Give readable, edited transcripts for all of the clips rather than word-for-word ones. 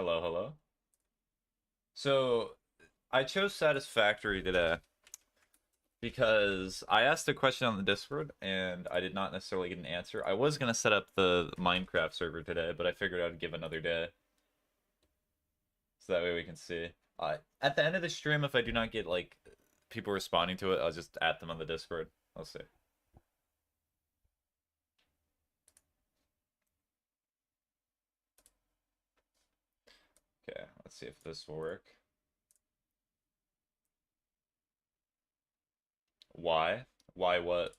Hello, hello. So I chose Satisfactory today because I asked a question on the Discord and I did not necessarily get an answer. I was gonna set up the Minecraft server today, but I figured I'd give another day so that way we can see. At the end of the stream, if I do not get like people responding to it, I'll just add them on the Discord. I'll see. Okay, let's see if this will work. Why? Why what?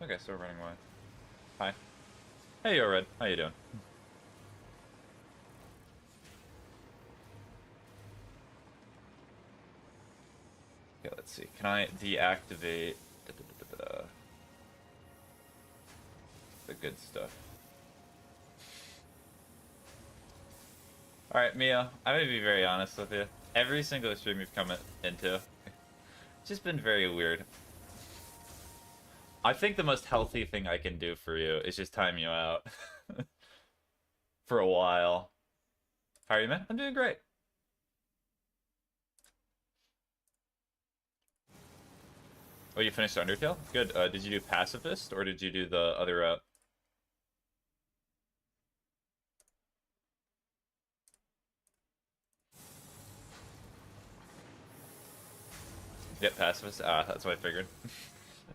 Okay, so we're running why. Hi. Hey, yo, Red. How you doing? Okay, let's see. Can I deactivate the good stuff? Alright, Mia, I'm gonna be very honest with you. Every single stream you've come into, it's just been very weird. I think the most healthy thing I can do for you is just time you out for a while. How are you, man? I'm doing great. Oh, you finished Undertale? Good. Did you do Pacifist, or did you do the other route? Yep, Pacifist. Ah, that's what I figured.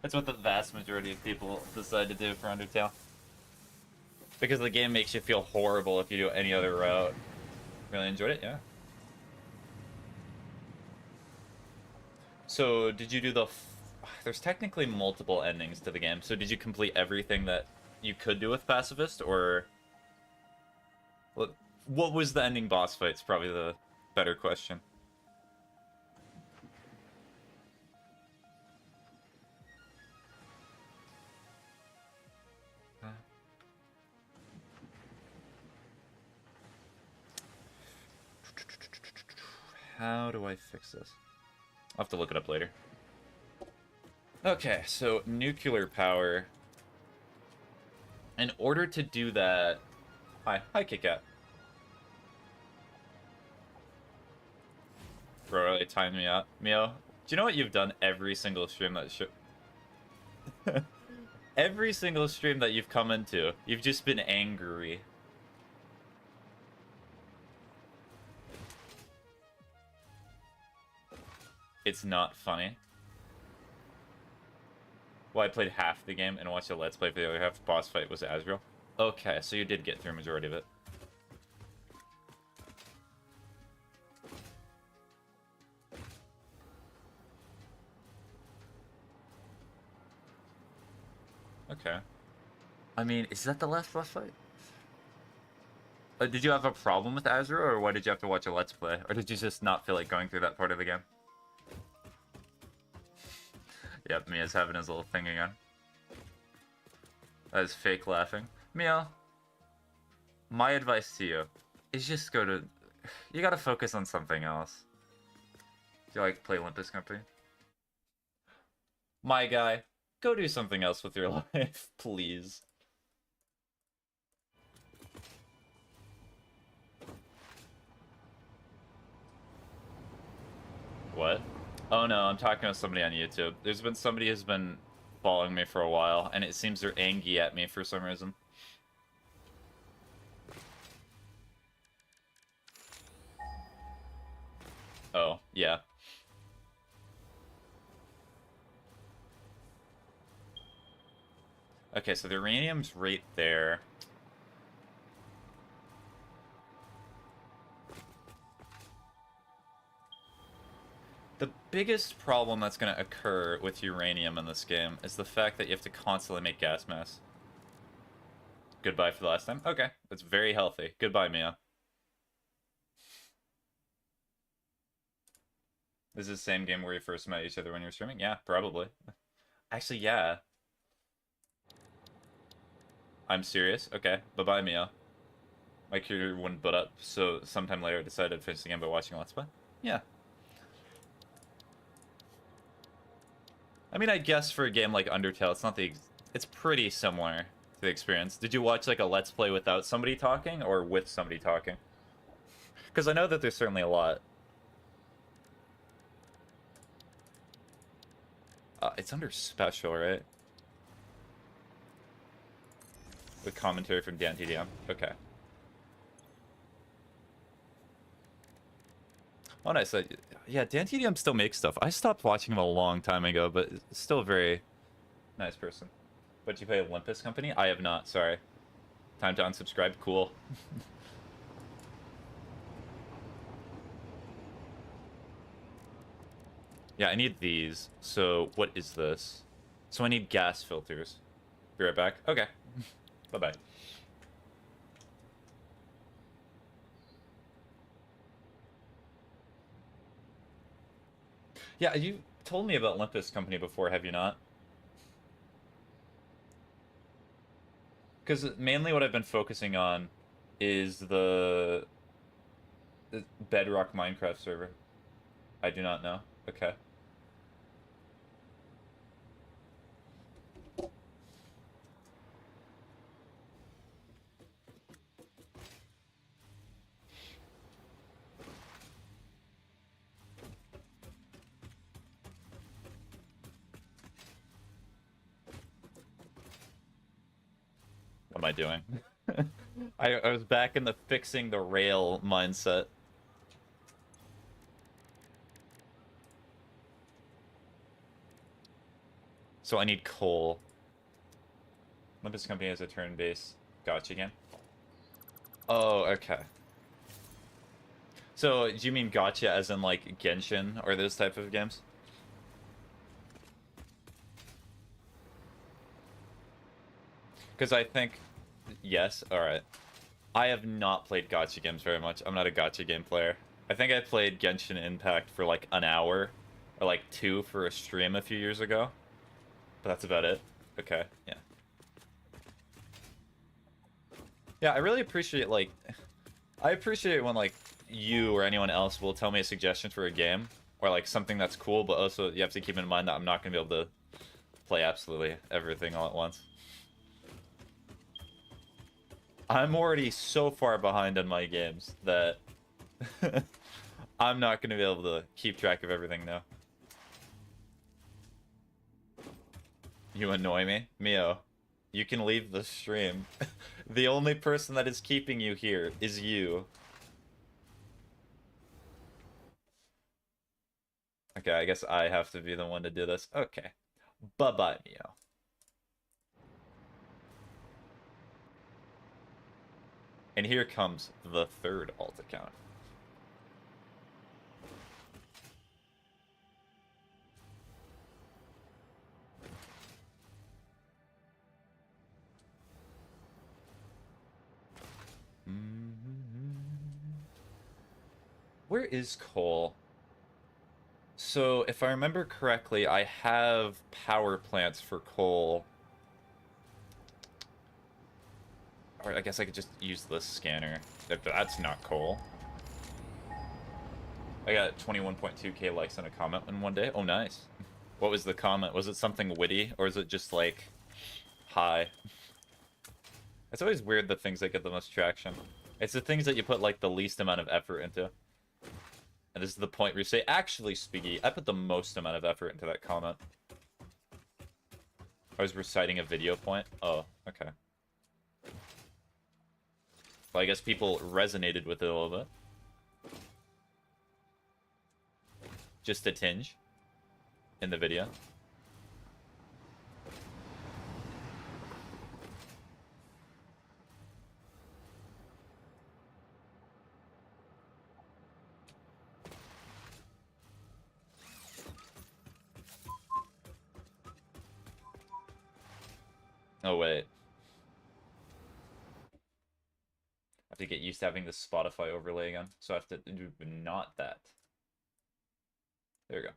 That's what the vast majority of people decide to do for Undertale. Because the game makes you feel horrible if you do any other route. Really enjoyed it, yeah. So, did you do the... There's technically multiple endings to the game, so did you complete everything that you could do with Pacifist, or... What was the ending boss fight's probably the better question. How do I fix this? I'll have to look it up later. Okay, so nuclear power. In order to do that... Hi, KitKat. Bro, they timed me out. Mio, do you know what you've done every single stream that every single stream that you've come into, you've just been angry. It's not funny. Well, I played half the game and watched a Let's Play for the other half. The boss fight was Azrael. Okay, so you did get through a majority of it. Okay. I mean, is that the last boss fight? Did you have a problem with Azrael, or why did you have to watch a Let's Play? Or did you just not feel like going through that part of the game? Yep, Mia's having his little thing again. That is fake laughing. Mia, my advice to you is just go to... You gotta focus on something else. Do you like play Olympus Company? My guy, go do something else with your life, please. What? Oh no, I'm talking to somebody on YouTube. There's been somebody who's been following me for a while, and it seems they're angry at me for some reason. Oh, yeah. Okay, so the uranium's right there. The biggest problem that's going to occur with uranium in this game is the fact that you have to constantly make gas masks. Goodbye for the last time? Okay, that's very healthy. Goodbye, Mia. This is the same game where you first met each other when you were streaming? Yeah, probably. Actually, yeah. I'm serious? Okay, bye-bye, Mia. My computer wouldn't boot up, so sometime later I decided to finish the game by watching Let's Play. Yeah. I mean, I guess for a game like Undertale, it's not the... It's pretty similar to the experience. Did you watch, like, a Let's Play without somebody talking, or with somebody talking? Because I know that there's certainly a lot. It's under special, right? With commentary from Dan TDM. Okay. Oh, nice. Yeah, Dan TDM still makes stuff. I stopped watching him a long time ago, but still a very nice person. But you play Olympus Company? I have not, sorry. Time to unsubscribe? Cool. Yeah, I need these. So, what is this? So I need gas filters. Be right back. Okay. Bye-bye. Yeah, you told me about Olympus Company before, have you not? Because mainly what I've been focusing on is the Bedrock Minecraft server. I do not know. Okay. What am I doing? I was back in the fixing the rail mindset. So I need coal. Olympus Company has a turn-based gotcha game. Oh, okay. So, do you mean gotcha as in, like, Genshin or those type of games? Because I think... Yes, alright. I have not played gotcha games very much. I'm not a gotcha game player. I think I played Genshin Impact for, like, an hour. Or, like, 2 for a stream a few years ago. But that's about it. Okay, yeah. Yeah, I really appreciate, like... I appreciate when, like, you or anyone else will tell me a suggestion for a game. Or, like, something that's cool, but also you have to keep in mind that I'm not going to be able to play absolutely everything all at once. I'm already so far behind on my games that I'm not going to be able to keep track of everything now. You annoy me? Mio, you can leave the stream. The only person that is keeping you here is you. Okay, I guess I have to be the one to do this. Okay. Bye-bye, Mio. And here comes the third alt account. Where is coal? So, if I remember correctly, I have power plants for coal. Or I guess I could just use this scanner. That's not coal. I got 21.2k likes on a comment in one day. Oh, nice. What was the comment? Was it something witty, or is it just, like, hi? It's always weird, the things that get the most traction. It's the things that you put, like, the least amount of effort into. And this is the point where you say, actually, Spiggy, I put the most amount of effort into that comment. I was reciting a video point. Oh, okay. Well, I guess people resonated with it a little bit. Just a tinge in the video. Oh, wait. I have to get used to having the Spotify overlay again. So I have to do not that. There we go.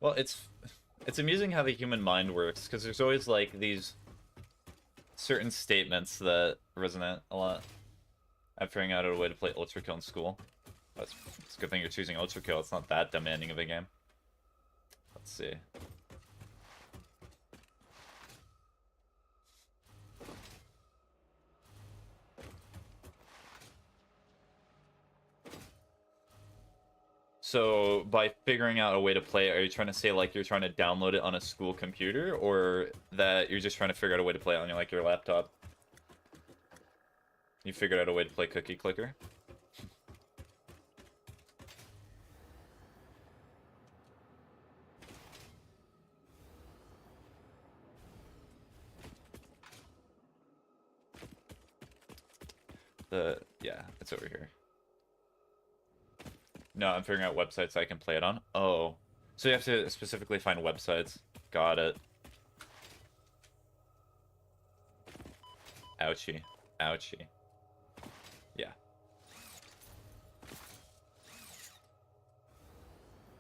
Well, it's amusing how the human mind works, because there's always, like, these certain statements that resonate a lot. I'm figuring out a way to play Ultra Kill in school. It's a good thing you're choosing Ultra Kill. It's not that demanding of a game. Let's see. So, by figuring out a way to play it, are you trying to say, like, you're trying to download it on a school computer, or that you're just trying to figure out a way to play it on, like, your laptop? You figured out a way to play Cookie Clicker? Yeah, it's over here. No, I'm figuring out websites I can play it on. Oh. So you have to specifically find websites. Got it. Ouchie. Ouchie. Yeah.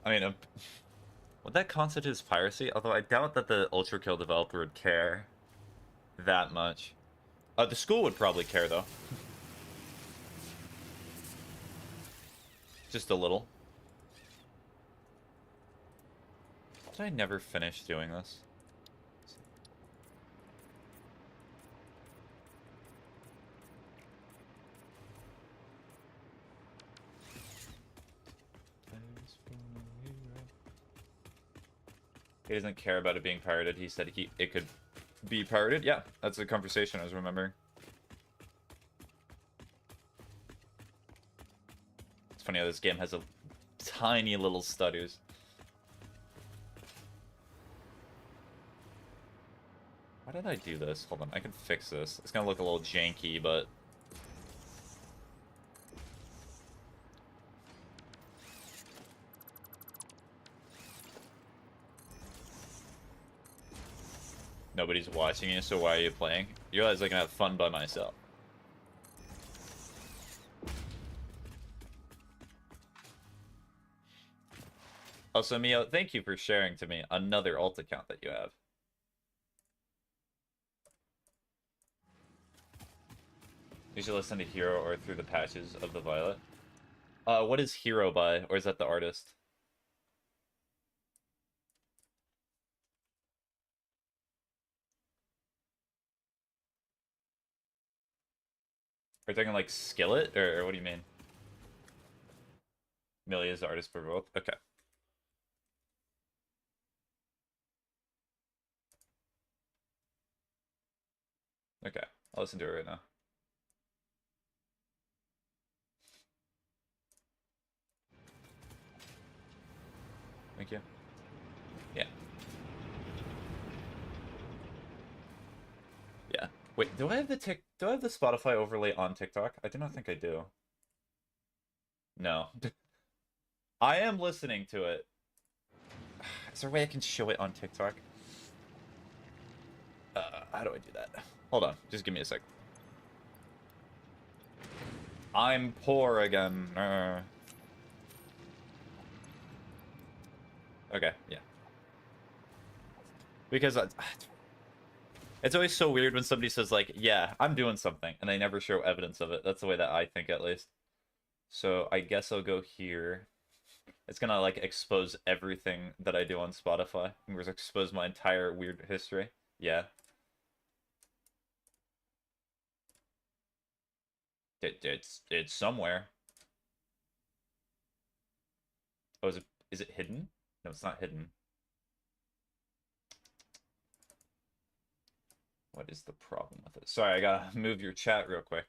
I mean, would that constitute as piracy? Although I doubt that the Ultra Kill developer would care that much. The school would probably care, though. Just a little. Did I never finish doing this? He doesn't care about it being pirated. He said it could be pirated. Yeah, that's a conversation I was remembering. It's funny how this game has a tiny little stutters. Why did I do this? Hold on, I can fix this. It's gonna look a little janky, but... Nobody's watching you, so why are you playing? You realize I can have fun by myself. Also, Mio, thank you for sharing to me another alt account that you have. You should listen to Hero or Through the Patches of the Violet. What is Hero by? Or is that the artist? Are you talking like Skillet? Or what do you mean? Millie is the artist for both? Okay. Okay. I'll listen to it right now. Thank you. Yeah. Yeah. Wait, do I have the Spotify overlay on TikTok? I do not think I do. No. I am listening to it. Is there a way I can show it on TikTok? How do I do that? Hold on, just give me a sec. I'm poor again. Okay, yeah. Because it's always so weird when somebody says, like, yeah, I'm doing something, and they never show evidence of it. That's the way that I think, at least. So I guess I'll go here. It's gonna, like, expose everything that I do on Spotify. I'm gonna expose my entire weird history. Yeah. It's somewhere. Oh, is it hidden? No, it's not hidden. What is the problem with it? Sorry, I gotta move your chat real quick.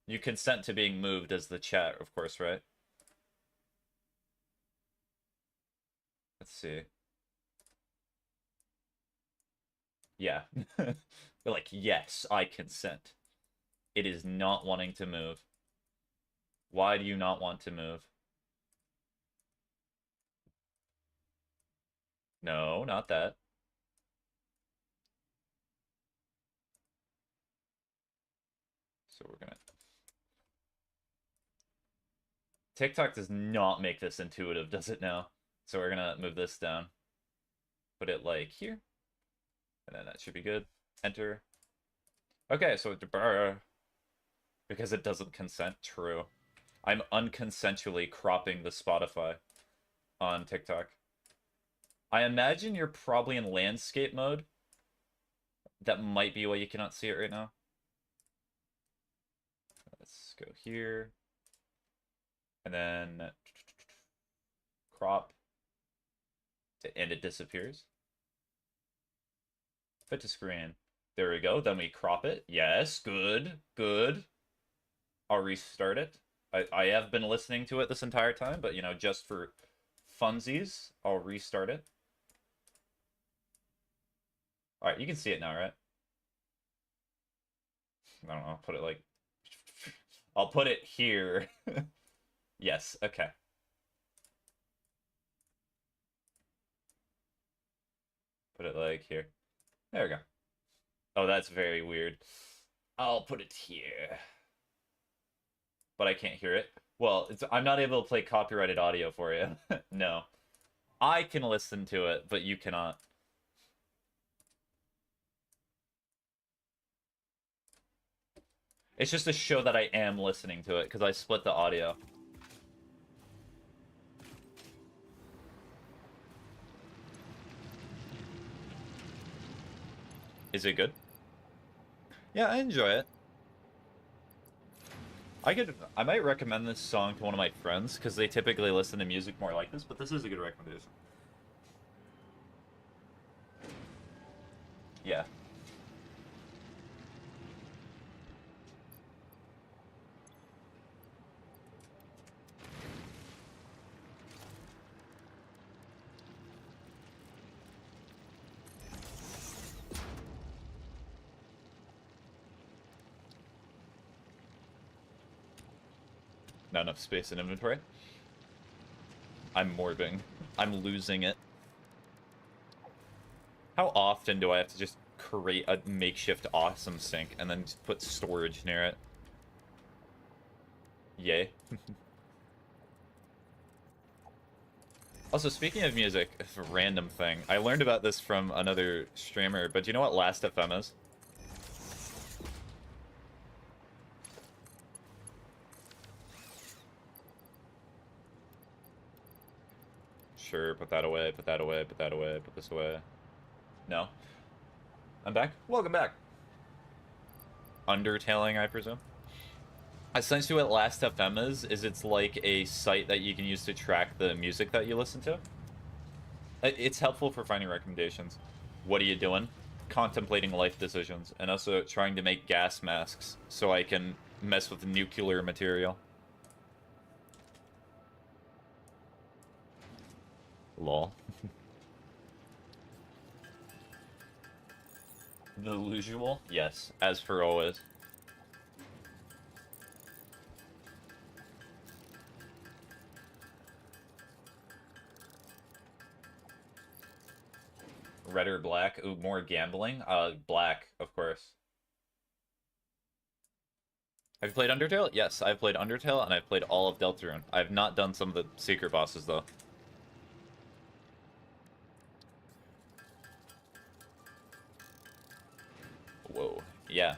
You consent to being moved as the chat, of course, right? Let's see. Yeah. They're like, yes, I consent. It is not wanting to move. Why do you not want to move? No, not that. So we're gonna... TikTok does not make this intuitive, does it now? So we're gonna move this down. Put it, like, here. And then that should be good. Enter. Okay, so... Because it doesn't consent. True. I'm unconsensually cropping the Spotify on TikTok. I imagine you're probably in landscape mode. That might be why you cannot see it right now. Let's go here. And then crop. And it disappears. Fit to screen. There we go. Then we crop it. Yes, good, good. I'll restart it. I have been listening to it this entire time, but, you know, just for funsies, I'll restart it. Alright, you can see it now, right? I don't know, I'll put it like... I'll put it here. Yes, okay. Put it like here. There we go. Oh, that's very weird. I'll put it here. But I can't hear it. Well, I'm not able to play copyrighted audio for you. No. I can listen to it, but you cannot. It's just to show that I am listening to it, because I split the audio. Is it good? Yeah, I enjoy it. I might recommend this song to one of my friends, because they typically listen to music more like this, but this is a good recommendation. Yeah. Not enough space in inventory. I'm morbing. I'm losing it. How often do I have to just create a makeshift awesome sink and then just put storage near it? Yay. Also, speaking of music, it's a random thing. I learned about this from another streamer, but do you know what Last.fm is? Sure, put that away, put that away, put that away, put this away. No? I'm back? Welcome back. Undertailing, I presume? Essentially what Last.fm is it's like a site that you can use to track the music that you listen to. It's helpful for finding recommendations. What are you doing? Contemplating life decisions, and also trying to make gas masks so I can mess with nuclear material. Lol. The usual? Yes, as for always. Red or black? Ooh, more gambling? Black, of course. Have you played Undertale? Yes, I've played Undertale, and I've played all of Deltarune. I've not done some of the secret bosses, though. Whoa, yeah.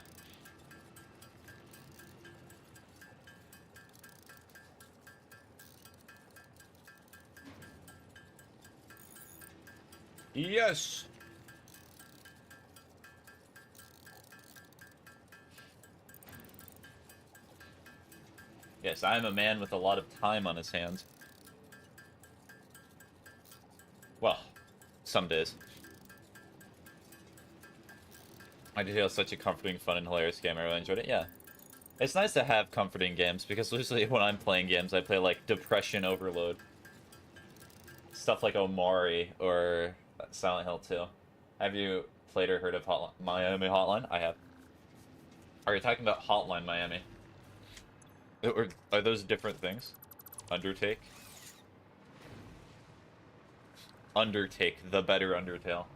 Yes! Yes, I am a man with a lot of time on his hands. Well, some days. Undertale is such a comforting, fun, and hilarious game. I really enjoyed it. Yeah. It's nice to have comforting games, because usually when I'm playing games, I play, like, Depression Overload. Stuff like Omori or Silent Hill 2. Have you played or heard of Miami Hotline? I have. Are you talking about Hotline Miami? Or are those different things? Undertake? Undertake, the better Undertale.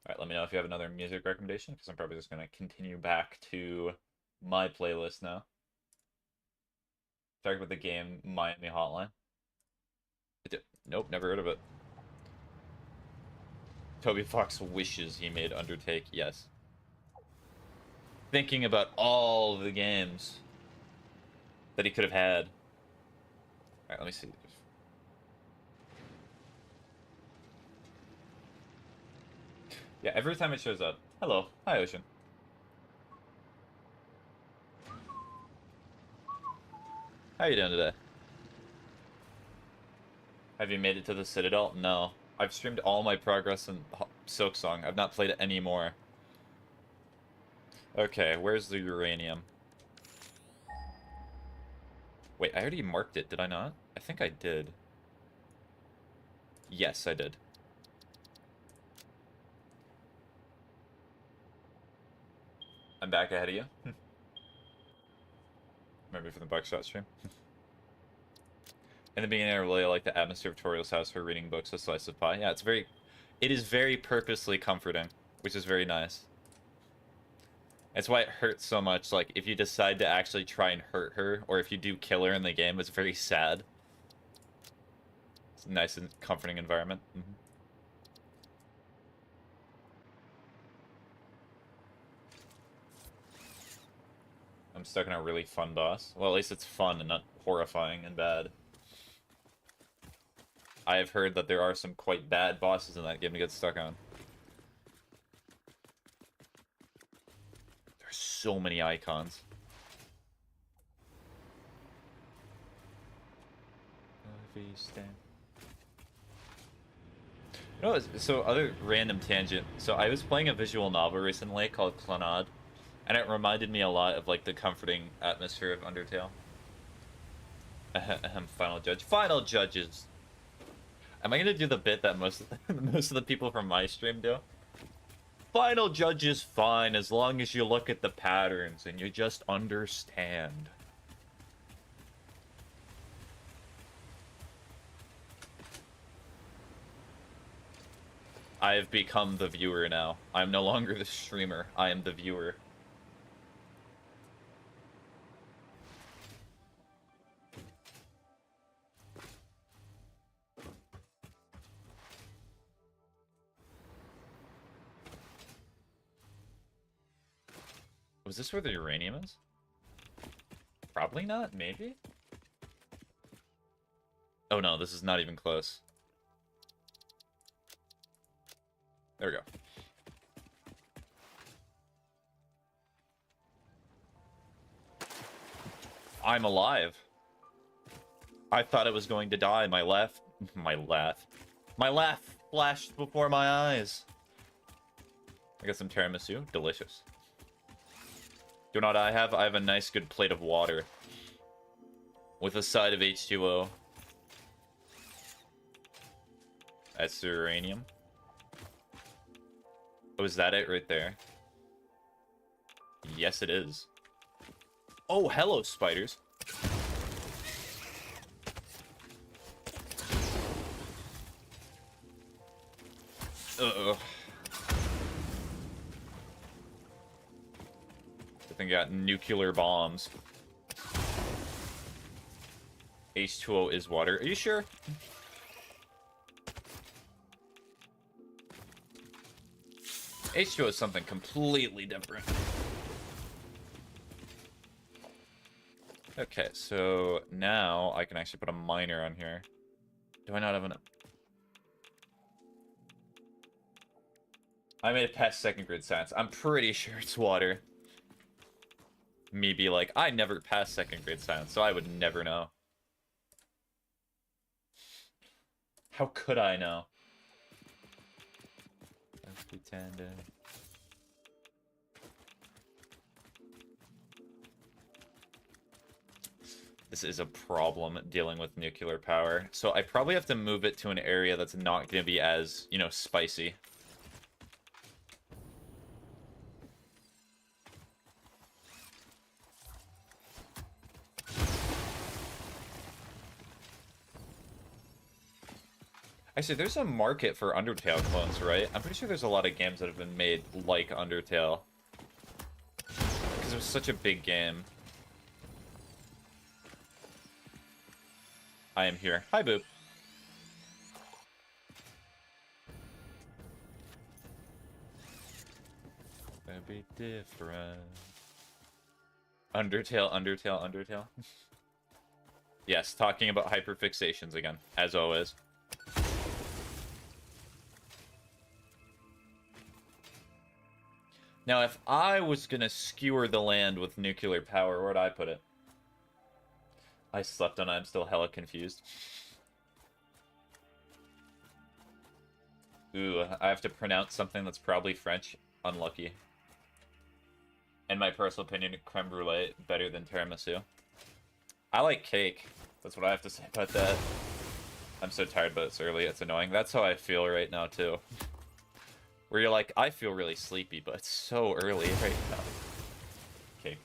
Alright, let me know if you have another music recommendation, because I'm probably just going to continue back to my playlist now. Talk about the game Miami Hotline. Nope, never heard of it. Toby Fox wishes he made Undertake, yes. Thinking about all the games that he could have had. Alright, let me see. Yeah, every time it shows up. Hello. Hi, Ocean. How you doing today? Have you made it to the Citadel? No. I've streamed all my progress in Silksong. I've not played it anymore. Okay, where's the uranium? Wait, I already marked it, did I not? I think I did. Yes, I did. I'm back ahead of you. Maybe from the Buckshot stream. In the beginning, I really like the atmosphere of Toriel's house for reading books, a slice of pie. Yeah, it is very purposely comforting, which is very nice. That's why it hurts so much. Like, if you decide to actually try and hurt her, or if you do kill her in the game, it's very sad. It's a nice and comforting environment. Mm-hmm. I'm stuck in a really fun boss. Well, at least it's fun and not horrifying and bad. I have heard that there are some quite bad bosses in that game to get stuck on. There's so many icons. You know, so other random tangent. So I was playing a visual novel recently called Clannad, and it reminded me a lot of like the comforting atmosphere of Undertale. Final judge. Final judges. Am I gonna do the bit that most of the people from my stream do? Final judge is fine as long as you look at the patterns and you just understand. I have become the viewer now. I'm no longer the streamer. I am the viewer. Was this where the uranium is? Probably not, maybe? Oh no, this is not even close. There we go. I'm alive. I thought it was going to die. My laugh flashed before my eyes. I got some tiramisu. Delicious. Do not I have? I have a nice good plate of water. With a side of H2O. That's the uranium. Oh, is that it right there? Yes, it is. Oh, hello, spiders. Uh-oh. I think I got nuclear bombs. H2O is water. Are you sure? H2O is something completely different. Okay, so now I can actually put a miner on here. Do I not have enough? I made it past second grade science. I'm pretty sure it's water. Me be like, I never passed second grade science, so I would never know. How could I know? Let's pretend. This is a problem dealing with nuclear power. So I probably have to move it to an area that's not going to be as, you know, spicy. Actually, there's a market for Undertale clones, right? I'm pretty sure there's a lot of games that have been made like Undertale. Because it was such a big game. I am here. Hi, Boop. be different. Undertale. Yes, talking about hyperfixations again, as always. Now, if I was gonna skewer the land with nuclear power, where would I put it? I slept on it, I'm still hella confused. Ooh, I have to pronounce something that's probably French. Unlucky. In my personal opinion, creme brulee better than tiramisu. I like cake. That's what I have to say about that. I'm so tired, but it's early. It's annoying. That's how I feel right now, too. Where you're like, I feel really sleepy, but it's so early right now. Cake.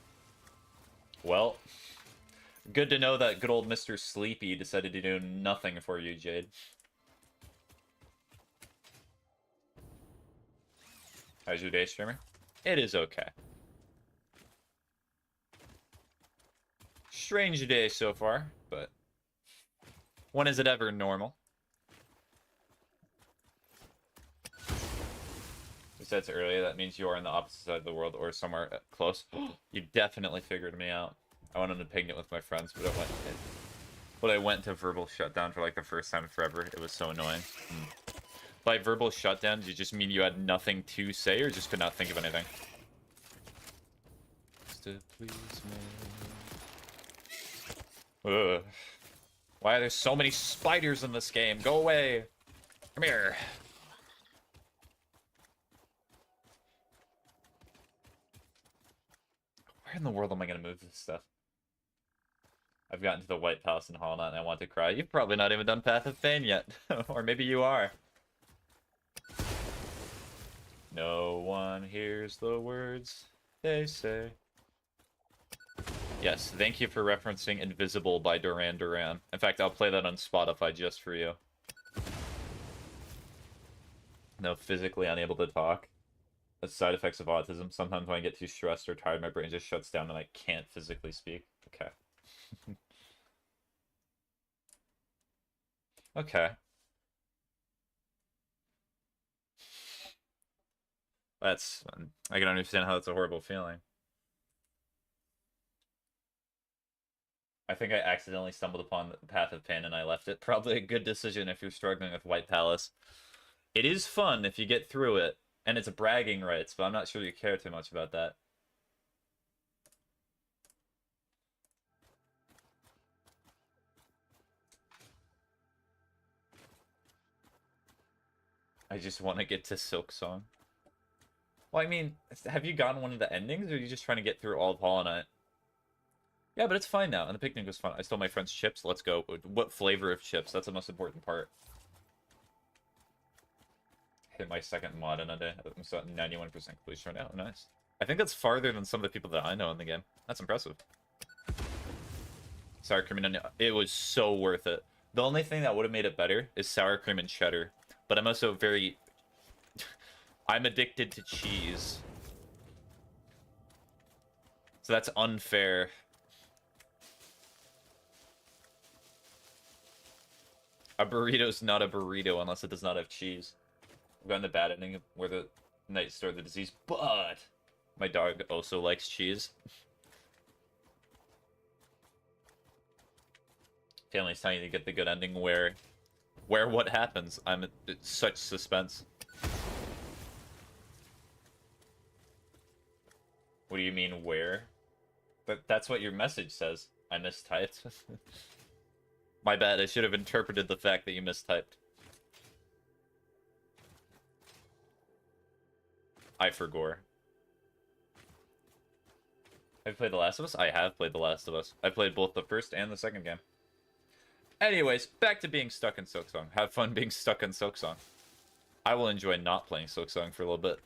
Well, good to know that good old Mr. Sleepy decided to do nothing for you, Jade. How's your day, streamer? It is okay. Strange day so far, but when is it ever normal? You said it's early, that means you are on the opposite side of the world or somewhere close. You definitely figured me out. I went on a picnic with my friends, but I went to verbal shutdown for like the first time forever. It was so annoying. By verbal shutdown, do you just mean you had nothing to say or just could not think of anything? Just to please me. Ugh. Why are there so many spiders in this game? Go away. Come here. Where in the world am I going to move this stuff? I've gotten to the White Palace in Hollow Knight and I want to cry. You've probably not even done Path of Pain yet. Or maybe you are. No one hears the words they say. Yes, thank you for referencing Invisible by Duran Duran. In fact, I'll play that on Spotify just for you. No, physically unable to talk. That's side effects of autism. Sometimes when I get too stressed or tired, my brain just shuts down and I can't physically speak. Okay. Okay. That's... I can understand how that's a horrible feeling. I think I accidentally stumbled upon the Path of Pain and I left it. Probably a good decision if you're struggling with White Palace. It is fun if you get through it, and it's a bragging rights, but I'm not sure you care too much about that. I just want to get to Silk Song. Well, I mean, have you gotten one of the endings, or are you just trying to get through all of Hollow Knight? Yeah, but it's fine now, and the picnic was fun. I stole my friend's chips. Let's go. What flavor of chips? That's the most important part. Hit my second mod in a day. I'm still at 91% completion right now. Nice. I think that's farther than some of the people that I know in the game. That's impressive. Sour cream and onion. It was so worth it. The only thing that would have made it better is sour cream and cheddar. But I'm also very... I'm addicted to cheese. So that's unfair. A burrito's not a burrito unless it does not have cheese. I've gotten the bad ending where the knight stored the disease, but my dog also likes cheese. Family's telling you to get the good ending where what happens? I'm at such suspense. What do you mean where? That's what your message says. I mistyped. My bad, I should have interpreted the fact that you mistyped. I forgot. Have you played The Last of Us? I have played The Last of Us. I played both the first and the second game. Anyways, back to being stuck in Silksong. Have fun being stuck in Silksong. I will enjoy not playing Silksong for a little bit.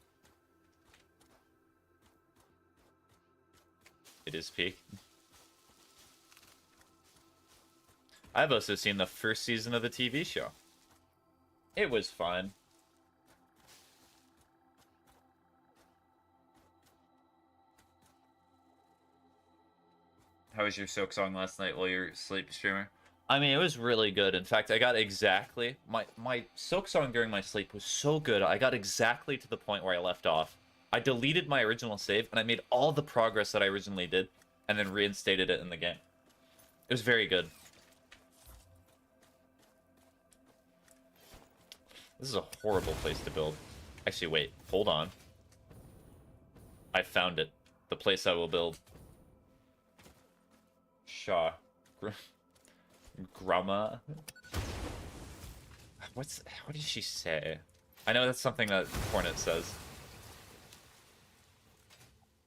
It is peak. I've also seen the first season of the TV show. It was fun. How was your Silksong last night while you're sleep streamer? I mean, it was really good. In fact, I got exactly... My Silksong during my sleep was so good, I got exactly to the point where I left off. I deleted my original save, and I made all the progress that I originally did, and then reinstated it in the game. It was very good. This is a horrible place to build. Actually, wait. Hold on. I found it. The place I will build. Shaw. Grama. What did she say? I know that's something that Hornet says.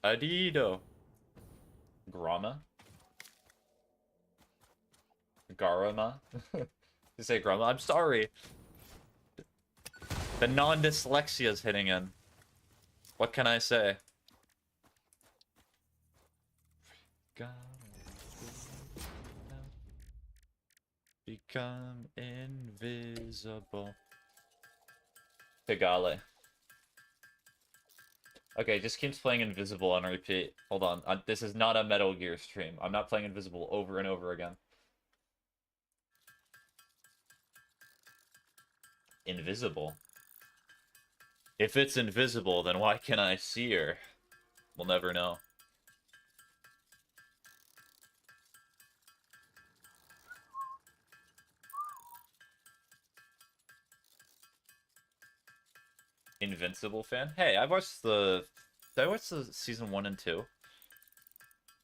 Adido. Grama? Garama? You say Grama? I'm sorry. The non-dyslexia is hitting in. What can I say? Become invisible. Pigale. Okay, just keeps playing Invisible on repeat. Hold on. This is not a Metal Gear stream. I'm not playing Invisible over and over again. Invisible? If it's invisible, then why can't I see her? We'll never know. Invincible fan? Hey, I've watched the... Did I watch the season 1 and 2?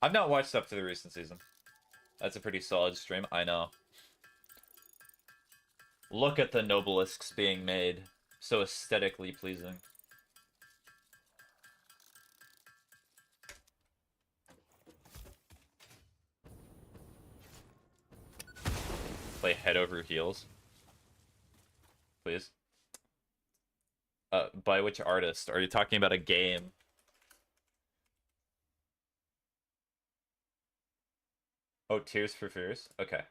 I've not watched up to the recent season. That's a pretty solid stream, I know. Look at the nobelisks being made. So aesthetically pleasing. Play head over heels. Please. By which artist? Are you talking about a game? Oh, Tears for Fears? Okay.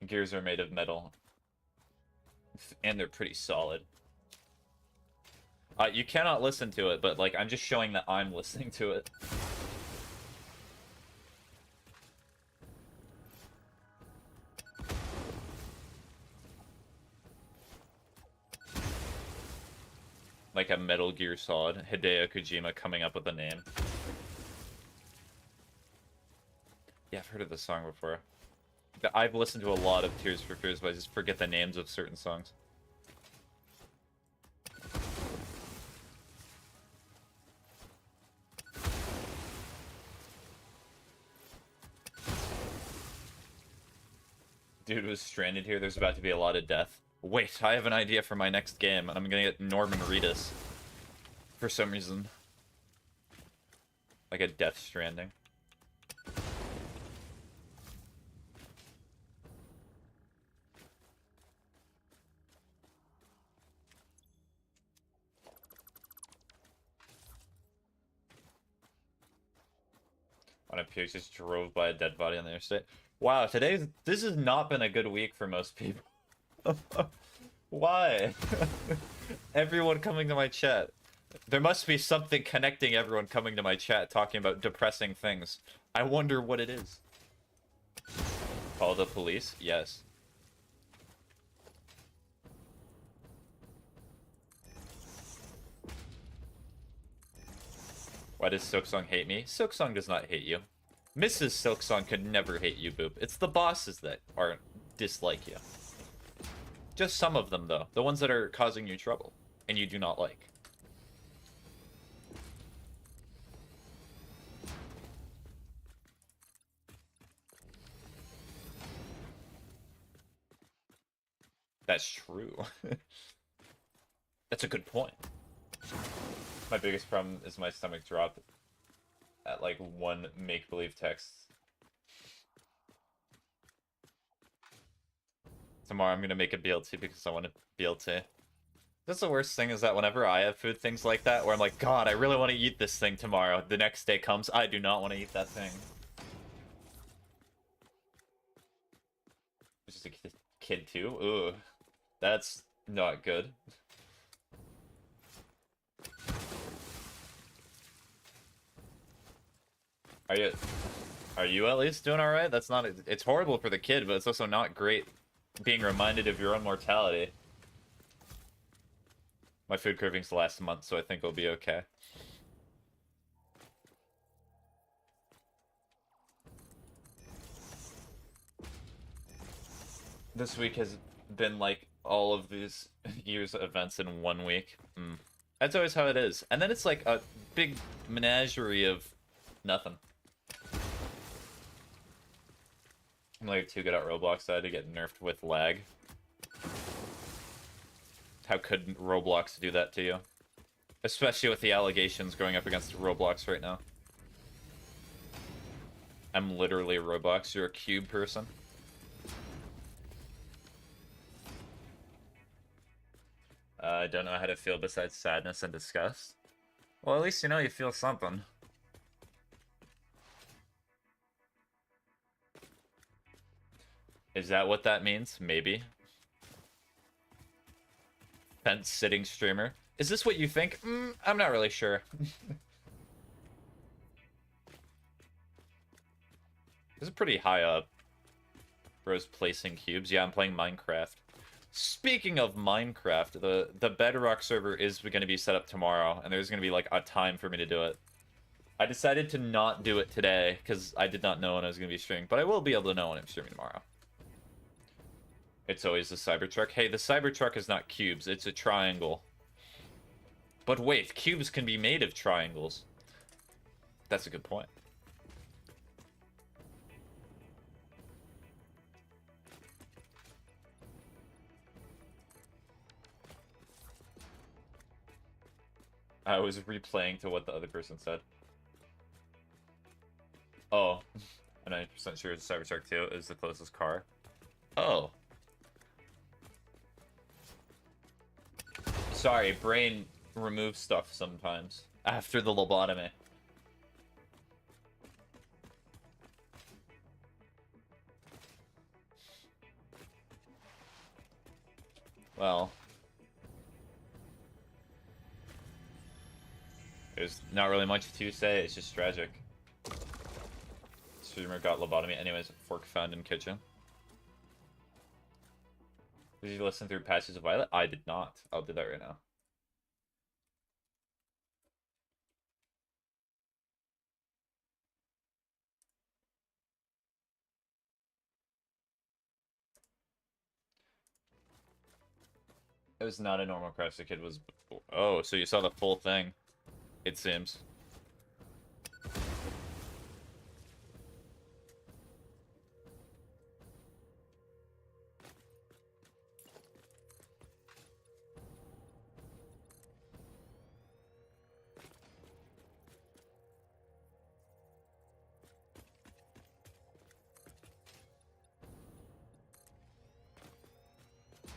Gears are made of metal. And they're pretty solid. You cannot listen to it, but, like, I'm just showing that I'm listening to it. Like a Metal Gear Solid. Hideo Kojima coming up with a name. Yeah, I've heard of this song before. I've listened to a lot of Tears for Fears, but I just forget the names of certain songs. Dude was stranded here. There's about to be a lot of death. Wait, I have an idea for my next game. I'm gonna get Norman Reedus. For some reason. Like a Death Stranding. One of Pierce just drove by a dead body on the interstate. Wow, this has not been a good week for most people. Why? Everyone coming to my chat. There must be something connecting everyone coming to my chat talking about depressing things. I wonder what it is. Call the police? Yes. Why does Silksong hate me? Silksong does not hate you. Mrs. Silksong could never hate you, Boop. It's the bosses that aren't dislike you. Just some of them, though. The ones that are causing you trouble. And you do not like. That's true. That's a good point. My biggest problem is my stomach dropped at like one make-believe text. Tomorrow I'm gonna make a BLT because I want a BLT. That's the worst thing, is that whenever I have food things like that, where I'm like, God, I really want to eat this thing tomorrow. The next day comes, I do not want to eat that thing. It's just a kid too? Ooh. That's not good. Are you... Are you at least doing alright? That's not... It's horrible for the kid, but it's also not great being reminded of your own mortality. My food cravings last month, so I think it'll be okay. This week has been like all of these years of events in 1 week. That's always how it is. And then it's like a big menagerie of nothing. I'm like too good at Roblox. I had to get nerfed with lag. How could Roblox do that to you? Especially with the allegations going up against Roblox right now. I'm literally Roblox. You're a cube person. I don't know how to feel besides sadness and disgust. Well, at least you know you feel something. Is that what that means? Maybe. Fence-sitting streamer. Is this what you think? I'm not really sure. This is pretty high up. Bro's placing cubes. Yeah, I'm playing Minecraft. Speaking of Minecraft, the Bedrock server is going to be set up tomorrow, and there's going to be like a time for me to do it. I decided to not do it today because I did not know when I was going to be streaming, but I will be able to know when I'm streaming tomorrow. It's always the Cybertruck. Hey, the Cybertruck is not cubes, it's a triangle. But wait, cubes can be made of triangles. That's a good point. I was replaying to what the other person said. Oh, I'm 90% sure it's Cybertruck 2 is the closest car. Oh. Sorry, brain removes stuff sometimes after the lobotomy. Well, there's not really much to say, it's just tragic. Streamer got lobotomy. Anyways, fork found in kitchen. Did you listen through Patches of Violet? I did not. I'll do that right now. It was not a normal crash. The kid was... Oh, so you saw the full thing, it seems.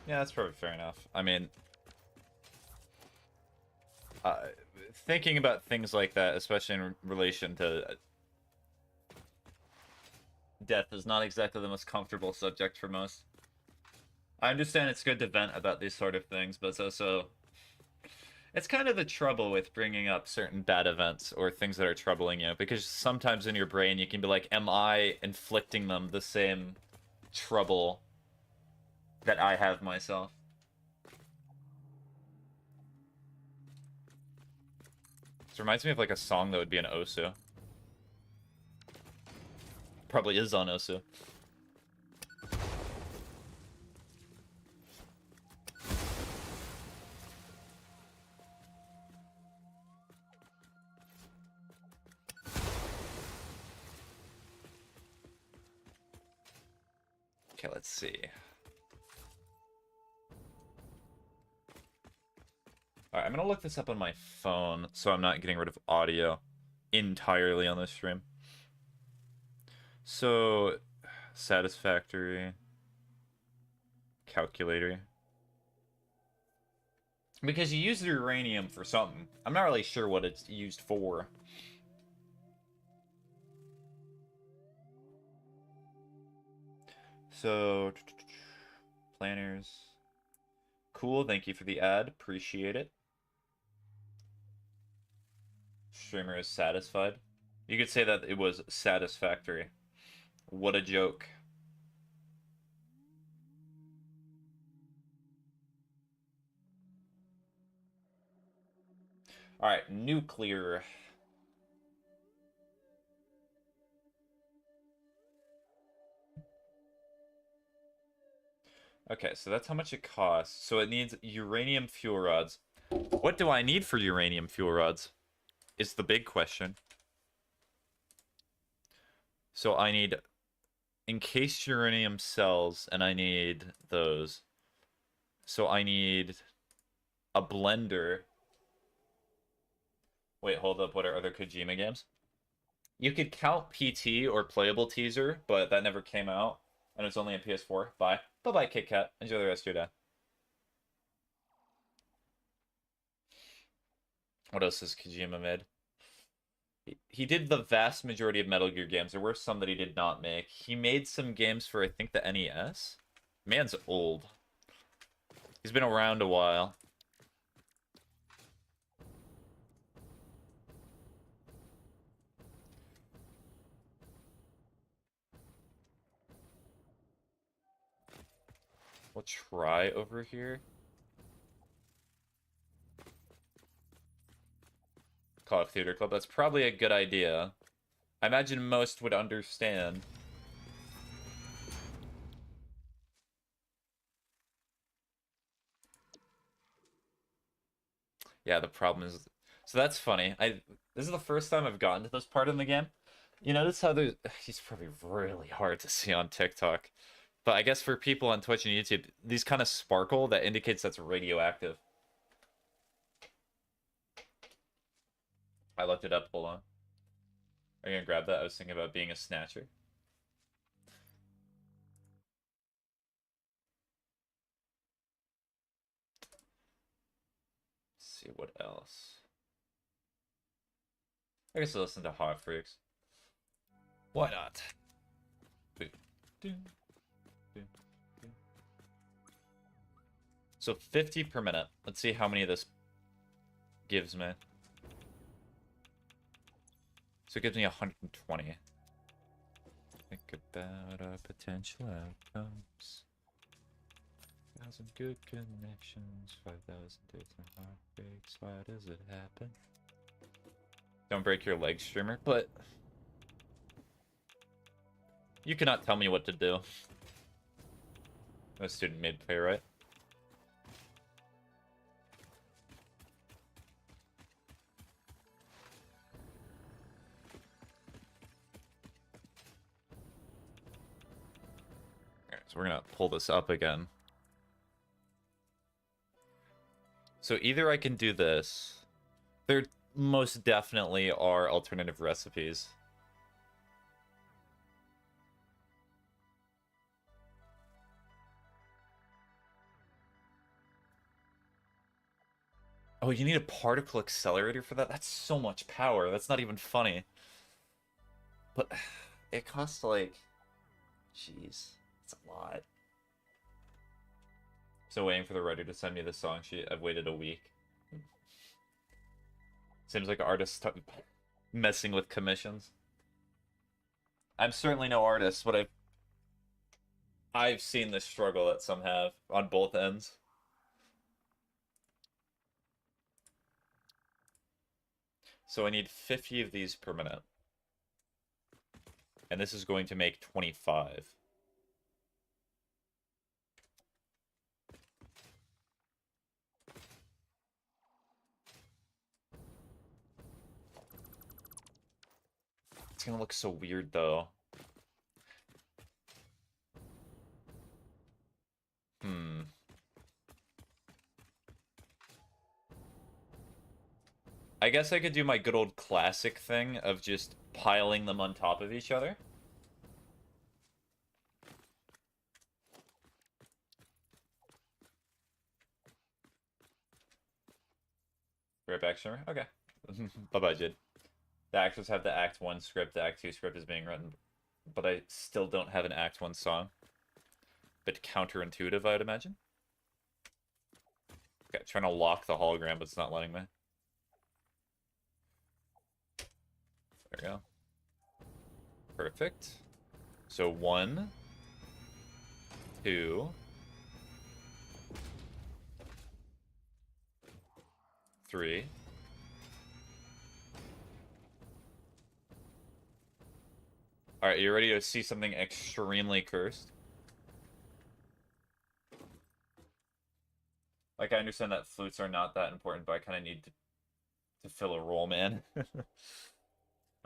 Yeah, that's probably fair enough. I mean, thinking about things like that, especially in relation to death, is not exactly the most comfortable subject for most. I understand it's good to vent about these sort of things, but it's also... It's kind of the trouble with bringing up certain bad events or things that are troubling you, because sometimes in your brain you can be like, am I inflicting them the same trouble that I have myself? This reminds me of like a song that would be an Osu. Probably is on Osu. Okay, let's see. Alright, I'm gonna look this up on my phone so I'm not getting rid of audio entirely on this stream. So, Satisfactory. Calculator. Because you use the uranium for something. I'm not really sure what it's used for. So, planners. Cool, thank you for the ad. Appreciate it. Streamer is satisfied. You could say that it was satisfactory. What a joke. Alright, nuclear. Okay, so that's how much it costs. So it needs uranium fuel rods. What do I need for uranium fuel rods? Is the big question. So I need encased uranium cells, and I need those. So I need a blender. Wait, hold up. What are other Kojima games? You could count PT or Playable Teaser, but that never came out, and it's only on PS4. Bye. Bye-bye, Kit Kat. Enjoy the rest of your day. What else has Kojima made? He did the vast majority of Metal Gear games. There were some that he did not make. He made some games for, I think, the NES. Man's old. He's been around a while. We'll try over here. Call it Theater Club. That's probably a good idea. I imagine most would understand. Yeah, the problem is... So that's funny. This is the first time I've gotten to this part in the game. You notice how there's... He's probably really hard to see on TikTok. But I guess for people on Twitch and YouTube, these kind of sparkle that indicates that's radioactive. I looked it up. Hold on. Are you gonna grab that? I was thinking about being a snatcher. Let's see what else. I guess I'll listen to Hot Freaks. Why not? So 50 per minute. Let's see how many of this gives me. So it gives me 120. Think about our potential outcomes. 1,000 good connections, 5,000 dates and heartbreaks. Why does it happen? Don't break your leg, streamer, but you cannot tell me what to do. I'm a student made playwright. Alright, so we're gonna pull this up again. So either I can do this. There most definitely are alternative recipes. Oh, you need a particle accelerator for that? That's so much power. That's not even funny. But it costs like... Jeez. It's a lot. So waiting for the writer to send me the song sheet. I've waited a week. Seems like artists messing with commissions. I'm certainly no artist, but I've seen the struggle that some have on both ends. So I need 50 of these per minute. And this is going to make 25. It's gonna look so weird, though. I guess I could do my good old classic thing of just piling them on top of each other. Right back, Shimmer? Okay. Bye-bye, Jid. The actors have the Act 1 script, the Act 2 script is being written, but I still don't have an Act 1 song. Bit counterintuitive, I'd imagine. Okay, trying to lock the hologram, but it's not letting me. There we go. Perfect. So 1, 2, 3. Alright, you ready to see something extremely cursed? Like, I understand that flutes are not that important, but I kind of need to fill a role, man.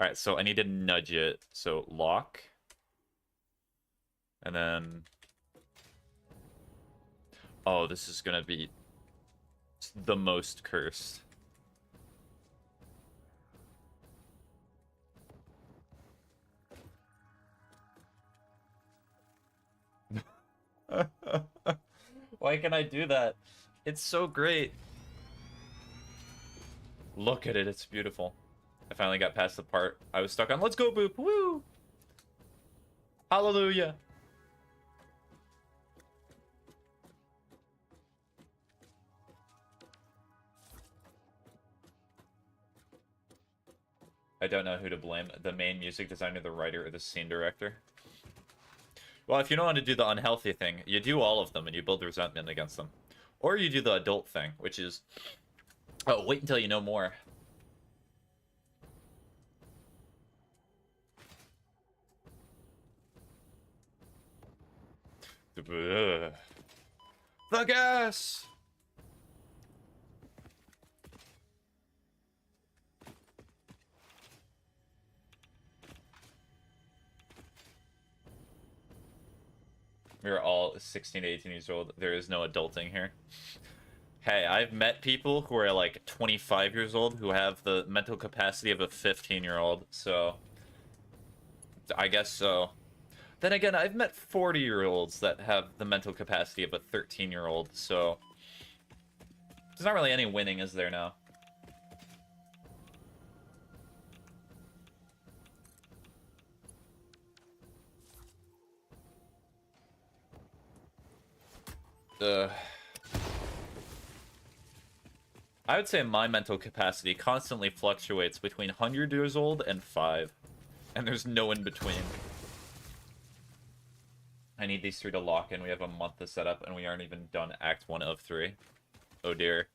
Alright, so I need to nudge it. So, lock. And then... Oh, this is gonna be the most cursed. Why can I do that? It's so great. Look at it, it's beautiful. I finally got past the part I was stuck on. Let's go, Boop! Woo! Hallelujah! I don't know who to blame. The main music designer, the writer, or the scene director. Well, if you don't want to do the unhealthy thing, you do all of them and you build resentment against them. Or you do the adult thing, which is... Oh, wait until you know more. The gas! We're all 16 to 18 years old. There is no adulting here. Hey, I've met people who are like 25 years old who have the mental capacity of a 15-year-old, so... I guess so. Then again, I've met 40-year-olds that have the mental capacity of a 13-year-old, so... There's not really any winning, is there now? I would say my mental capacity constantly fluctuates between 100 years old and 5. And there's no in between. I need these 3 to lock in. We have a month to set up, and we aren't even done Act 1 of 3. Oh dear.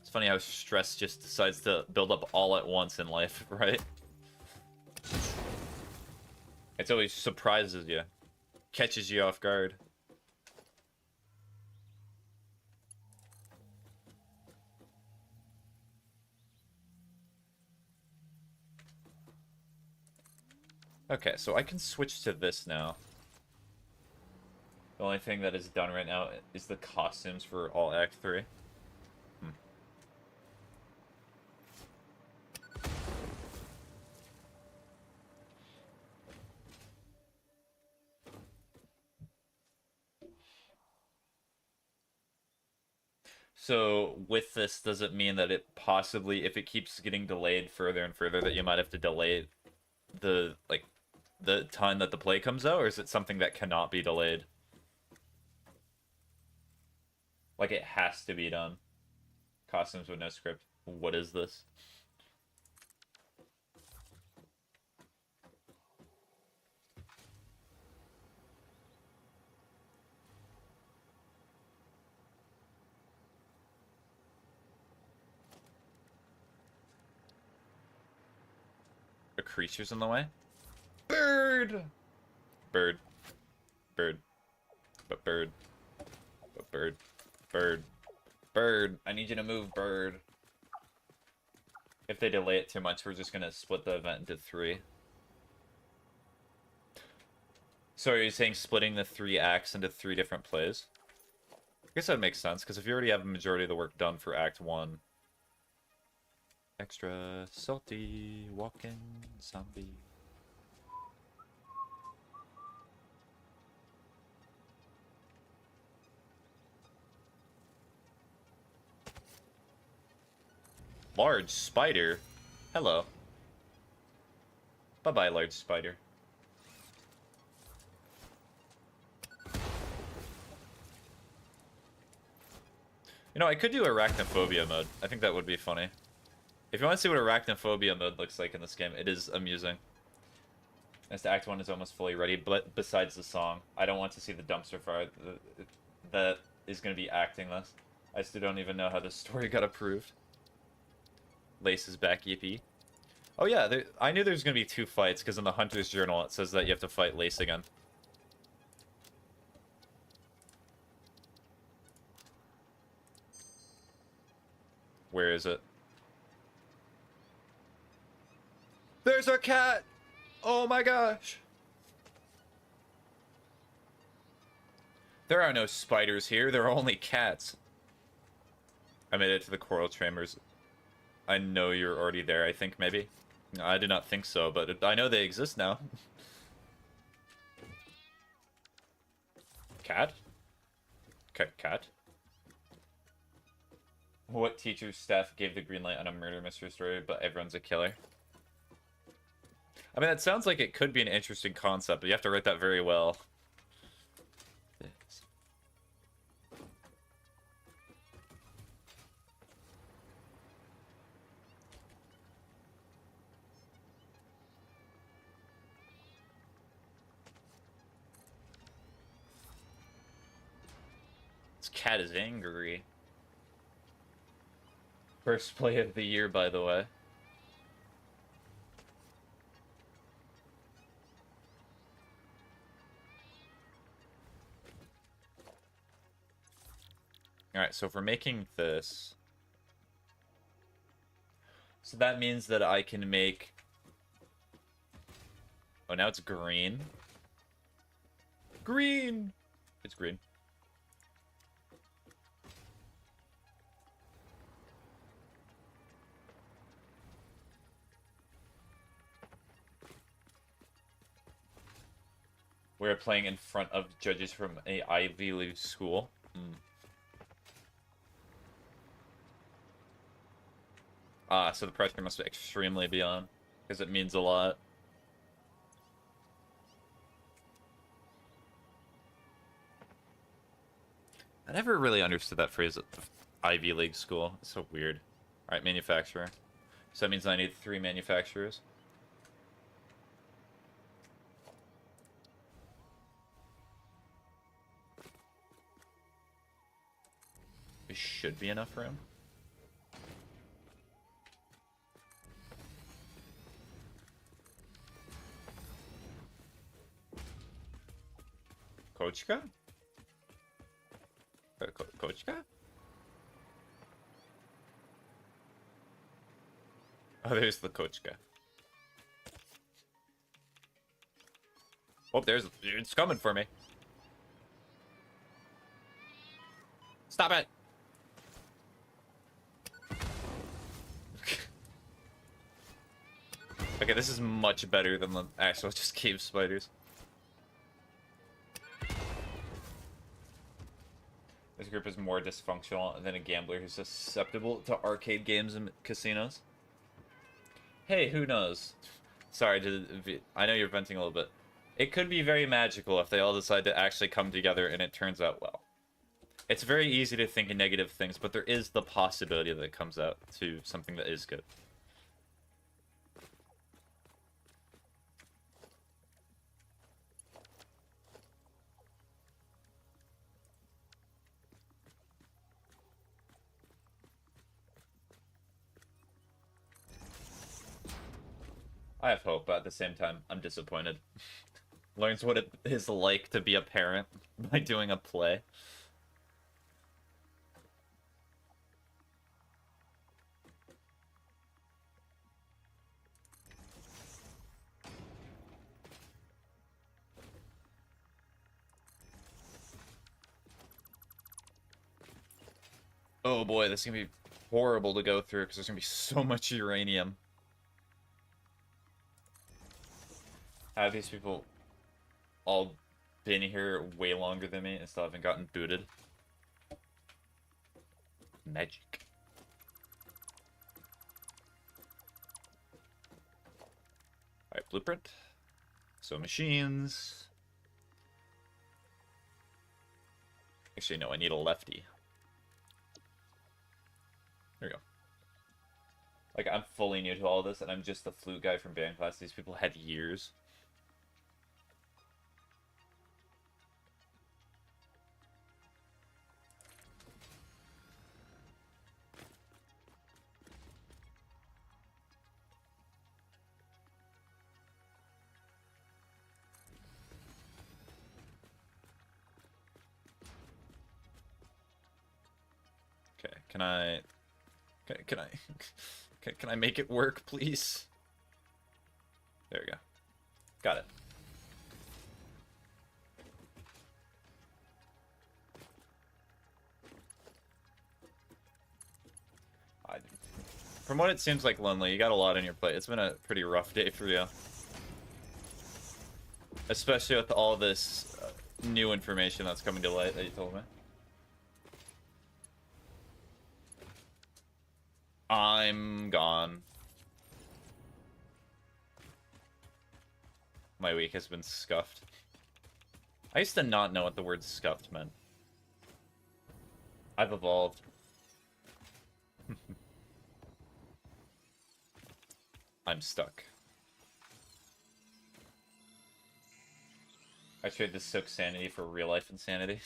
It's funny how stress just decides to build up all at once in life, right? It always surprises you. Catches you off guard. Okay, so I can switch to this now. The only thing that is done right now is the costumes for all Act 3. So with this, does it mean that it possibly, if it keeps getting delayed further and further, that you might have to delay the, like, the time that the play comes out, or is it something that cannot be delayed? Like, it has to be done. Costumes with no script. What is this? Are creatures in the way? Bird! Bird. Bird. But bird. But bird. Bird. Bird. I need you to move, bird. If they delay it too much, we're just gonna split the event into 3. So are you saying splitting the 3 acts into 3 different plays? I guess that makes sense, because if you already have a majority of the work done for Act 1... Extra salty walking zombie. Large spider? Hello. Bye-bye, large spider. You know, I could do arachnophobia mode. I think that would be funny. If you want to see what arachnophobia mode looks like in this game, it is amusing. As Act 1 is almost fully ready, but besides the song, I don't want to see the dumpster fire that is going to be acting this. I still don't even know how this story got approved. Lace's back EP. Oh yeah, I knew there was going to be 2 fights, because in the Hunter's Journal it says that you have to fight Lace again. Where is it? There's our cat! Oh my gosh! There are no spiders here, there are only cats. I made it to the coral chambers. I know you're already there, I think, maybe. No, I do not think so, but I know they exist now. Cat? Cat? What teacher's staff gave the green light on a murder mystery story, but everyone's a killer? I mean, that sounds like it could be an interesting concept, but you have to write that very well. This cat is angry. First play of the year, by the way. Alright, so if we're making this... So that means that I can make... Oh, now it's green. Green! It's green. We're playing in front of judges from a Ivy League school. So the pressure must extremely be on, because it means a lot. I never really understood that phrase at the Ivy League school. It's so weird. Alright, manufacturer. So that means I need 3 manufacturers. There should be enough room. Kochka? Kochka? Oh, there's the Kochka. Oh, it's coming for me. Stop it! Okay, this is much better than the actual just cave spiders. This group is more dysfunctional than a gambler who's susceptible to arcade games and casinos. Hey, who knows? Sorry, I know you're venting a little bit. It could be very magical if they all decide to actually come together and it turns out well. It's very easy to think of negative things, but there is the possibility that it comes out to something that is good. I have hope, but at the same time, I'm disappointed. Learns what it is like to be a parent by doing a play. Oh boy, this is gonna be horrible to go through because there's gonna be so much uranium. Have these people all been here way longer than me and still haven't gotten booted? Magic. Alright, blueprint. So machines. Actually, no, I need a lefty. There we go. Like, I'm fully new to all this, and I'm just the flute guy from band class. These people had years. Okay, can I can I make it work, please? There we go. Got it. From what it seems like, Lonely, you got a lot on your plate. It's been a pretty rough day for you. Especially with all this new information that's coming to light that you told me. I'm gone. My week has been scuffed. I used to not know what the word scuffed meant. I've evolved. I'm stuck. I trade the Silk Sanity for real life insanity.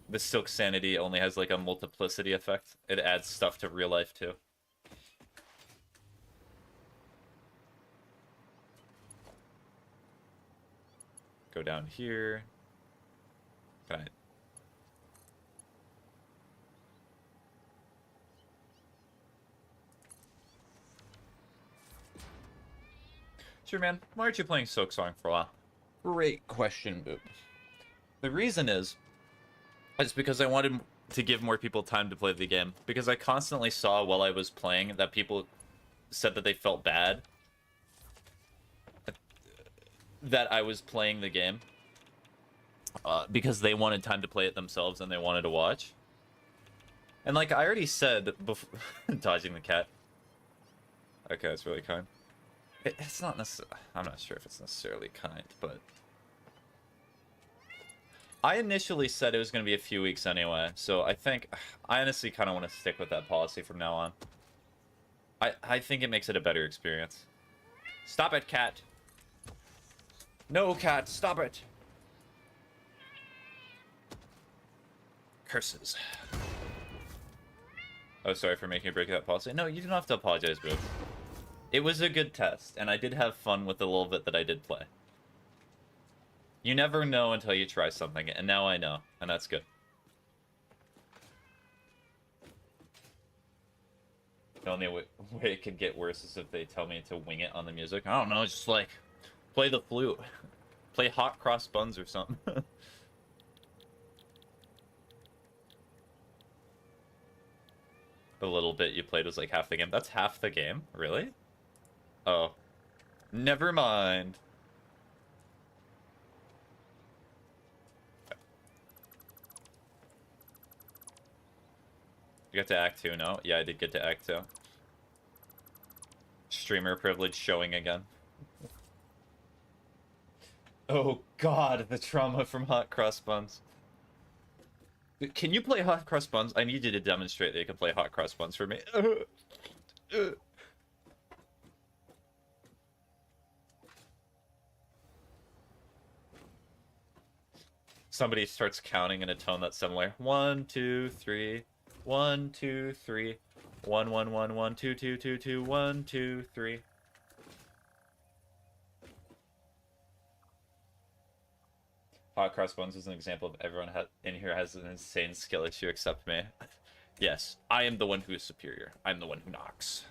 The Silk Sanity only has like a multiplicity effect. It adds stuff to real life too. Go down here. Can I... Sure, man. Why aren't you playing Silk Song for a while? Great question, Boop. The reason is because I wanted to give more people time to play the game. Because I constantly saw while I was playing that people said that they felt bad that I was playing the game. Because they wanted time to play it themselves and they wanted to watch. And like I already said before... dodging the cat. Okay, that's really kind. It's not necessarily... I'm not sure if it's necessarily kind, but... I initially said it was going to be a few weeks anyway, so I think... I honestly kind of want to stick with that policy from now on. I think it makes it a better experience. Stop it, cat! No, cat, stop it! Curses. Oh, sorry for making you break that policy. No, you don't have to apologize, bro. It was a good test, and I did have fun with the little bit that I did play. You never know until you try something, and now I know, and that's good. The only way it could get worse is if they tell me to wing it on the music. I don't know, just like, play the flute. Play Hot Cross Buns or something. The little bit you played was like half the game. That's half the game? Really? Oh. Never mind. You got to Act 2 now? Yeah, I did get to Act 2. Streamer privilege showing again. Oh god, the trauma from Hot Cross Buns. Can you play Hot Cross Buns? I need you to demonstrate that you can play Hot Cross Buns for me. Somebody starts counting in a tone that's similar. 1, 2, 3. 1, 2, 3. 1, 1, 1, 1, 2, 2, 2, 2, 1, 2, 3. Hot Cross Buns is an example of everyone in here has an insane skill issue except me. Yes, I am the one who is superior. I'm the one who knocks.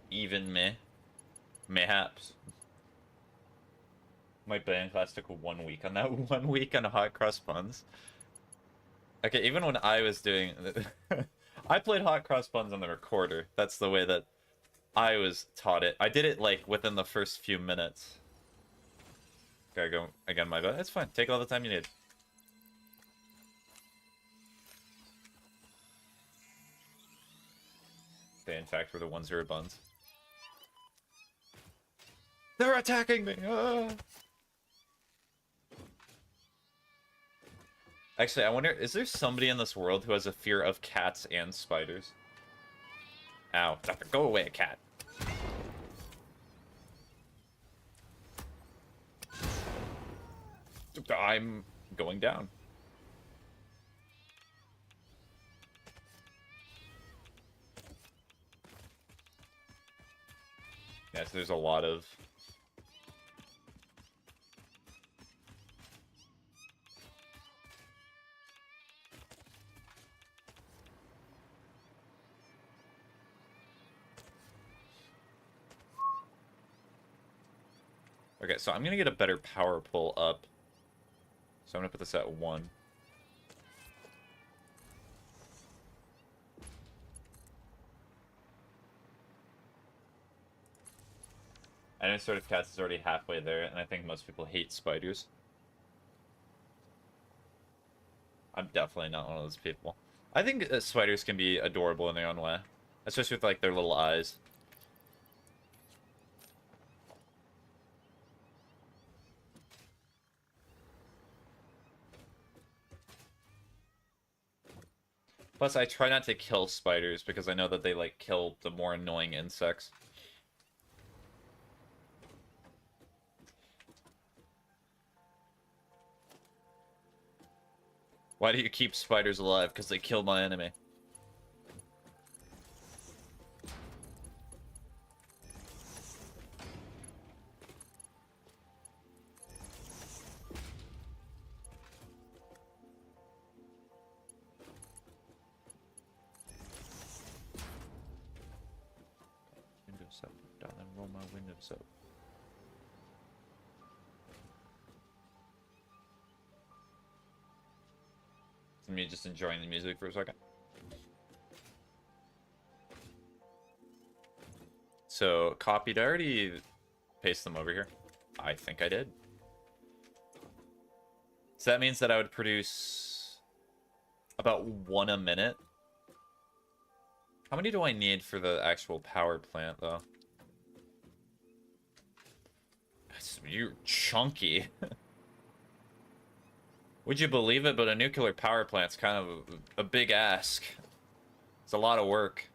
Even me. Mayhaps. My band class took 1 week on that. 1 week on Hot Cross Buns. Okay, even when I was doing... I played Hot Cross Buns on the recorder. That's the way that I was taught it. I did it, like, within the first few minutes. Gotta go again, my bad. It's fine. Take all the time you need. They, in fact, were the ones who were buns. They're attacking me! Ah. Actually, I wonder, is there somebody in this world who has a fear of cats and spiders? Ow. Go away, cat. I'm going down. Yes, there's a lot of... Okay, so I'm gonna get a better power pull up. So I'm gonna put this at 1. I know sort of cats is already halfway there, and I think most people hate spiders. I'm definitely not one of those people. I think spiders can be adorable in their own way. Especially with, like, their little eyes. Plus, I try not to kill spiders because I know that they, like, kill the more annoying insects. Why do you keep spiders alive? Because they killed my enemy. Windows up, darling, roll my windows up. Me just enjoying the music for a second. So, copied. I already paste them over here. I think I did. So that means that I would produce about 1 a minute. How many do I need for the actual power plant, though? You're chunky. Would you believe it? But a nuclear power plant's kind of a big ask. It's a lot of work.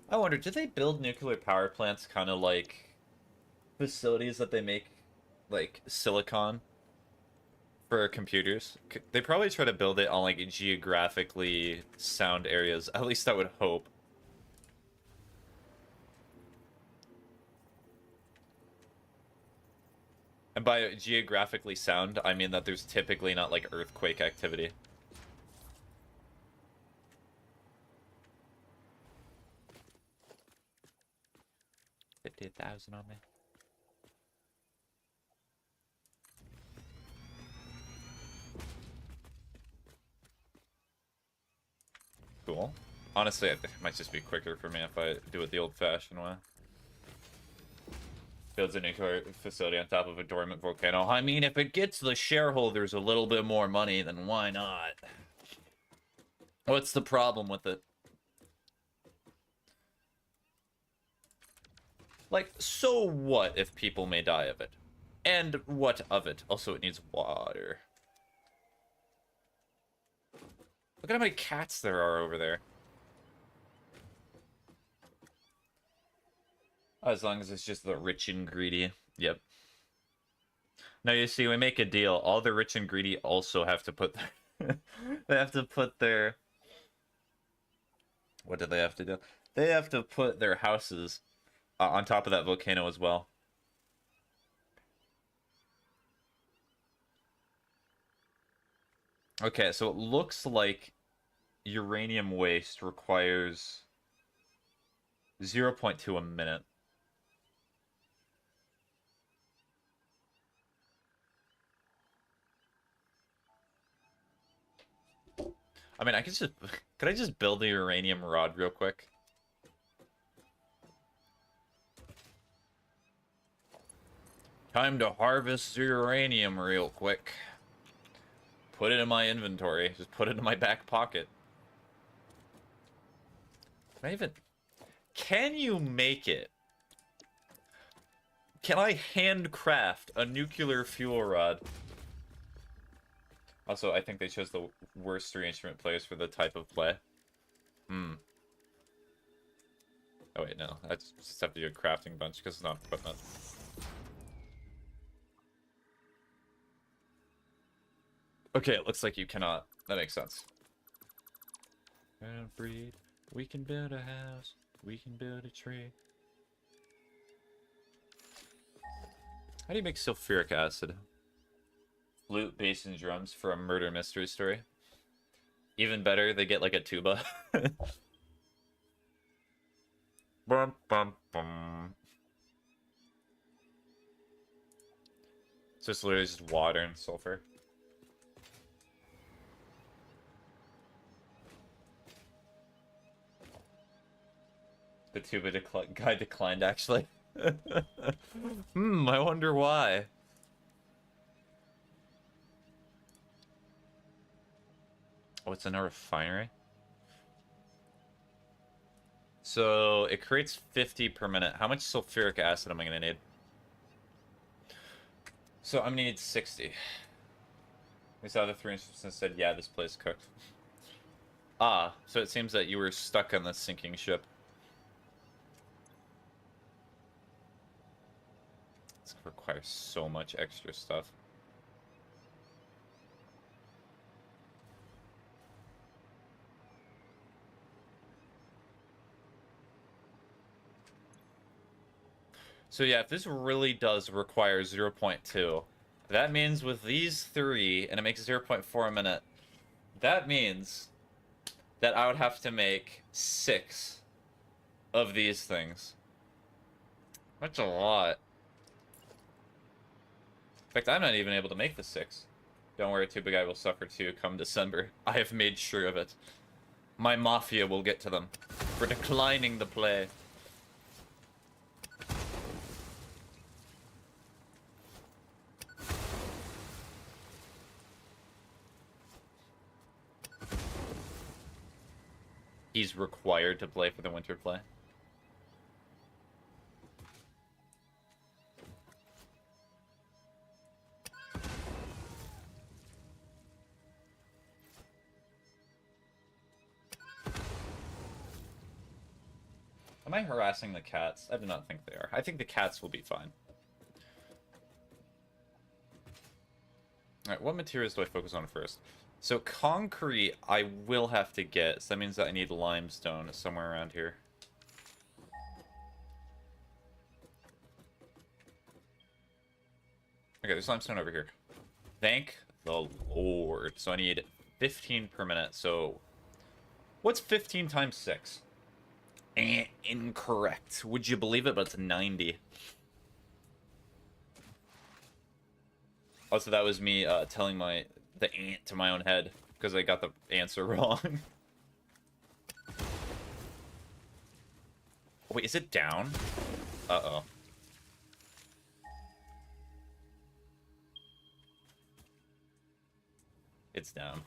I wonder, do they build nuclear power plants kind of like facilities that they make, like, silicon for computers? They probably try to build it on, like, geographically sound areas. At least I would hope. And by geographically sound, I mean that there's typically not, like, earthquake activity. $50,000 on me. Cool. Honestly, it might just be quicker for me if I do it the old-fashioned way. Builds a nuclear facility on top of a dormant volcano. I mean, if it gets the shareholders a little bit more money, then why not? What's the problem with it? Like, so what if people may die of it? And what of it? Also, it needs water. Look at how many cats there are over there. As long as it's just the rich and greedy. Yep. Now, you see, we make a deal. All the rich and greedy also have to put their... they have to put their... What do they have to do? They have to put their houses on top of that volcano as well. Okay, so it looks like uranium waste requires 0.2 a minute. I mean, I could just... Could I just build a uranium rod real quick? Time to harvest uranium real quick. Put it in my inventory. Just put it in my back pocket. Can I even... Can you make it? Can I handcraft a nuclear fuel rod? Also, I think they chose the worst 3 instrument players for the type of play. Oh wait, no. I just have to do a crafting bunch because it's not equipment. Okay, it looks like you cannot. That makes sense. Breed. We can build a house. We can build a tree. How do you make sulfuric acid? Flute, bass, and drums for a murder mystery story. Even better, they get like a tuba. Bum, bum, bum. So it's literally just water and sulfur. The tuba guy declined, actually. I wonder why. Oh, it's in a refinery? So, it creates 50 per minute. How much sulfuric acid am I going to need? So, I'm going to need 60. We saw the 3 instances said, yeah, this place cooked. Ah, so it seems that you were stuck on this sinking ship. This requires so much extra stuff. So yeah, if this really does require 0.2, that means with these 3, and it makes 0.4 a minute, that means that I would have to make 6 of these things. That's a lot. In fact, I'm not even able to make the 6. Don't worry, Tuba Guy will suffer too come December. I have made sure of it. My mafia will get to them for declining the play. He's required to play for the winter play. Am I harassing the cats? I do not think they are. I think the cats will be fine. Alright, what materials do I focus on first? So concrete I will have to get, so that means that I need limestone somewhere around here. Okay, there's limestone over here. Thank the Lord. So I need 15 per minute, so... What's 15 times 6? Incorrect. Would you believe it? But it's 90. Also, that was me telling the ant to my own head because I got the answer wrong. Wait, is it down? Uh-oh. It's down.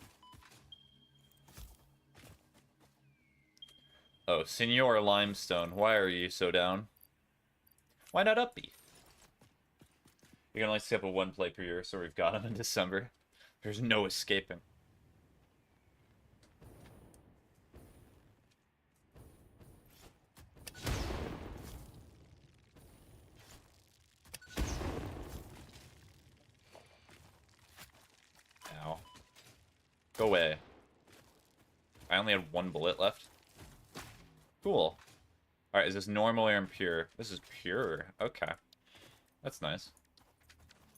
Oh, Senor Limestone, why are you so down? Why not uppy? You can only skip a 1 play per year, so we've got him in December. There's no escaping. Ow. Go away. I only had 1 bullet left. Cool. Alright, is this normal or impure? This is pure. Okay. That's nice.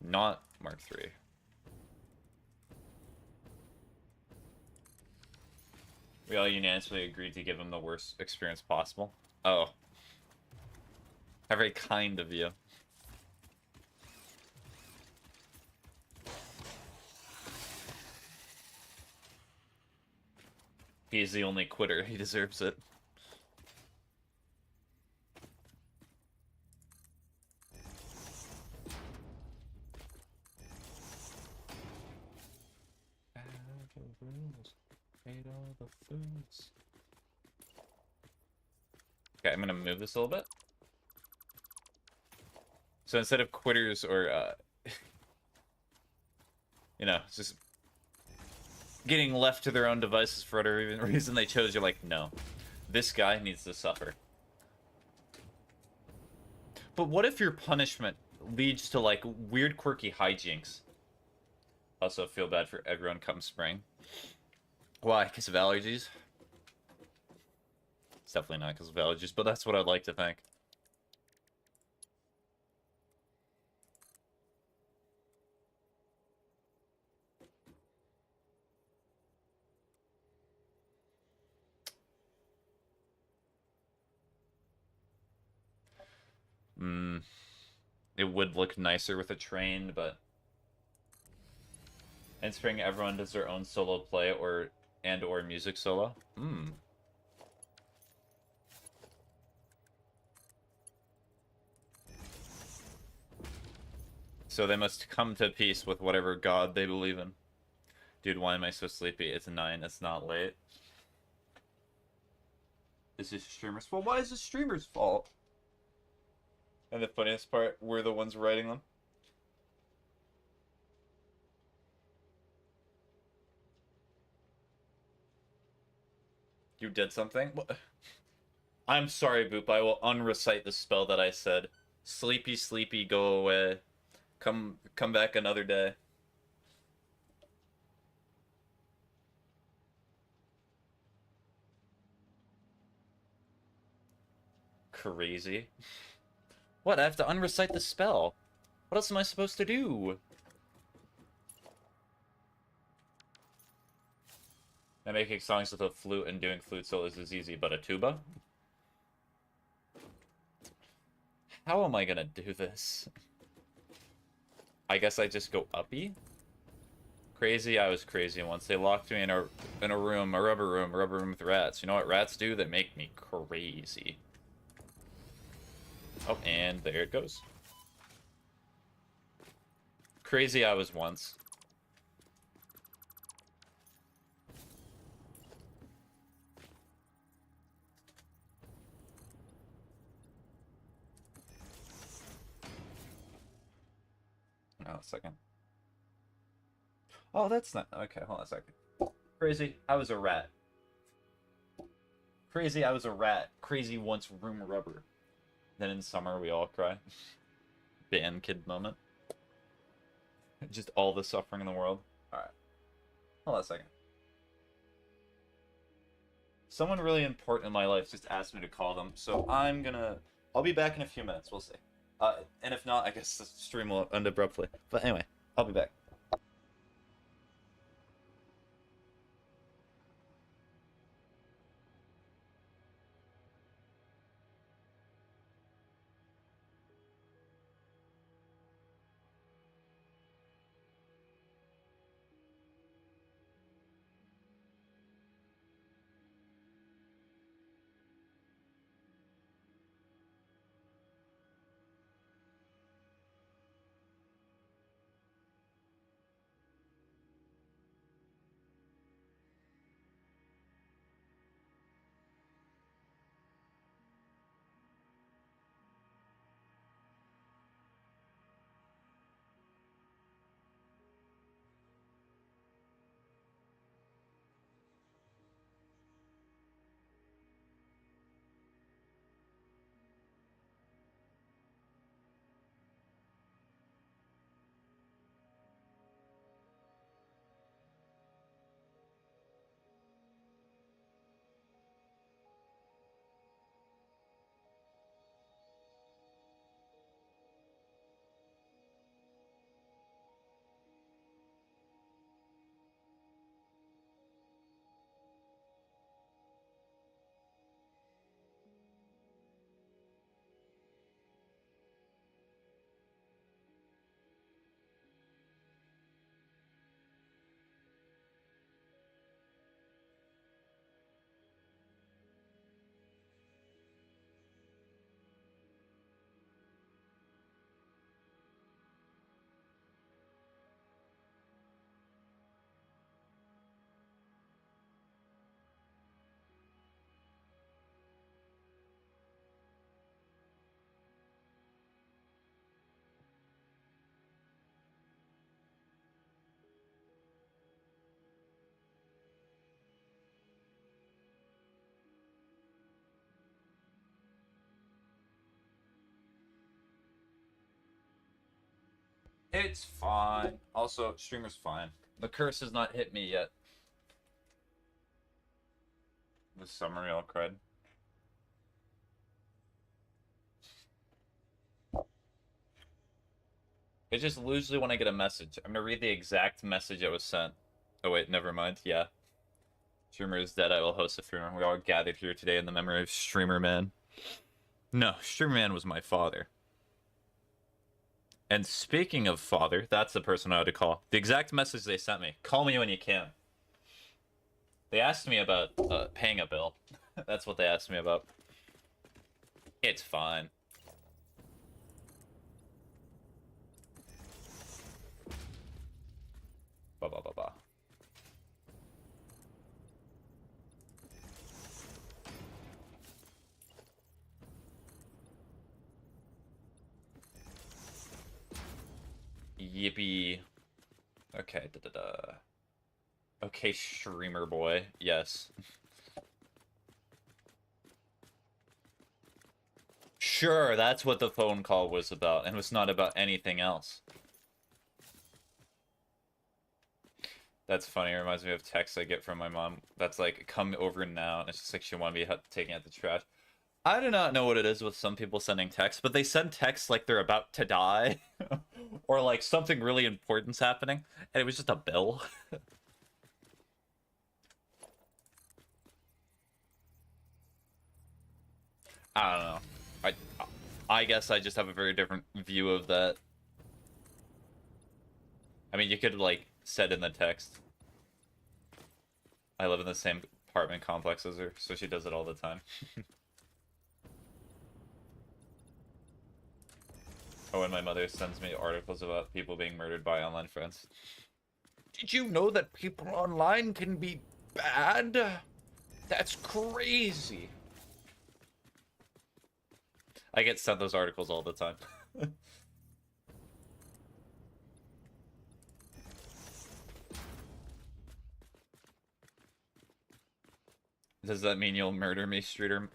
Not Mark III. We all unanimously agreed to give him the worst experience possible. Oh. How very kind of you. He's the only quitter. He deserves it. Ate all the foods. Okay, I'm gonna move this a little bit. So instead of quitters or, you know, just getting left to their own devices for whatever reason they chose, you're like, no, this guy needs to suffer. But what if your punishment leads to, like, weird, quirky hijinks? Also feel bad for everyone come spring. Why? Because of allergies? It's definitely not because of allergies, but that's what I'd like to think. It would look nicer with a train, but in spring everyone does their own solo play or music solo. So they must come to peace with whatever god they believe in. Dude, why am I so sleepy? It's 9, it's not late. Is this streamer's fault? Why is this streamer's fault? And the funniest part, we're the ones writing them. You did something? What? I'm sorry, Boop. I will unrecite the spell that I said. Sleepy, sleepy, go away. Come back another day. Crazy. What? I have to unrecite the spell. What else am I supposed to do? And making songs with a flute and doing flute solos is easy, but a tuba? How am I gonna do this? I guess I just go uppy? Crazy, I was crazy once. They locked me in a room, a rubber room with rats. You know what rats do? They make me crazy. Oh, and there it goes. Crazy I was once. Oh, a second. Oh, that's not... Okay, hold on a second. Crazy, I was a rat. Crazy, I was a rat. Crazy once room rubber. Then in summer, we all cry. Band kid moment. Just all the suffering in the world. Alright. Hold on a second. Someone really important in my life just asked me to call them, so I'll be back in a few minutes, we'll see. And if not, I guess the stream will end abruptly. But anyway, I'll be back. It's fine. Also, streamer's fine. The curse has not hit me yet. With some real cred. It's just usually when I get a message. I'm gonna read the exact message that was sent. Oh wait, never mind. Yeah. Streamer is dead. I will host a streamer. We all gathered here today in the memory of Streamer Man. No, Streamer Man was my father. And speaking of father, that's the person I had to call. The exact message they sent me. Call me when you can. They asked me about paying a bill. That's what they asked me about. It's fine. Ba ba ba ba. Yippee. Okay, da da da. Okay, streamer boy. Yes. Sure, that's what the phone call was about, and it was not about anything else. That's funny. It reminds me of texts I get from my mom. That's like, come over now. And it's just like she want to be taking out the trash. I do not know what it is with some people sending texts, but they send texts like they're about to die. Or like something really important's happening. And it was just a bill. I don't know. I guess I just have a very different view of that. I mean, you could, like, said in the text. I live in the same apartment complex as her, so she does it all the time. Oh, and my mother sends me articles about people being murdered by online friends. Did you know that people online can be bad? That's crazy. I get sent those articles all the time. Does that mean you'll murder me, streamer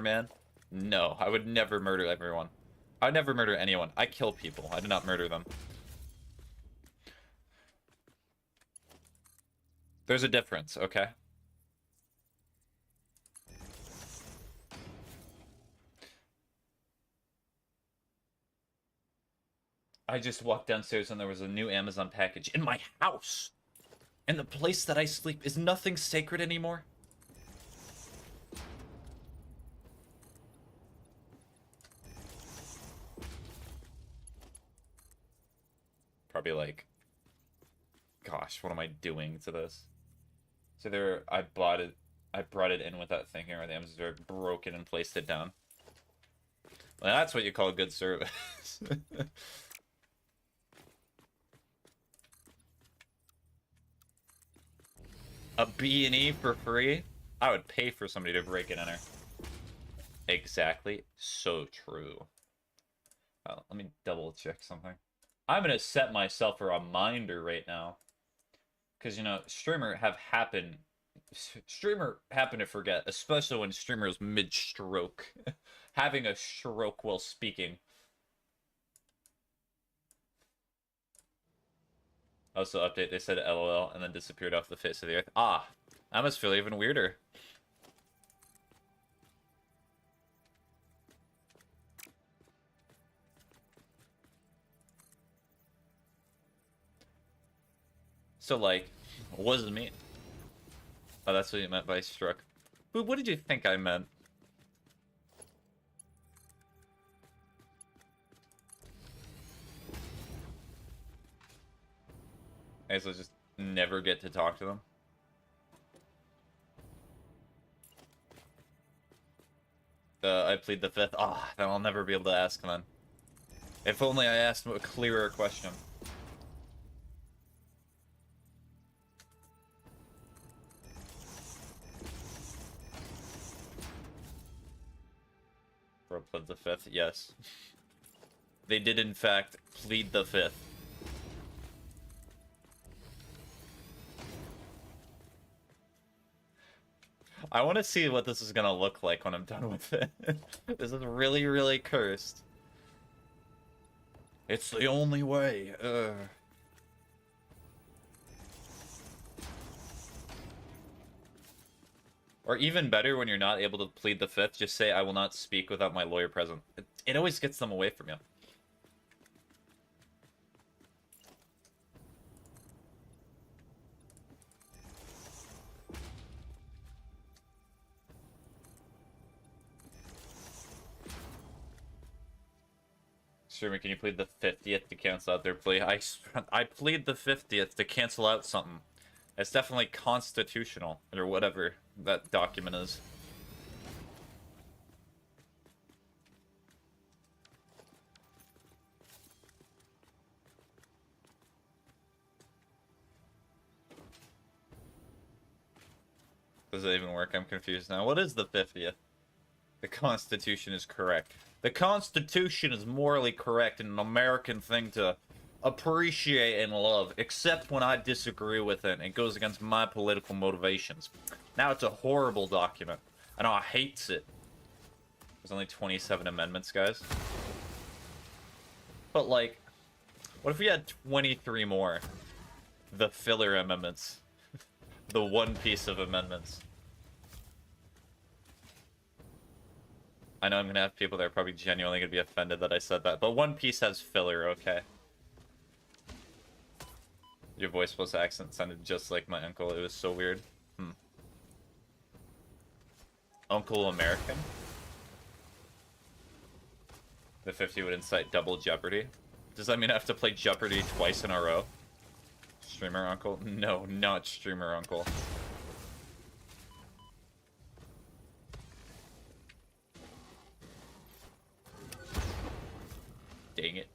man? No, I would never murder everyone. I'd never murder anyone. I kill people. I do not murder them. There's a difference, okay? I just walked downstairs and there was a new Amazon package in my house. And the place that I sleep is nothing sacred anymore. Probably like, gosh, what am I doing to this? So there, I brought it in without thinking, or the Amazon store broke it and placed it down. Well, that's what you call good service. A B&E for free? I would pay for somebody to break it in her. Exactly. So true. Let me double check something. I'm gonna set myself a reminder right now. Because, you know, streamer happen to forget, especially when streamer's mid-stroke. Having a stroke while speaking. Also, update, they said LOL and then disappeared off the face of the earth. Ah, that must feel even weirder. So, like, what does it mean? Oh, that's what you meant by struck. But what did you think I meant? I guess I'll just never get to talk to them. I plead the fifth. Ah, then I'll never be able to ask then. If only I asked a clearer question. Bro pled the fifth, yes. They did in fact plead the fifth. I want to see what this is gonna look like when I'm done with it. This is really, really cursed. It's the only way. Or even better, when you're not able to plead the fifth, just say, I will not speak without my lawyer present. It always gets them away from you. Streamer, can you plead the 50th to cancel out their plea? I plead the 50th to cancel out something. It's definitely constitutional, or whatever that document is. Does it even work? I'm confused now. What is the 50th? The Constitution is correct. The Constitution is morally correct and an American thing to appreciate and love, except when I disagree with it and it goes against my political motivations. Now it's a horrible document, and I hates it. There's only 27 amendments, guys. But, like, what if we had 23 more? The filler amendments. The one piece of amendments. I know I'm gonna have people that are probably genuinely gonna be offended that I said that, but One Piece has filler, okay? Your voice plus accent sounded just like my uncle. It was so weird. Uncle American? The 50 would incite double Jeopardy. Does that mean I have to play Jeopardy twice in a row? Streamer uncle? No, not streamer uncle. Dang it.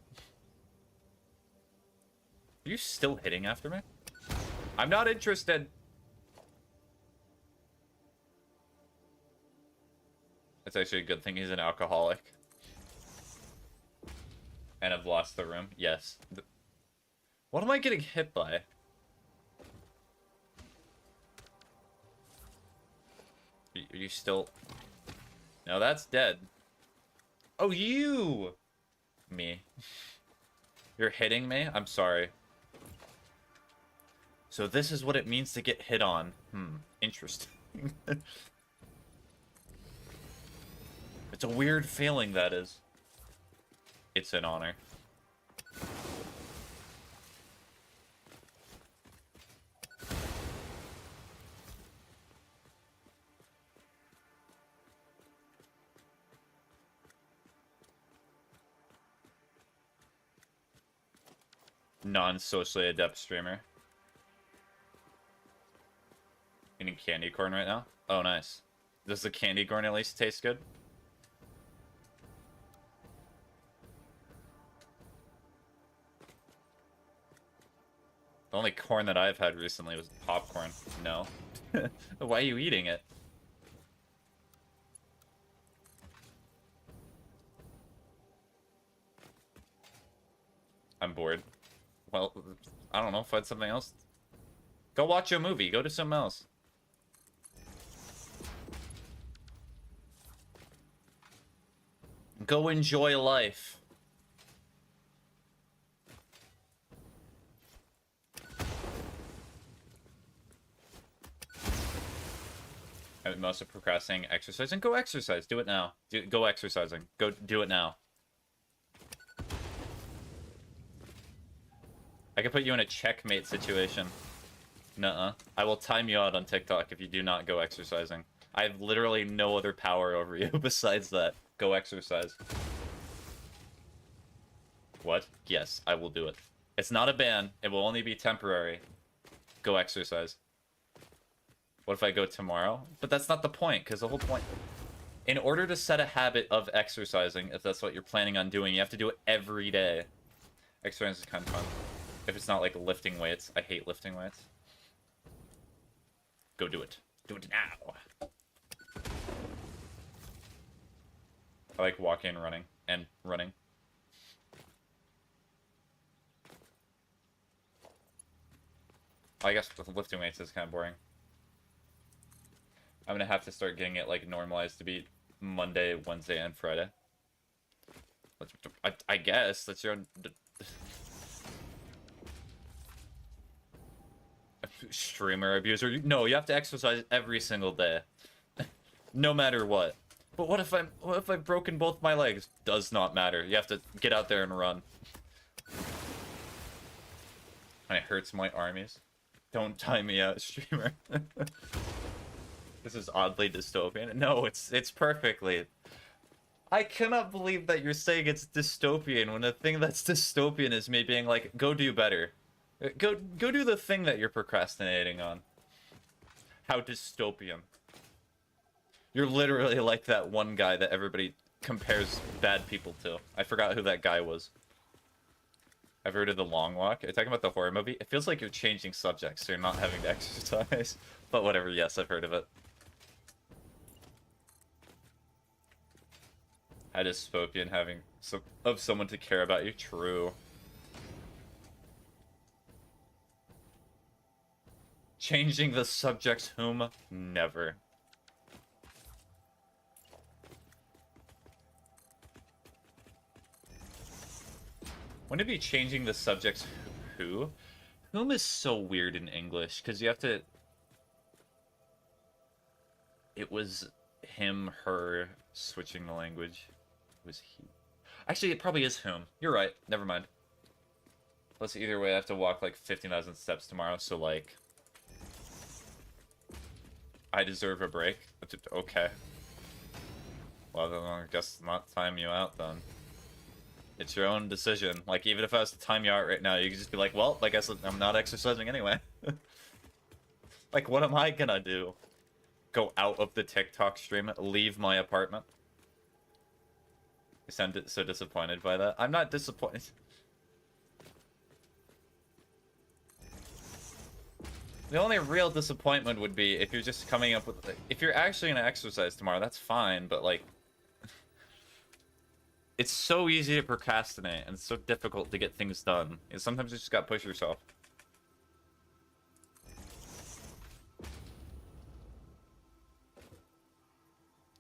Are you still hitting after me? I'm not interested. It's actually a good thing he's an alcoholic. And I've lost the room. Yes. What am I getting hit by? Are you still... No, that's dead. Oh, you! Me. You're hitting me? I'm sorry. So this is what it means to get hit on. Interesting. It's a weird feeling, that is. It's an honor. Non-socially adept streamer. Eating candy corn right now? Oh, nice. Does the candy corn at least taste good? The only corn that I've had recently was popcorn. No. Why are you eating it? I'm bored. Well, I don't know. Find something else. Go watch a movie. Go do something else. Go enjoy life. I'm mostly procrastinating exercising. Go exercise. Do it now. Go exercising. Go do it now. I can put you in a checkmate situation. Nuh-uh. I will time you out on TikTok if you do not go exercising. I have literally no other power over you besides that. Go exercise. What? Yes, I will do it. It's not a ban. It will only be temporary. Go exercise. What if I go tomorrow? But that's not the point, because the whole point... In order to set a habit of exercising, if that's what you're planning on doing, you have to do it every day. Exercise is kind of fun. If it's not like lifting weights. I hate lifting weights. Go do it. Do it now. I like walking and running. And running. I guess with lifting weights is kind of boring. I'm gonna have to start getting it like normalized to be Monday, Wednesday, and Friday. I guess that's your own... Streamer abuser. No, you have to exercise every single day. No matter what. But what if I've broken both my legs? Does not matter. You have to get out there and run. And it hurts my armies. Don't time me out, streamer. This is oddly dystopian. No, it's perfectly. I cannot believe that you're saying it's dystopian when the thing that's dystopian is me being like, go do better. Go do the thing that you're procrastinating on. How dystopian. You're literally like that one guy that everybody compares bad people to. I forgot who that guy was. I've heard of The Long Walk. Are you talking about the horror movie? It feels like you're changing subjects, so you're not having to exercise. But whatever, yes, I've heard of it. How dystopian having someone to care about you. True. Changing the subjects whom? Never. Wouldn't it be changing the subjects who? Whom is so weird in English, because you have to... It was him, her, switching the language. It was he. Actually, it probably is whom. You're right. Never mind. Plus, either way, I have to walk like 15,000 steps tomorrow, so like... I deserve a break. Okay. Well, then I guess not time you out, then. It's your own decision. Like, even if I was to time you out right now, you could just be like, well, I guess I'm not exercising anyway. Like, what am I gonna do? Go out of the TikTok stream, leave my apartment? You sound so disappointed by that. I'm not disappointed. The only real disappointment would be if you're just coming up with... If you're actually gonna exercise tomorrow, that's fine, but like... It's so easy to procrastinate, and it's so difficult to get things done. And sometimes you just gotta push yourself.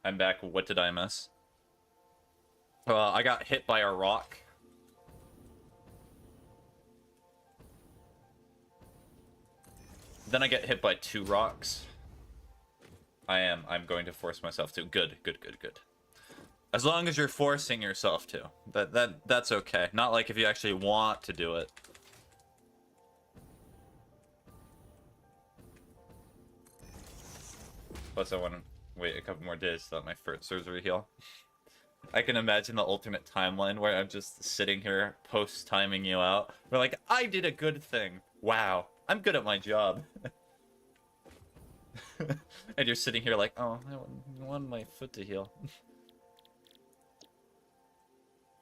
I'm back. What did I miss? I got hit by a rock. Then I get hit by 2 rocks. I'm going to force myself to. Good. As long as you're forcing yourself to. That's okay. Not like if you actually want to do it. Plus I want to wait a couple more days to let my first surgery heal. I can imagine the alternate timeline where I'm just sitting here post-timing you out. We're like, I did a good thing. Wow. I'm good at my job. And you're sitting here like, oh, I want my foot to heal.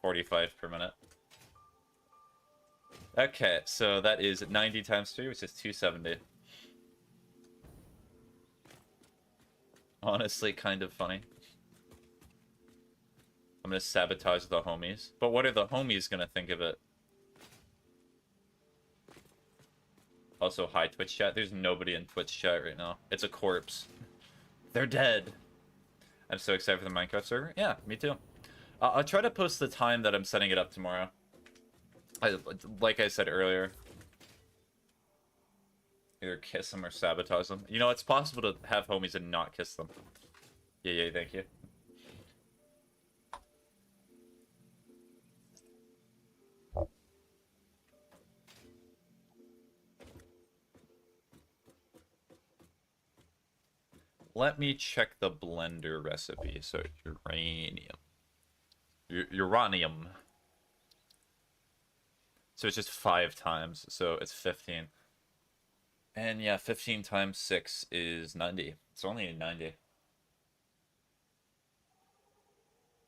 45 per minute. Okay, so that is 90 times 3, which is 270. Honestly, kind of funny. I'm gonna sabotage the homies. But what are the homies gonna think of it? Also, hi Twitch chat. There's nobody in Twitch chat right now. It's a corpse. They're dead. I'm so excited for the Minecraft server. Yeah, me too. I'll try to post the time that I'm setting it up tomorrow. Like I said earlier. Either kiss them or sabotage them. You know, it's possible to have homies and not kiss them. Yeah, thank you. Let me check the blender recipe. So, uranium. Uranium. So it's just 5 times. So it's 15. And yeah, 15 times 6 is 90. It's only 90.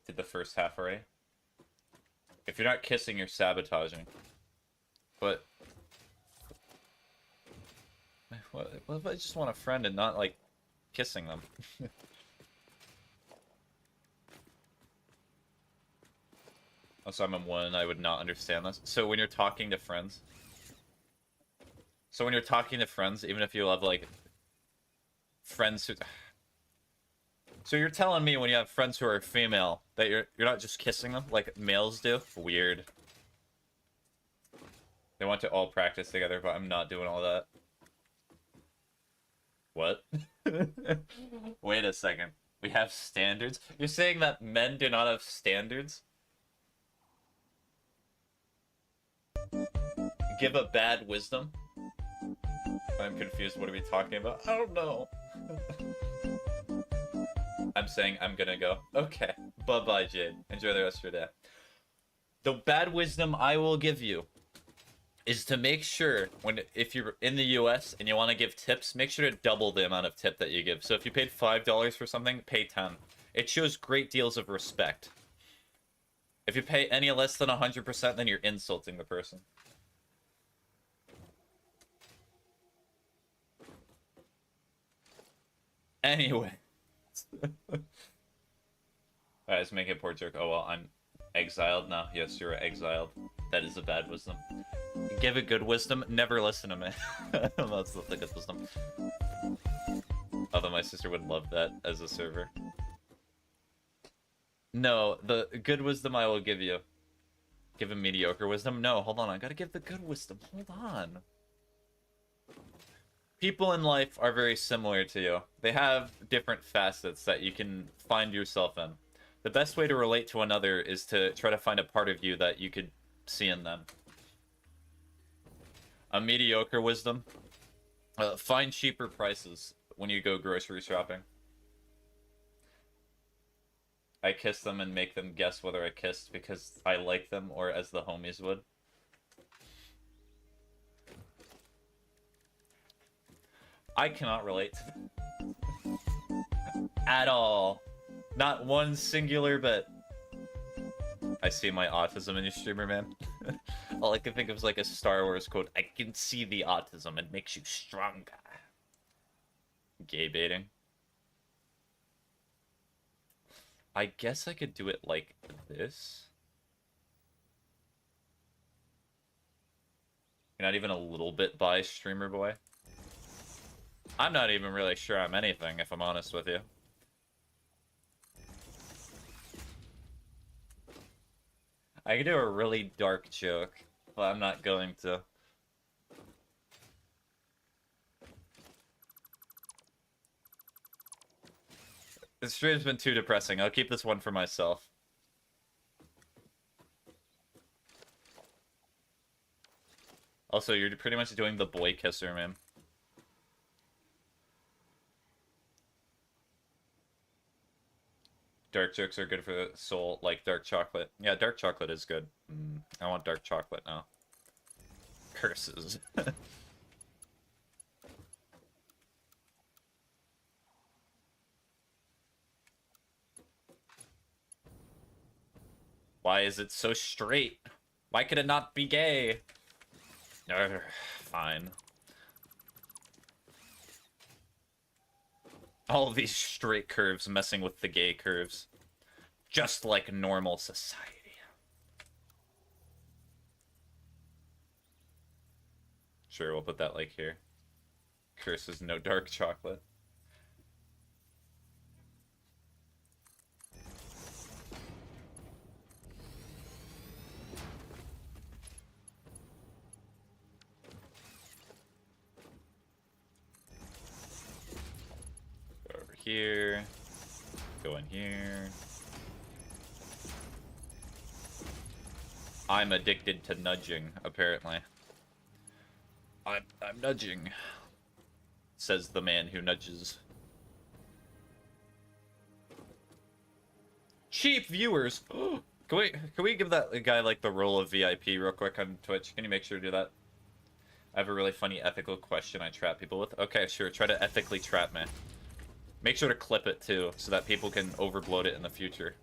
Did the first half already? If you're not kissing, you're sabotaging. But... what if I just want a friend and not, like, kissing them? Also, I'm a one, I would not understand this. So when you're talking to friends... even if you have, like, friends who... So you're telling me when you have friends who are female that you're not just kissing them like males do? Weird. They want to all practice together, but I'm not doing all that. What? Wait a second. We have standards? You're saying that men do not have standards? Give a bad wisdom? I'm confused. What are we talking about? I don't know. I'm saying I'm gonna go. Okay. Bye-bye, Jade. Enjoy the rest of your day. The bad wisdom I will give you is to make sure if you're in the US and you want to give tips, make sure to double the amount of tip that you give. So if you paid $5 for something, pay 10. It shows great deals of respect. If you pay any less than 100%, then you're insulting the person. Anyway. Alright, let's make a poor joke. Oh well, I'm exiled now. Yes, you're exiled. That is a bad wisdom. Give a good wisdom. Never listen to me. That's the good wisdom. Although my sister would love that as a server. No, the good wisdom I will give you. Give a mediocre wisdom? No, hold on. I gotta give the good wisdom. Hold on. People in life are very similar to you. They have different facets that you can find yourself in. The best way to relate to another is to try to find a part of you that you could see in them. A mediocre wisdom. Find cheaper prices when you go grocery shopping. I kiss them and make them guess whether I kissed because I like them or as the homies would. I cannot relate to them. At all. Not one singular bit. I see my autism in your streamer, man. All I can think of is like a Star Wars quote. I can see the autism. It makes you stronger. Gay baiting. I guess I could do it like this. You're not even a little bit bi, streamer boy. I'm not even really sure I'm anything, if I'm honest with you. I could do a really dark joke, but I'm not going to. This stream's been too depressing. I'll keep this one for myself. Also, you're pretty much doing the boy kisser, man. Dark jokes are good for the soul, like dark chocolate. Yeah, dark chocolate is good. I want dark chocolate now. Curses. Why is it so straight? Why could it not be gay? Fine. All of these straight curves messing with the gay curves. Just like normal society. Sure, we'll put that like here. Curses, no dark chocolate. Go over here. Go in here. I'm addicted to nudging, apparently. I'm nudging, says the man who nudges. Cheap viewers. Can we give that guy like the role of VIP real quick on Twitch? Can you make sure to do that? I have a really funny ethical question I trap people with. Okay, sure. Try to ethically trap me. Make sure to clip it too, so that people can overbloat it in the future.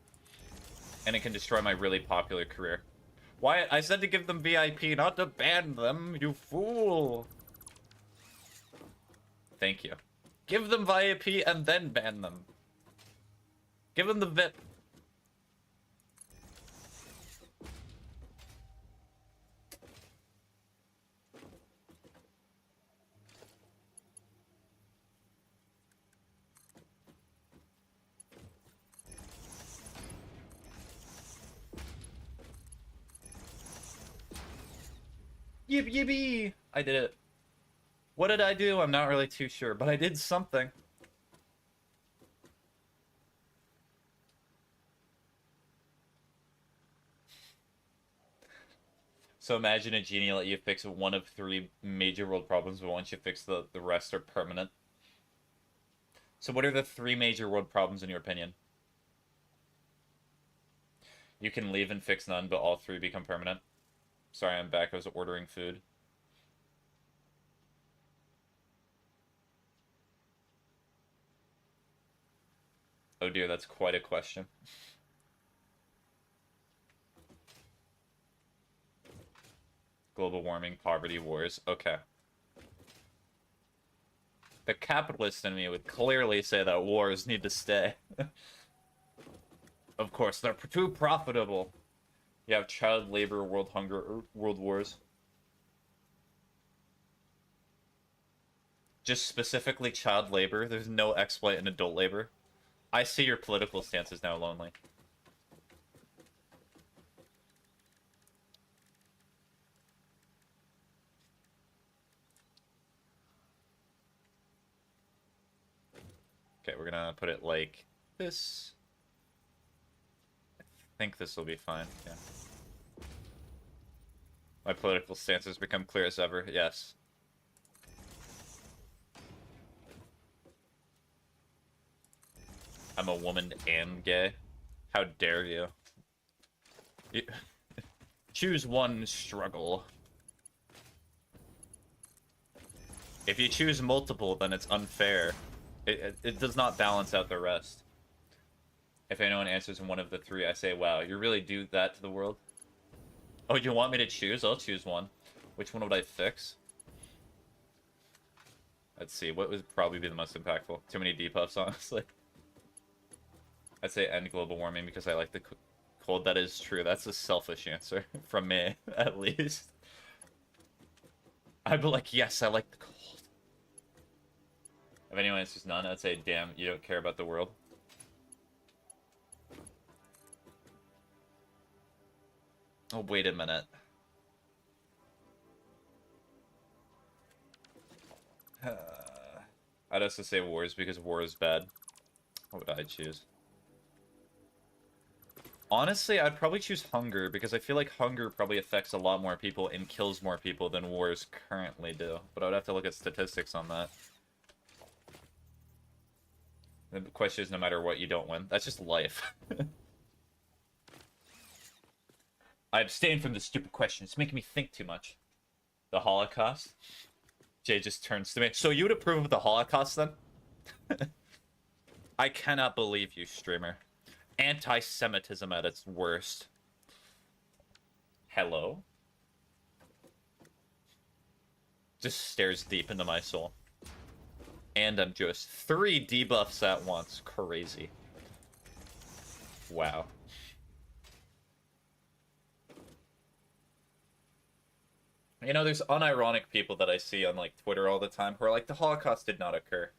And it can destroy my really popular career. Why? I said to give them VIP, not to ban them, you fool! Thank you. Give them VIP and then ban them. Give them the VIP. Yip yippee! I did it. What did I do? I'm not really too sure, but I did something. So imagine a genie let you fix one of 3 major world problems, but once you fix the rest are permanent. So what are the 3 major world problems in your opinion? You can leave and fix none, but all 3 become permanent. Sorry, I'm back. I was ordering food. Oh dear, that's quite a question. Global warming, poverty, wars. Okay. The capitalist in me would clearly say that wars need to stay. Of course, they're too profitable. You have child labor, world hunger, world wars. Just specifically child labor. There's no exploit in adult labor. I see your political stance is now lonely. Okay, we're gonna put it like this. I think this will be fine, yeah. My political stance has become clear as ever, yes. I'm a woman and gay. How dare you? Choose one struggle. If you choose multiple, then it's unfair. It does not balance out the rest. If anyone answers one of the 3, I say, wow, you really do that to the world? Oh, you want me to choose? I'll choose one. Which one would I fix? Let's see, what would probably be the most impactful? Too many debuffs, honestly. I'd say end global warming because I like the cold. That is true. That's a selfish answer from me, at least. I'd be like, yes, I like the cold. If anyone answers none, I'd say, damn, you don't care about the world. Oh, wait a minute. I'd also say wars because war is bad. What would I choose? Honestly, I'd probably choose hunger because I feel like hunger probably affects a lot more people and kills more people than wars currently do. But I would have to look at statistics on that. The question is, no matter what, you don't win. That's just life. I abstain from this stupid question. It's making me think too much. The Holocaust? Jay just turns to me. So you would approve of the Holocaust, then? I cannot believe you, streamer. Anti-Semitism at its worst. Hello? Just stares deep into my soul. And I'm just 3 debuffs at once. Crazy. Wow. You know, there's unironic people that I see on, like, Twitter all the time who are like, the Holocaust did not occur.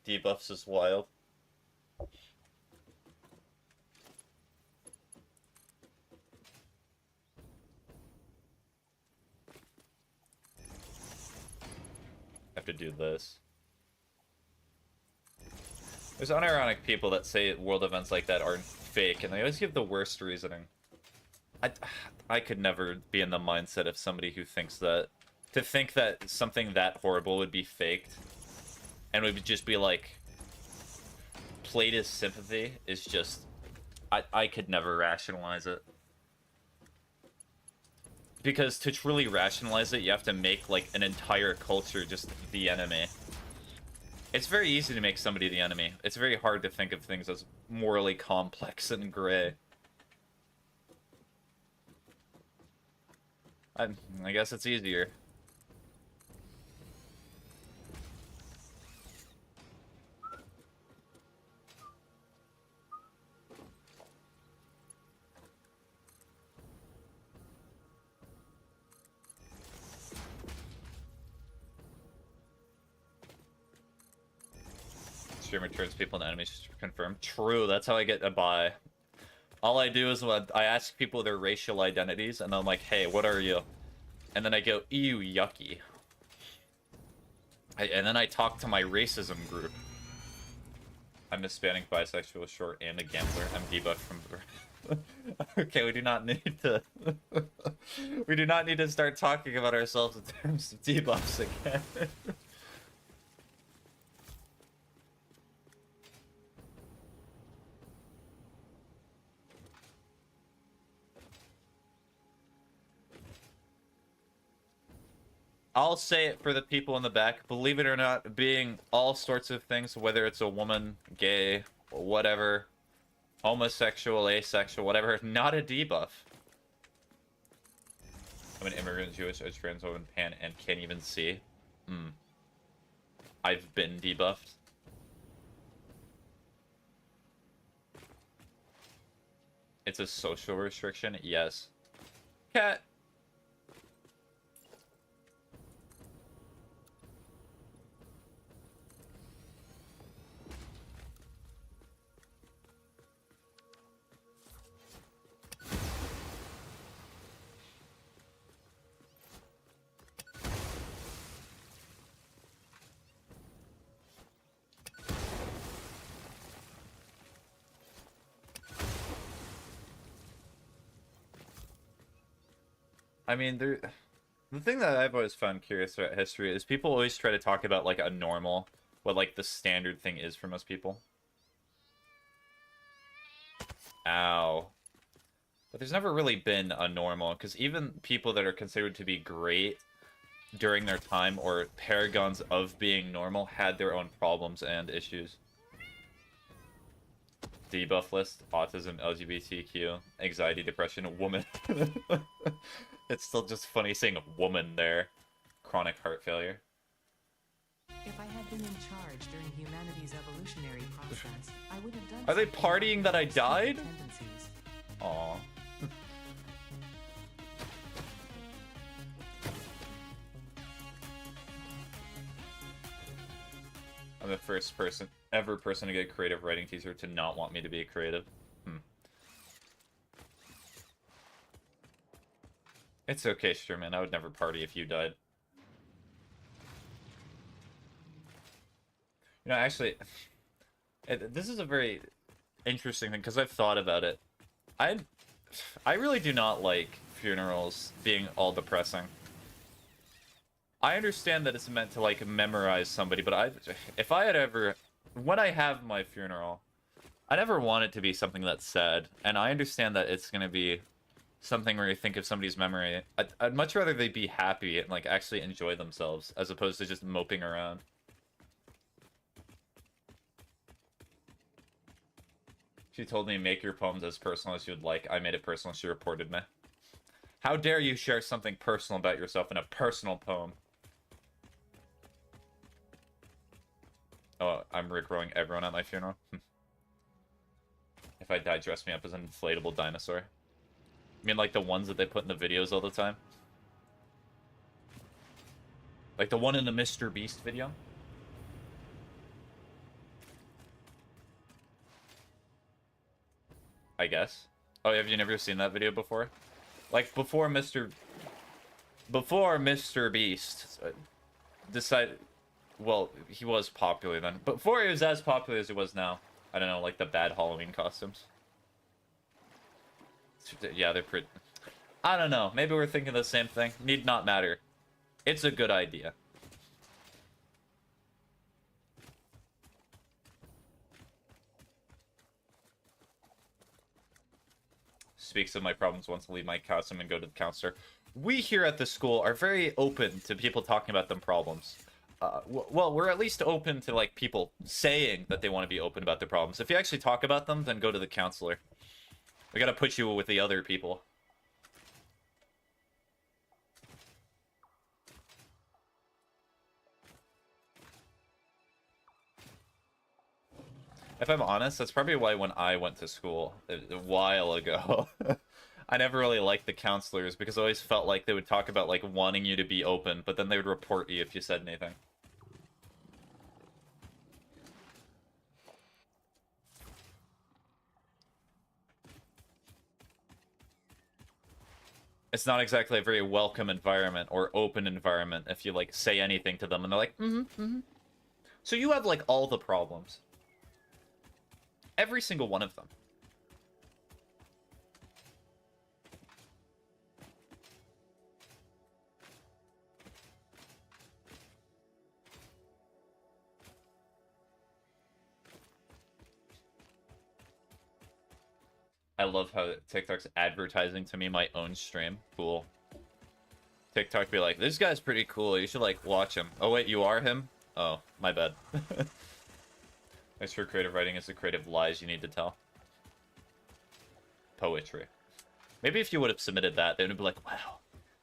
Debuffs is wild. I have to do this. There's unironic people that say world events like that aren't fake, and they always give the worst reasoning. I could never be in the mindset of somebody who thinks that. To think that something that horrible would be faked, and would just be like, played as sympathy is just... I could never rationalize it. Because to truly rationalize it, you have to make, like, an entire culture just the enemy. It's very easy to make somebody the enemy. It's very hard to think of things as morally complex and gray. I guess it's easier. Streamer turns people into enemies, just confirmed. True, that's how I get a buy. All I do is when I ask people their racial identities, and I'm like, hey, what are you? And then I go, ew, yucky. And then I talk to my racism group. I'm Hispanic, bisexual, short, and a gambler. I'm debuffed from... Okay, we do not need to... we do not need to start talking about ourselves in terms of debuffs again. I'll say it for the people in the back. Believe it or not, being all sorts of things, whether it's a woman, gay, whatever, homosexual, asexual, whatever, not a debuff. I'm an immigrant, Jewish, a trans woman, pan, and can't even see. I've been debuffed. It's a social restriction? Yes. Cat. I mean, the thing that I've always found curious about history is people always try to talk about, like, a normal, what, like, the standard thing is for most people. Ow. But there's never really been a normal, because even people that are considered to be great during their time, or paragons of being normal, had their own problems and issues. Debuff list, autism, LGBTQ, anxiety, depression, woman. It's still just funny saying woman there. Chronic heart failure. If I had been in charge during humanity's evolutionary process, I would have done. Are they partying that I died? Tendencies. Aw. I'm the first person to get a creative writing teacher to not want me to be creative. It's okay, Sherman. I would never party if you died. You know, actually, this is a very interesting thing, because I've thought about it. I really do not like funerals being all depressing. I understand that it's meant to, like, memorize somebody, but if I had ever... When I have my funeral, I never want it to be something that's sad. And I understand that it's going to be something where you think of somebody's memory. I'd much rather they be happy and, like, actually enjoy themselves, as opposed to just moping around. She told me, make your poems as personal as you would like. I made it personal. She reported me. How dare you share something personal about yourself in a personal poem? Oh, I'm rickrolling everyone at my funeral. If I die, dress me up as an inflatable dinosaur. I mean, like the ones that they put in the videos all the time? Like the one in the Mr. Beast video? I guess. Oh, have you never seen that video before? Like, before Mr. Beast decided... Well, he was popular then. But before he was as popular as he was now. I don't know, like the bad Halloween costumes. Yeah, they're pretty... I don't know. Maybe we're thinking the same thing. Need not matter. It's a good idea. Speaks of my problems, wants to leave my costume and go to the counselor. We here at the school are very open to people talking about them problems. Well, we're at least open to, like, people saying that they want to be open about their problems. If you actually talk about them, then go to the counselor. We gotta put you with the other people. If I'm honest, that's probably why when I went to school a while ago, I never really liked the counselors, because I always felt like they would talk about, like, wanting you to be open, but then they would report you if you said anything. It's not exactly a very welcome environment or open environment if you, like, say anything to them and they're like, So you have, like, all the problems. Every single one of them. I love how TikTok's advertising to me my own stream. Cool. TikTok be like, this guy's pretty cool. You should, like, watch him. Oh, wait, you are him? Oh, my bad. Thanks for creative writing is the creative lies you need to tell. Poetry. Maybe if you would have submitted that, they would be like, wow,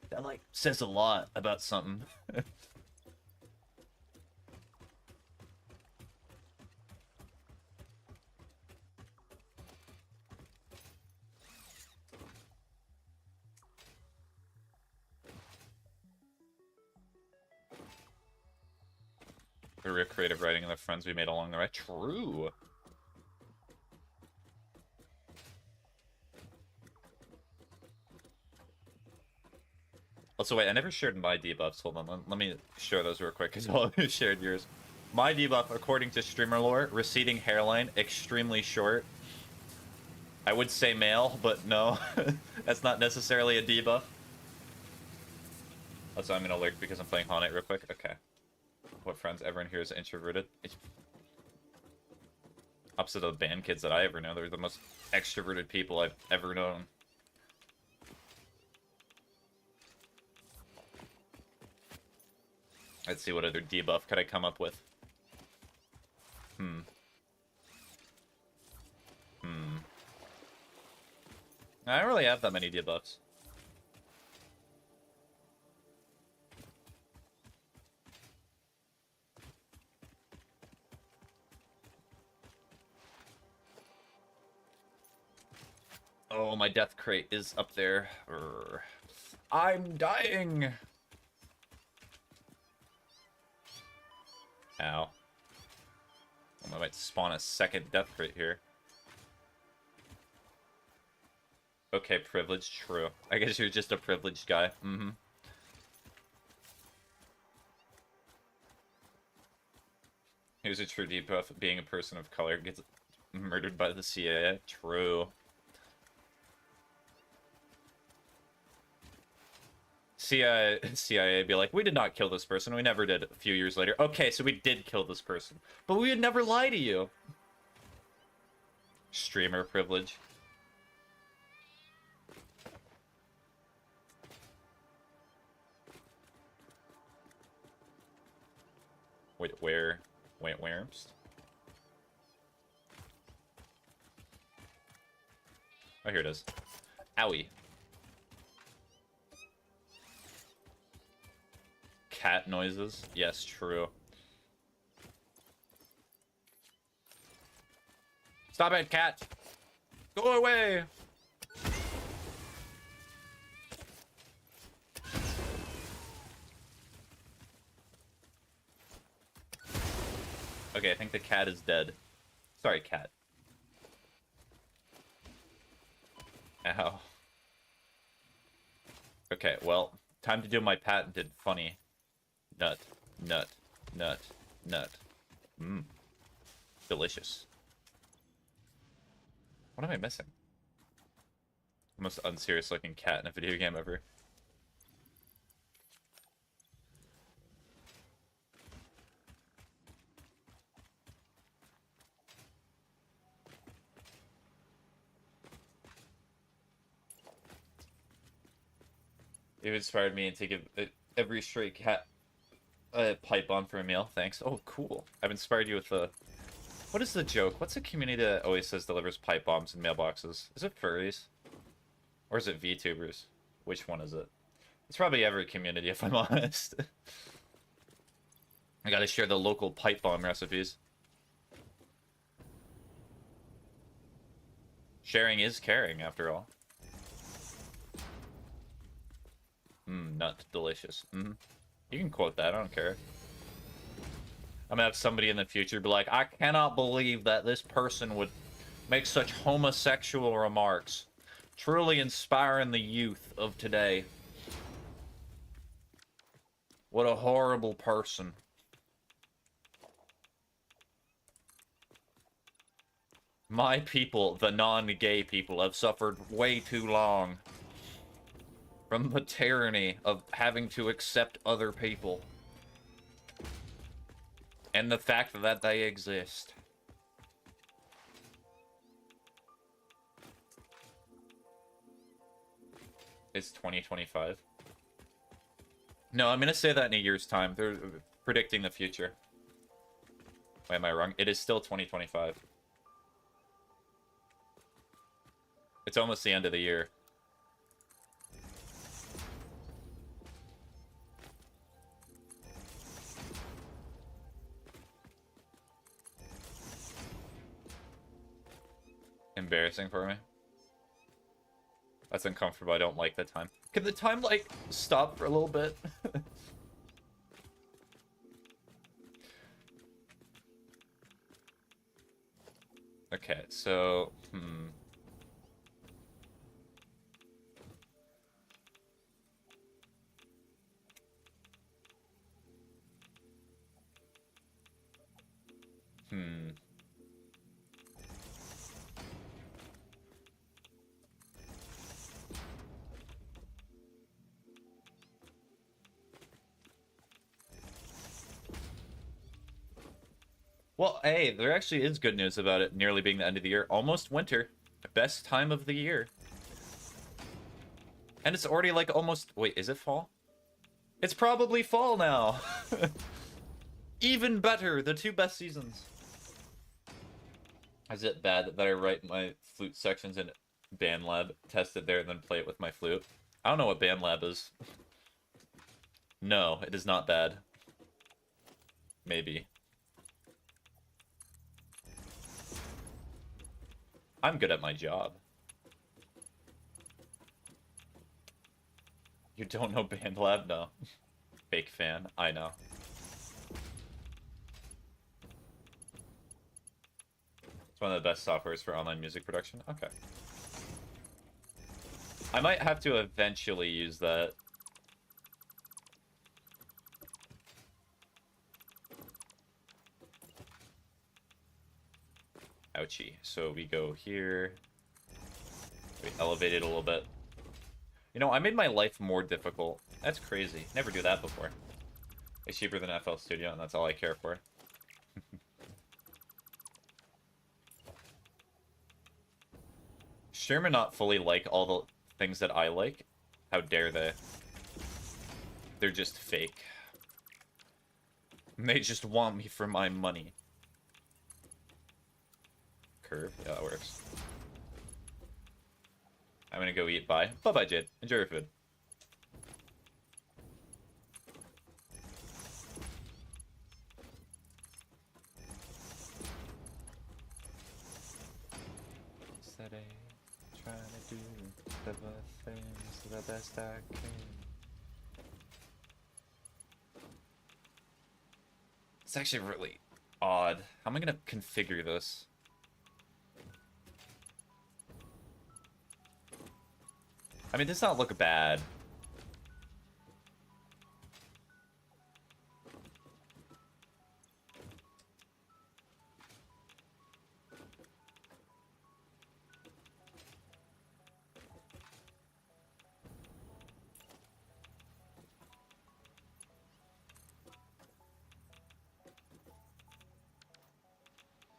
that, like, says a lot about something. Career creative writing and the friends we made along the way. True. Also, wait, I never shared my debuffs. Hold on, let me share those real quick, because all of you shared yours. My debuff, according to streamer lore, receding hairline, extremely short. I would say male, but no. That's not necessarily a debuff. Also, I'm gonna lurk because I'm playing Hollow Knight real quick. Okay. What friends everyone here is introverted? Opposite of the band kids that I ever know. They're the most extroverted people I've ever known. Let's see what other debuff could I come up with. I don't really have that many debuffs. Oh, my death crate is up there. Urgh. I'm dying! Ow. I might spawn a second death crate here. Okay, privileged, true. I guess you're just a privileged guy. Here's a true debuff. Being a person of color gets murdered by the CIA. True. CIA be like, we did not kill this person. We never did. A few years later. Okay, so we did kill this person. But we would never lie to you. Streamer privilege. Wait, where? Wait, where? Oh, here it is. Owie. Cat noises? Yes, true. Stop it, cat! Go away! Okay, I think the cat is dead. Sorry, cat. Ow. Okay, well, time to do my patented funny. Nut, nut, nut, nut. Mmm. Delicious. What am I missing? The most unserious looking cat in a video game ever. You've inspired me to give every stray cat a pipe bomb for a meal. Thanks. Oh, cool. I've inspired you with the... What is the joke? What's a community that always says delivers pipe bombs in mailboxes? Is it furries? Or is it VTubers? Which one is it? It's probably every community, if I'm honest. I gotta share the local pipe bomb recipes. Sharing is caring, after all. Nut. Delicious. You can quote that, I don't care. I'm gonna have somebody in the future be like, I cannot believe that this person would make such homosexual remarks. Truly inspiring the youth of today. What a horrible person. My people, the non-gay people, have suffered way too long from the tyranny of having to accept other people. And the fact that they exist. It's 2025. No, I'm gonna say that in a year's time. They're predicting the future. Why am I wrong? It is still 2025. It's almost the end of the year. Embarrassing for me. That's uncomfortable. I don't like the time. Can the time, like, stop for a little bit? Okay, so... Well, hey, there actually is good news about it nearly being the end of the year. Almost winter. Best time of the year. And it's already like almost... Wait, is it fall? It's probably fall now. Even better. The two best seasons. Is it bad that I write my flute sections in BandLab, test it there, and then play it with my flute? I don't know what BandLab is. No, it is not bad. Maybe. I'm good at my job. You don't know BandLab? No. Fake fan. I know. It's one of the best softwares for online music production. Okay. I might have to eventually use that. Ouchie. So we go here. We elevate it a little bit. You know, I made my life more difficult. That's crazy. Never do that before. It's cheaper than FL Studio, and that's all I care for. Sherman not fully like all the things that I like. How dare they? They're just fake. They just want me for my money. Curve? Yeah, that works. I'm gonna go eat. Bye. Bye-bye, Jade. Enjoy your food. Today, trying to do the best things the best I can. It's actually really odd. How am I gonna configure this? I mean, it does not look bad.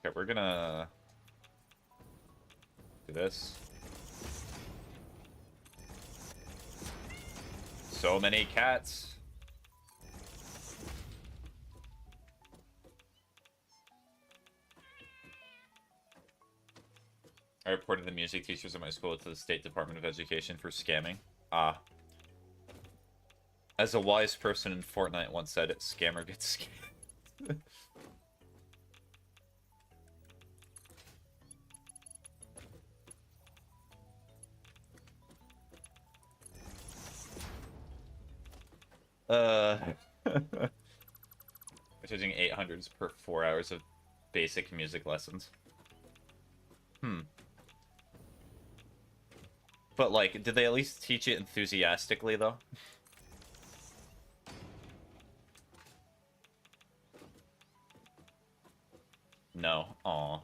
Okay, we're gonna do this. So many cats. I reported the music teachers at my school to the State Department of Education for scamming. Ah. As a wise person in Fortnite once said, scammer gets scammed. We're charging 800s per 4 hours of basic music lessons. But, like, did they at least teach it enthusiastically, though? No. Aw.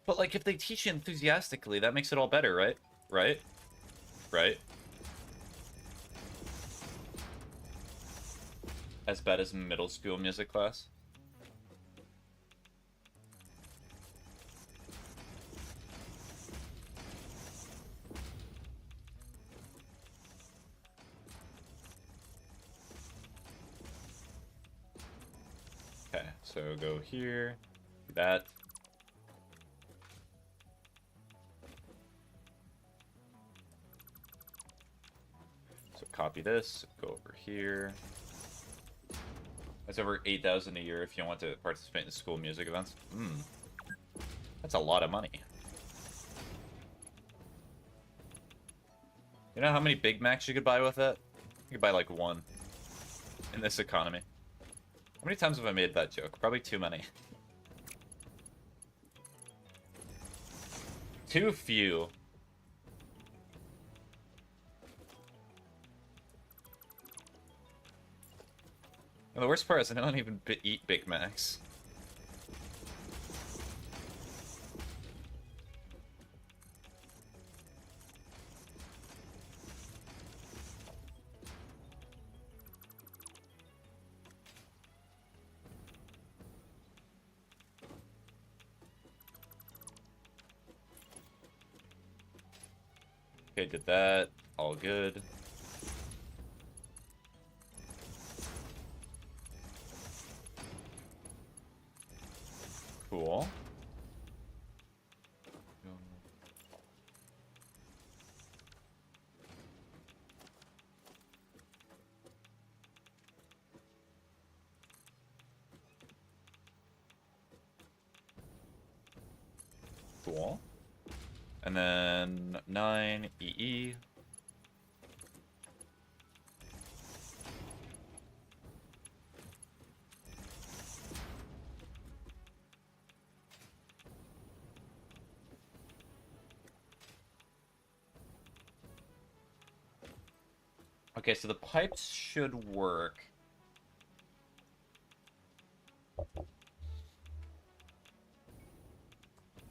But, like, if they teach it enthusiastically, that makes it all better, right? Right? Right? As bad as middle school music class? Okay, so go here, do that. So copy this, go over here. That's over 8,000 a year if you want to participate in school music events. That's a lot of money. You know how many Big Macs you could buy with that? You could buy like one in this economy. How many times have I made that joke? Probably too many. Too few. And the worst part is I don't even eat Big Macs. Okay, did that. All good. Cool. Cool. And then 9 EE. Okay, so the pipes should work.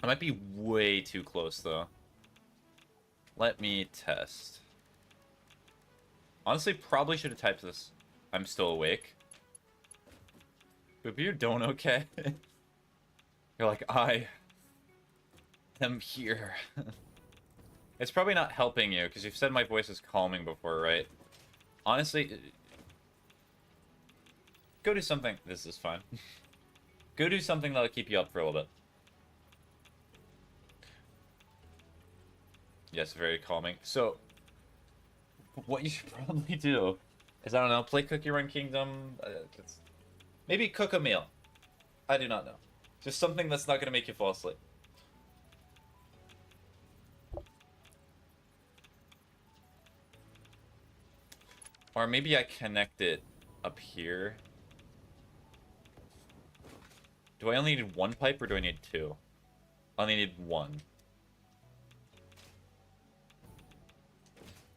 I might be way too close, though. Let me test. Honestly, probably should have typed this. I'm still awake. But you don't, okay? You're like, I am here. It's probably not helping you, because you've said my voice is calming before, right? Honestly, go do something. This is fine. Go do something that'll keep you up for a little bit. Yes, very calming. So, what you should probably do is, I don't know, play Cookie Run Kingdom. Maybe cook a meal. I do not know. Just something that's not going to make you fall asleep. Or maybe I connect it up here. Do I only need one pipe or do I need two? I only need one.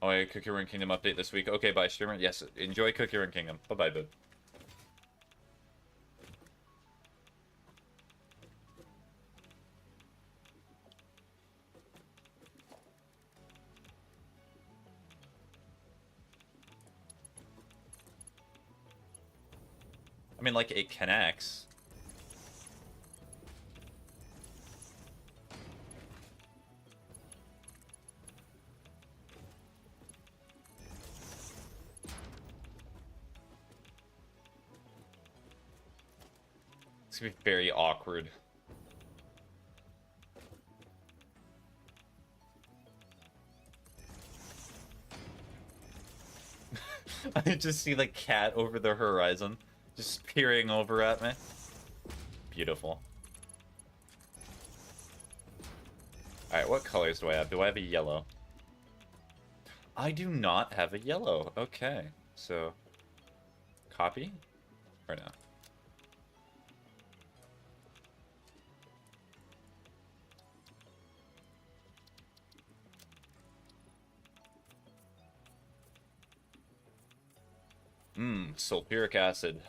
Oh, yeah, Cookie Run Kingdom update this week. Okay, bye, streamer. Yes, enjoy Cookie Run Kingdom. Bye-bye, bud. I mean, like, it connects. It's gonna be very awkward. I just see the cat over the horizon, just peering over at me. Beautiful. Alright, what colors do I have? Do I have a yellow? I do not have a yellow. Okay, so... Copy? Or no? Sulfuric acid.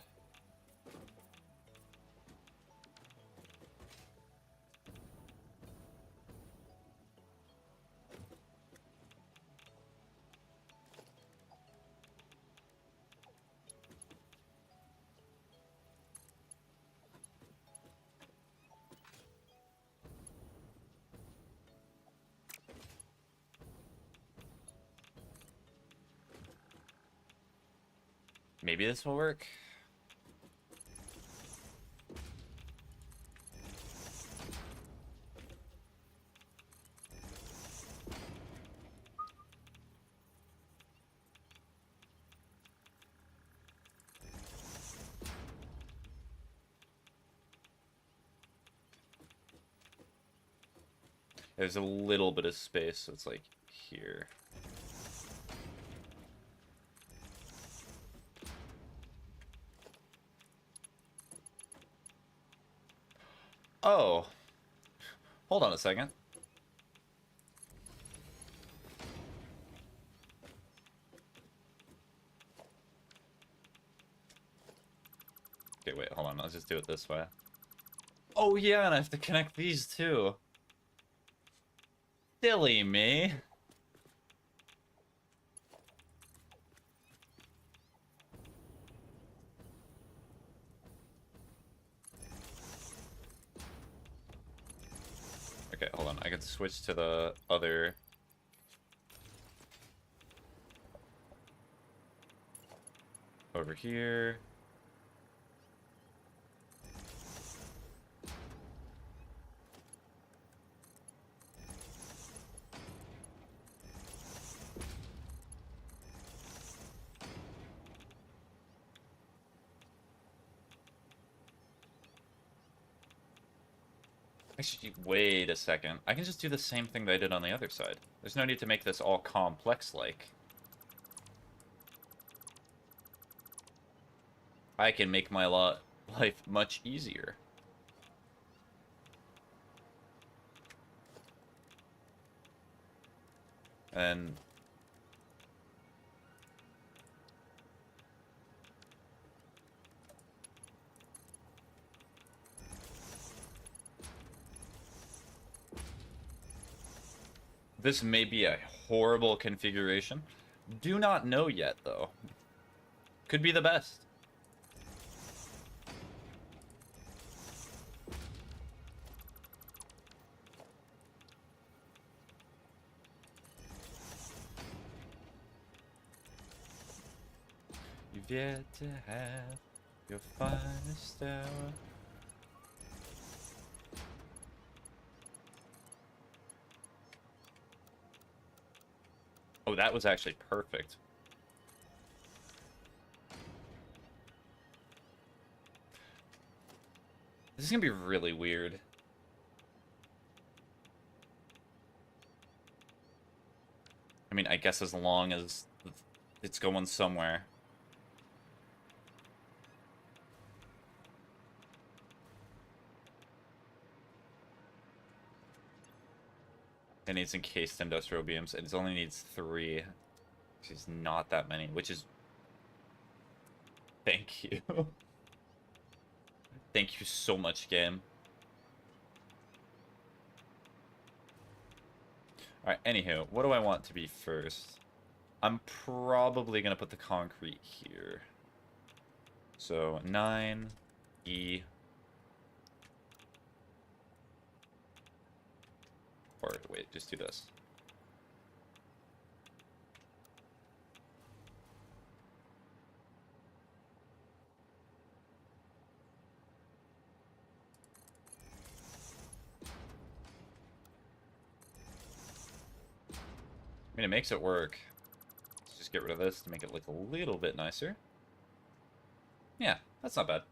Maybe this will work. There's a little bit of space, so it's like here. Oh. Hold on a second. Okay, wait, hold on. Let's just do it this way. Oh, yeah, and I have to connect these too. Silly me. Okay, hold on. I can switch to the other. Over here. Actually, wait a second. I can just do the same thing that I did on the other side. There's no need to make this all complex-like. I can make my life much easier. And this may be a horrible configuration. Do not know yet, though. Could be the best. You've yet to have your finest hour. Oh, that was actually perfect. This is gonna be really weird. I mean, I guess as long as it's going somewhere. It needs encased industrial beams. It only needs 3. Which is not that many, which is... Thank you. Thank you so much, game. Alright, anywho, what do I want to be first? I'm probably going to put the concrete here. So, 9, E... Or, wait, just do this. I mean, it makes it work. Let's just get rid of this to make it look a little bit nicer. Yeah, that's not bad.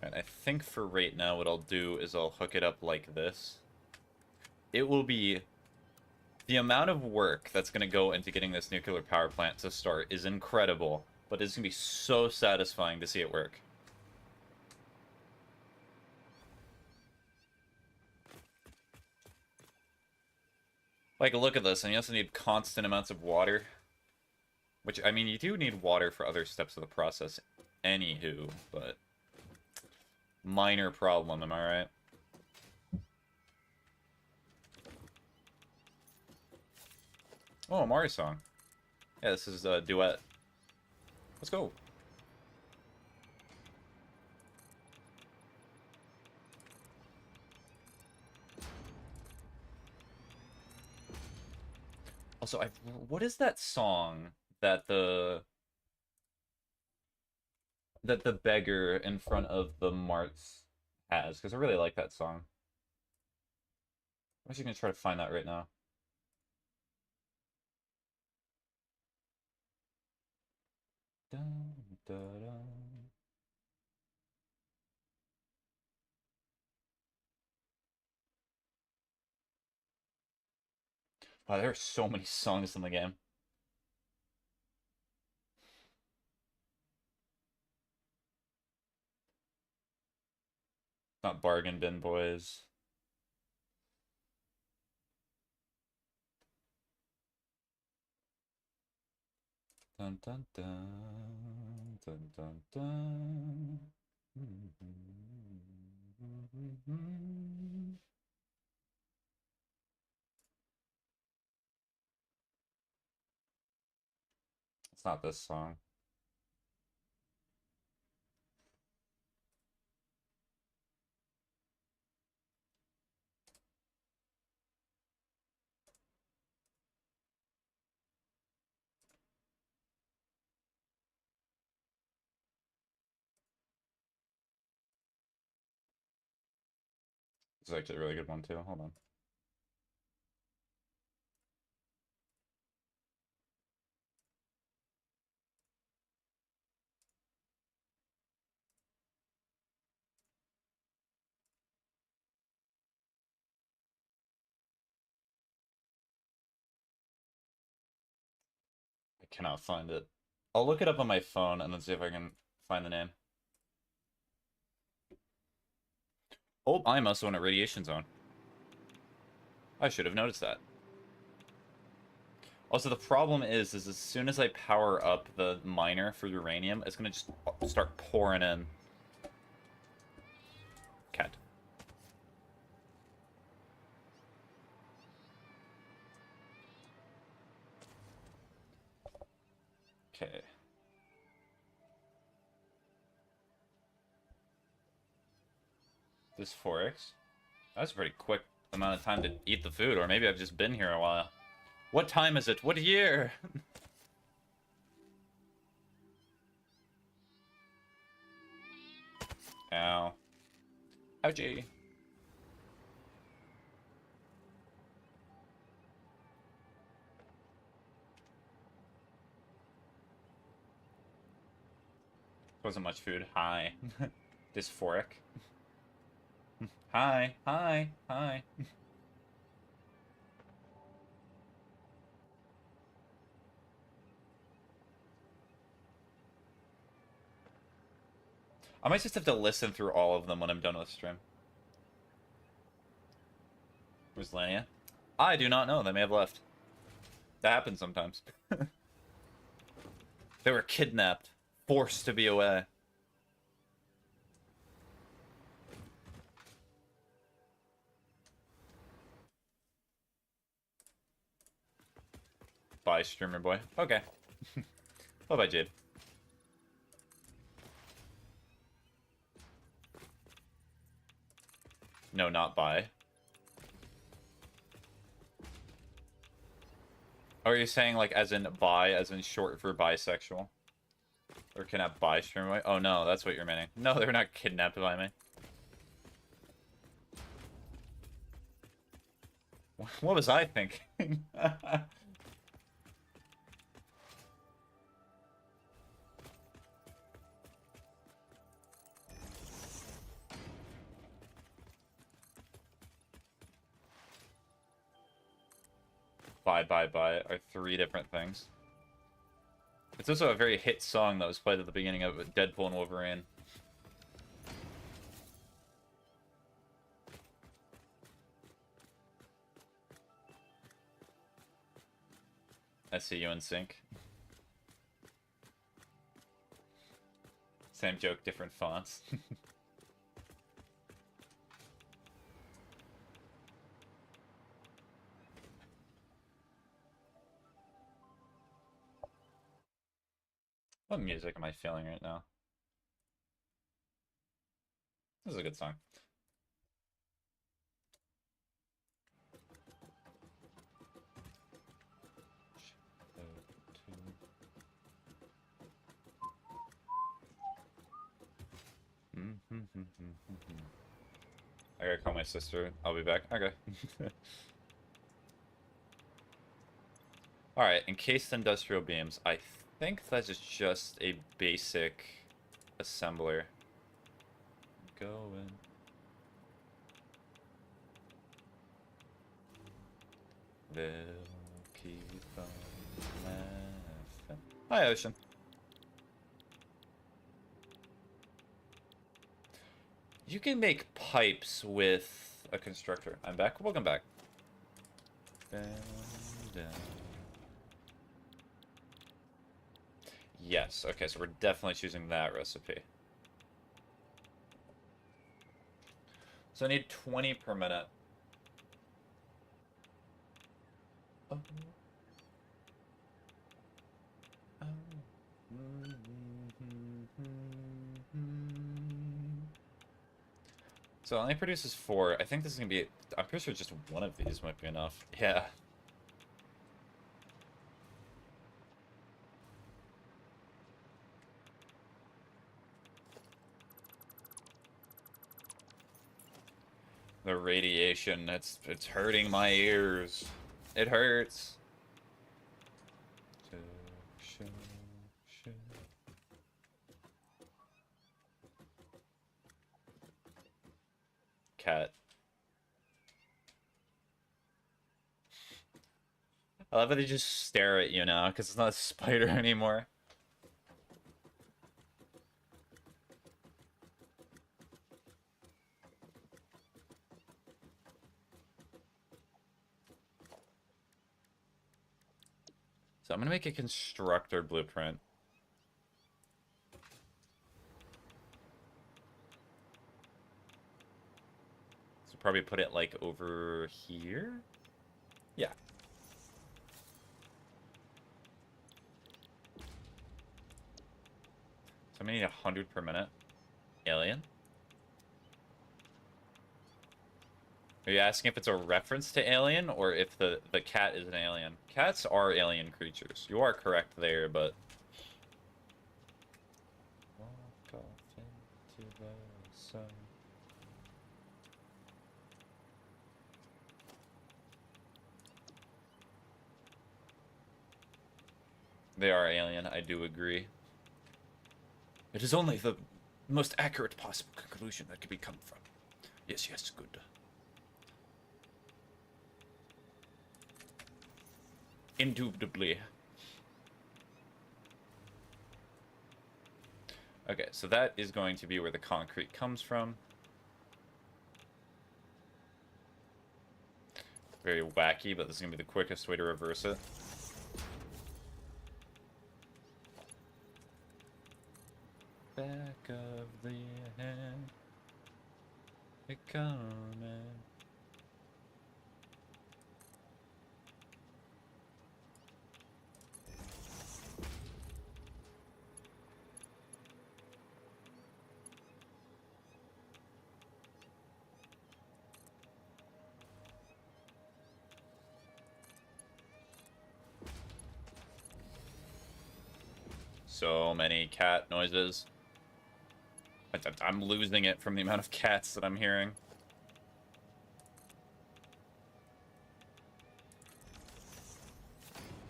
And I think for right now, what I'll do is I'll hook it up like this. It will be The amount of work that's going to go into getting this nuclear power plant to start is incredible, but it's going to be so satisfying to see it work. Like, look at this, and you also need constant amounts of water. Which, I mean, you do need water for other steps of the process anywho, but... minor problem, am I right? Oh, a Mari song. Yeah, this is a duet. Let's go. Also, what is that song that the beggar in front of the marts has? Because I really like that song. I'm actually gonna try to find that right now. Dun, dun, dun. Wow, there are so many songs in the game. Not Bargain Bin Boys. Dun dun dun dun dun dun. It's not this song. It's actually a really good one too. Hold on. I cannot find it. I'll look it up on my phone and then see if I can find the name. Oh, I'm also in a radiation zone. I should have noticed that. Also, the problem is as soon as I power up the miner for uranium, it's gonna just start pouring in. Cat. Okay. This 4x. That's a pretty quick amount of time to eat the food, or maybe I've just been here a while. What time is it? What year? Ow. Ouchie. Wasn't much food. Hi. Dysphoric. Hi. Hi. Hi. I might just have to listen through all of them when I'm done with stream. Where's Lania? I do not know. They may have left. That happens sometimes. They were kidnapped. Forced to be away. Bye, streamer boy. Okay. Bye-bye, Jade. No, not bye. Oh, are you saying, like, as in bi, as in short for bisexual? Or kidnapped by streamer boy? Oh, no, that's what you're meaning. No, they're not kidnapped by me. What was I thinking? Bye Bye Bye are 3 different things. It's also a very hit song that was played at the beginning of Deadpool and Wolverine. I see you in sync. Same joke, different fonts. What music am I feeling right now? This is a good song. I gotta call my sister. I'll be back. Okay. Alright, encased industrial beams. I think that is just a basic assembler. Going. They'll keep on laughing. Hi, Ocean. You can make pipes with a constructor. I'm back. Welcome back. Yes, okay, so we're definitely choosing that recipe. So I need 20 per minute. Oh. Oh. So it only produces 4. I think this is gonna be. I'm pretty sure just one of these might be enough. Yeah. The radiation, it's hurting my ears. It hurts. Cat. I love how they just stare at you now, because it's not a spider anymore. So I'm gonna make a constructor blueprint. So probably put it like over here? Yeah. So I'm gonna need 100 per minute. Alien? Are you asking if it's a reference to Alien, or if the cat is an alien? Cats are alien creatures. You are correct there, but... Walk off into the sun. They are alien, I do agree. It is only the most accurate possible conclusion that could be come from. Yes, yes, good. Indubitably. Okay, so that is going to be where the concrete comes from. Very wacky, but this is going to be the quickest way to reverse it. Back of the hand, it coming. So many cat noises. I'm losing it from the amount of cats that I'm hearing.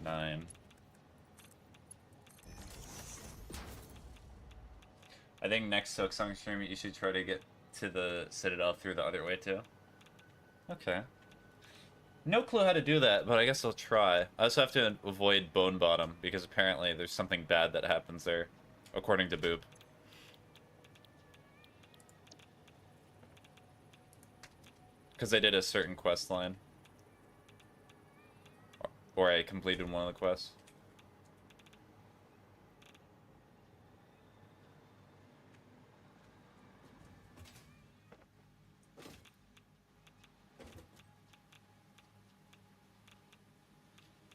Nine. I think next Silk Song stream you should try to get to the Citadel through the other way too. Okay. No clue how to do that, but I guess I'll try. I also have to avoid Bone Bottom, because apparently there's something bad that happens there, according to Boop. Because I did a certain quest line. Or I completed one of the quests.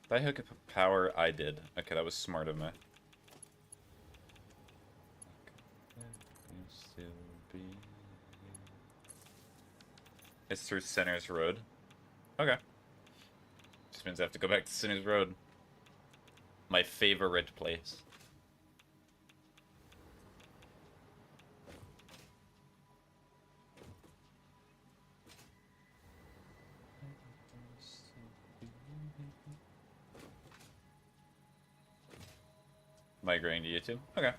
Did I hook up power? I did. Okay, that was smart of me. It's through Center's Road. Okay. Just means I have to go back to Center's Road. My favorite place. Migrating to YouTube? Okay.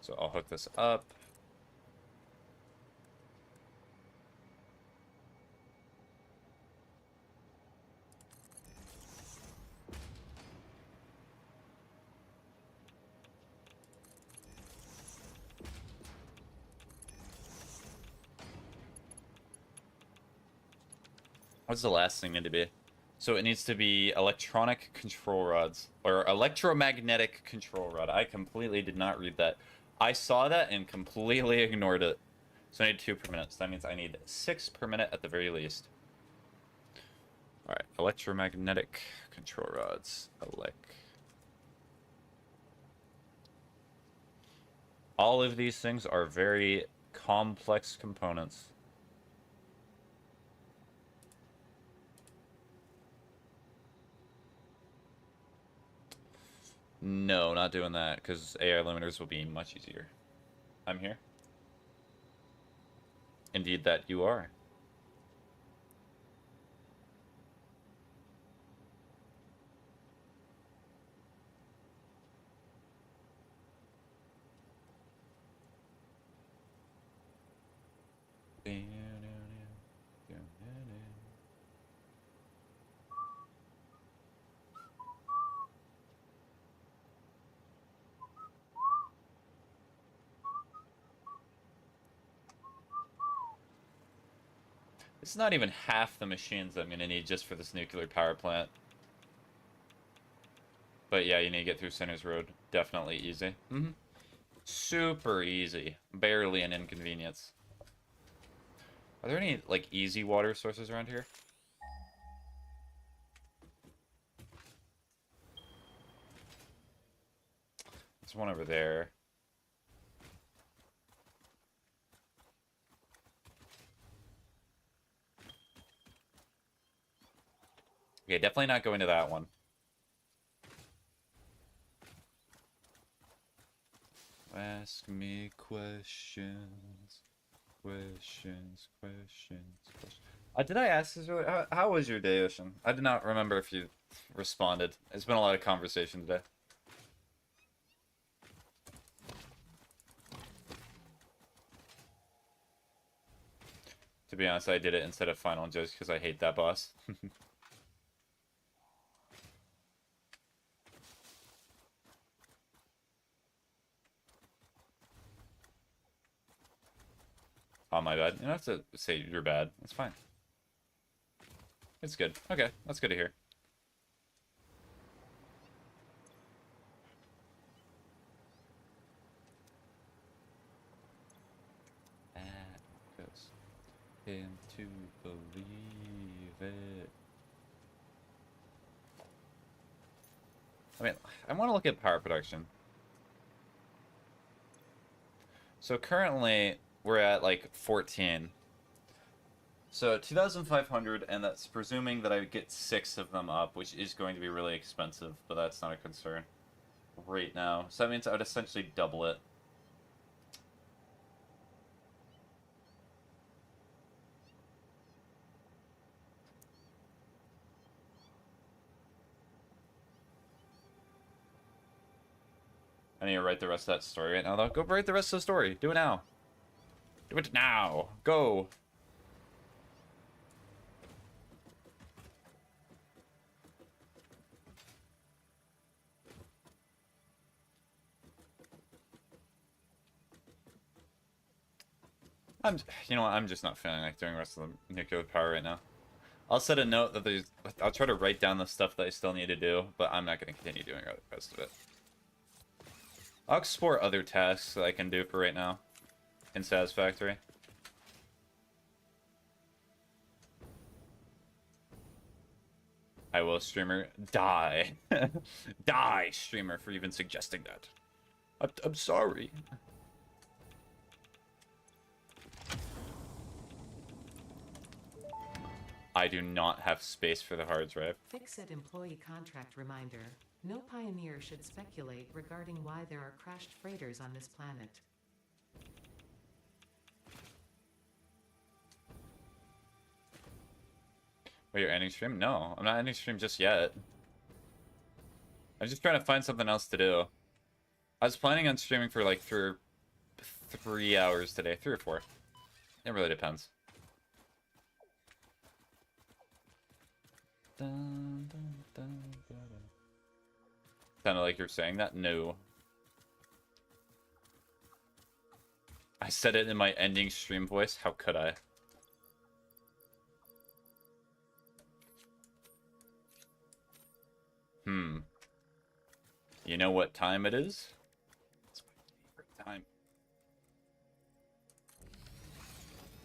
So I'll hook this up. What's the last thing need to be? So it needs to be electronic control rods, or electromagnetic control rod. I completely did not read that. I saw that and completely ignored it. So I need 2 per minute. So that means I need 6 per minute at the very least. Alright, electromagnetic control rods. All of these things are very complex components. No, not doing that, because AI limiters will be much easier. I'm here. Indeed that you are. It's not even half the machines I'm gonna need just for this nuclear power plant. But yeah, you need to get through Center's Road. Definitely easy. Super easy. Barely an inconvenience. Are there any, like, easy water sources around here? There's one over there. Okay, definitely not going to that one. Ask me questions. Questions. Did I ask this earlier? How was your day, Ocean? I did not remember if you responded. It's been a lot of conversation today. To be honest, I did it instead of Final just because I hate that boss. Oh, my bad. You don't have to say you're bad. It's fine. It's good. Okay, that's good to hear. And to believe it. I mean, I want to look at power production. So currently, we're at like 14. So 2,500, and that's presuming that I get 6 of them up, which is going to be really expensive, but that's not a concern right now. So that means I would essentially double it need to write the rest of that story right now, though. Go write the rest of the story. Do it now. Do it now. Go. You know what? I'm just not feeling like doing the rest of the nuclear power right now. I'll set a note that there's. I'll try to write down the stuff that I still need to do, but I'm not going to continue doing the rest of it. I'll explore other tasks that I can do for right now in Satisfactory. I will, streamer. Die. Die, streamer, for even suggesting that. I'm sorry. I do not have space for the hard drive. Fix-it employee contract reminder. No pioneer should speculate regarding why there are crashed freighters on this planet. Wait, you're ending stream? No, I'm not ending stream just yet. I'm just trying to find something else to do. I was planning on streaming for like 3 hours today. 3 or 4. It really depends. Sounded like you're saying that? No. I said it in my ending stream voice. How could I? You know what time it is? It's my favorite time.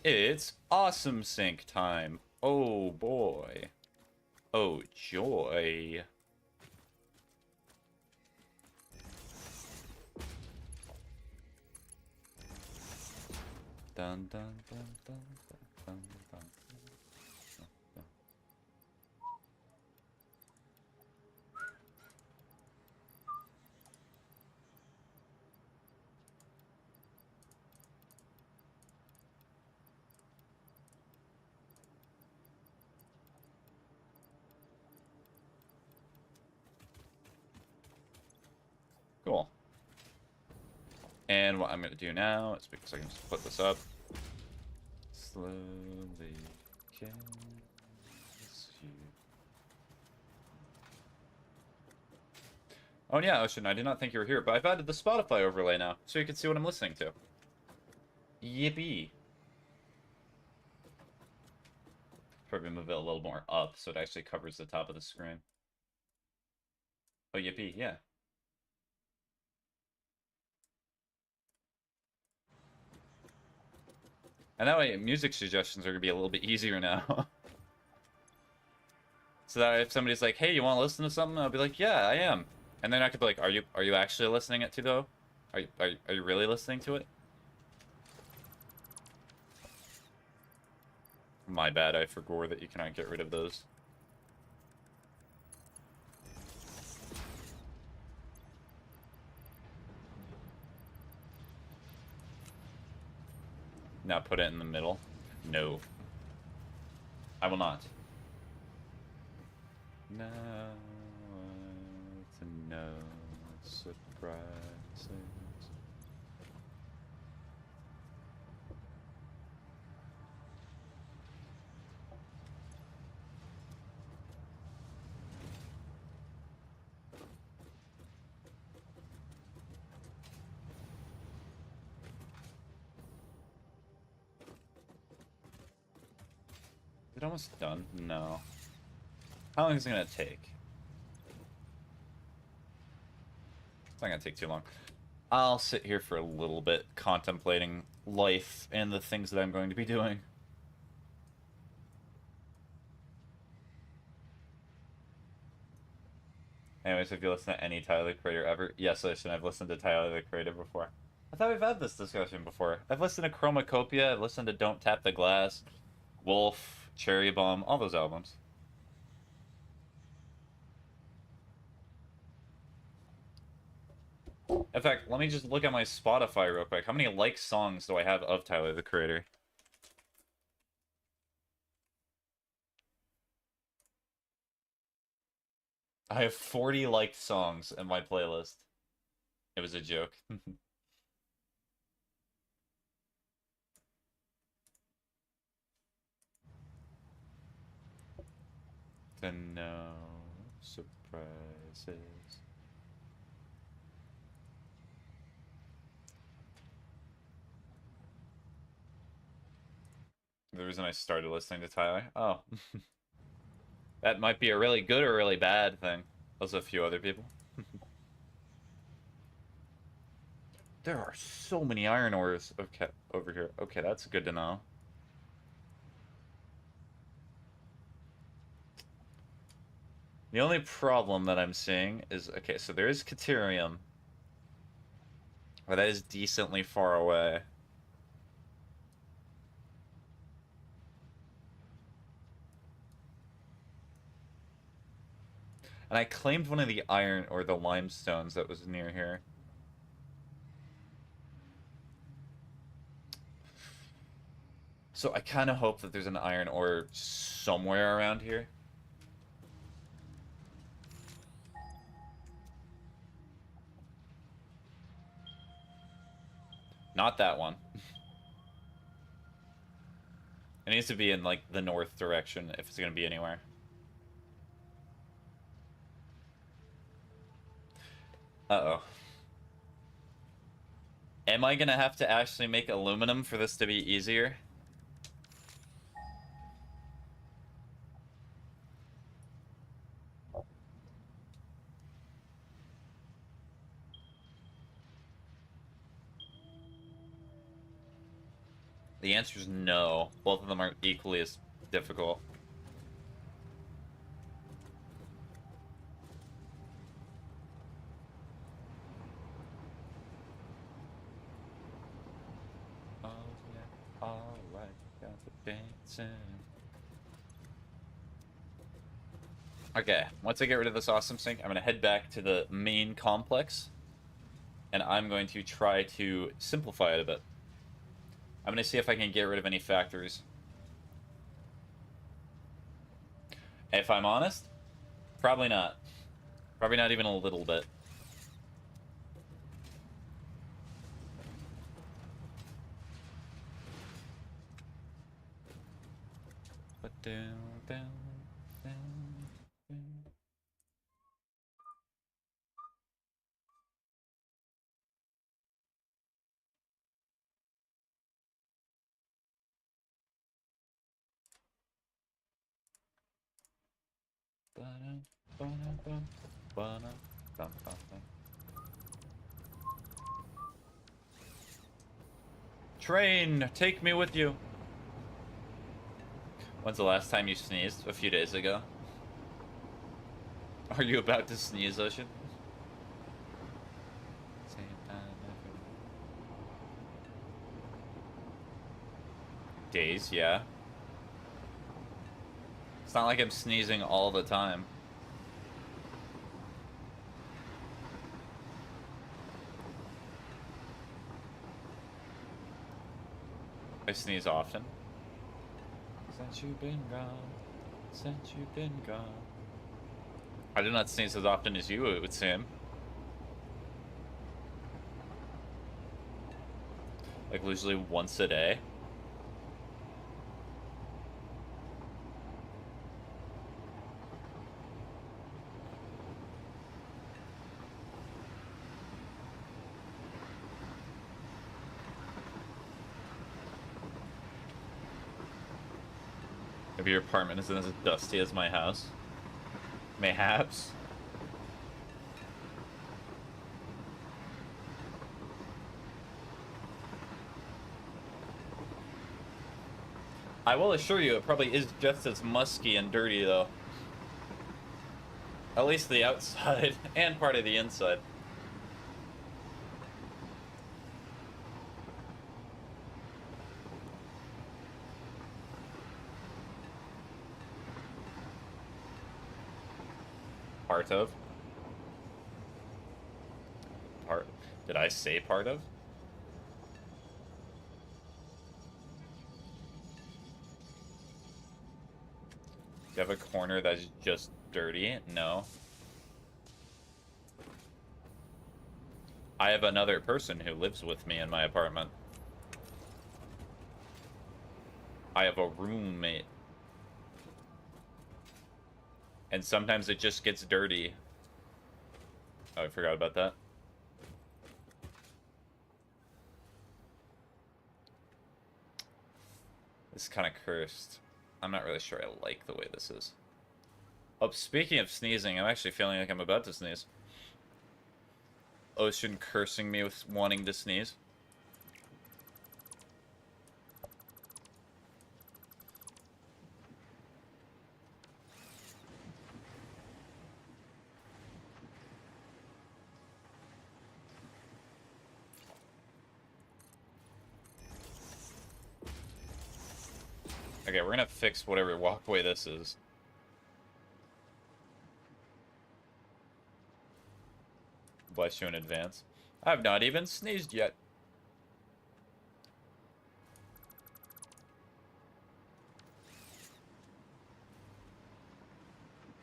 It's awesome sync time. Oh boy. Oh joy. Dun dun dun dun dun dun dun. Cool. And what I'm going to do now is because I can just put this up. Slowly kiss you. Oh yeah, Ocean, I did not think you were here, but I've added the Spotify overlay now, so you can see what I'm listening to. Yippee. Probably move it a little more up so it actually covers the top of the screen. Oh, yippee, yeah. And that way, music suggestions are going to be a little bit easier now. So that if somebody's like, hey, you want to listen to something? I'll be like, yeah, I am. And then I could be like, are you actually listening it to, though? Are you really listening to it? My bad, I forgot that you cannot get rid of those. Now put it in the middle. No. I will not. No, it's no surprises. Is it almost done? No. How long is it gonna take? It's not gonna take too long. I'll sit here for a little bit, contemplating life and the things that I'm going to be doing. Anyways, if you listen to any Tyler the Creator ever, yes, listen, I've listened to Tyler the Creator before. I thought we've had this discussion before. I've listened to Chromacopia, I've listened to Don't Tap the Glass, Wolf, Cherry Bomb, all those albums. In fact, let me just look at my Spotify real quick. How many liked songs do I have of Tyler the Creator? I have 40 liked songs in my playlist. It was a joke. Then no surprises. The reason I started listening to Tyler. Oh. That might be a really good or really bad thing. Also a few other people. There are so many iron ores okay, over here. Okay, that's good to know. The only problem that I'm seeing is, okay, so there is Caterium. But that is decently far away. And I claimed one of the iron or the limestones that was near here. So I kind of hope that there's an iron ore somewhere around here. Not that one. It needs to be in, like, the north direction if it's going to be anywhere. Uh-oh. Am I going to have to actually make aluminum for this to be easier? The answer is no. Both of them are equally as difficult. Oh, yeah. Alright, got the dancing. Okay, once I get rid of this awesome sink, I'm going to head back to the main complex. And I'm going to try to simplify it a bit. I'm going to see if I can get rid of any factories. If I'm honest, probably not. Probably not even a little bit. But down, down, down, down. Train, take me with you. When's the last time you sneezed? A few days ago. Are you about to sneeze, Ocean? Days, yeah. It's not like I'm sneezing all the time. I sneeze often. Since you've been gone. Since you've been gone. I do not sneeze as often as you, it would seem. Like, usually once a day. Maybe your apartment isn't as dusty as my house. Mayhaps. I will assure you, it probably is just as musky and dirty, though. At least the outside, and part of the inside. Part of? Part... Did I say part of? Do you have a corner that's just dirty? No. I have another person who lives with me in my apartment. I have a roommate. And sometimes it just gets dirty. Oh, I forgot about that. This is kind of cursed. I'm not really sure I like the way this is. Oh, speaking of sneezing, I'm actually feeling like I'm about to sneeze. Ocean cursing me with wanting to sneeze. Okay, we're gonna fix whatever walkway this is. Bless you in advance. I've not even sneezed yet.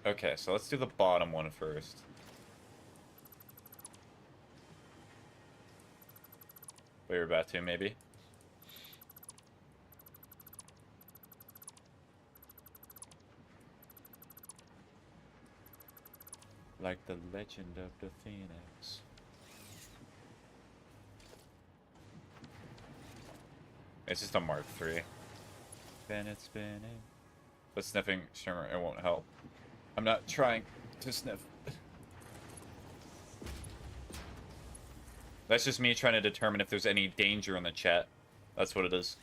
Okay, so let's do the bottom one first. We were about to, maybe. Like the legend of the Phoenix. It's just a Mark III. It's spinning. But sniffing shimmer, it won't help. I'm not trying to sniff. That's just me trying to determine if there's any danger in the chat. That's what it is.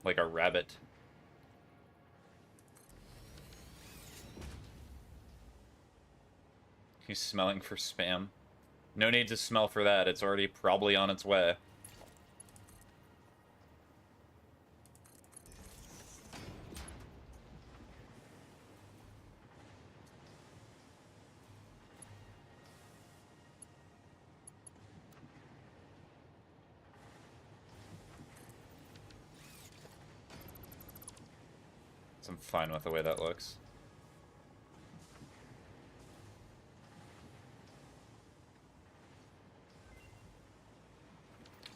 Like a rabbit. He's smelling for spam. No need to smell for that. It's already probably on its way. I'm fine with the way that looks.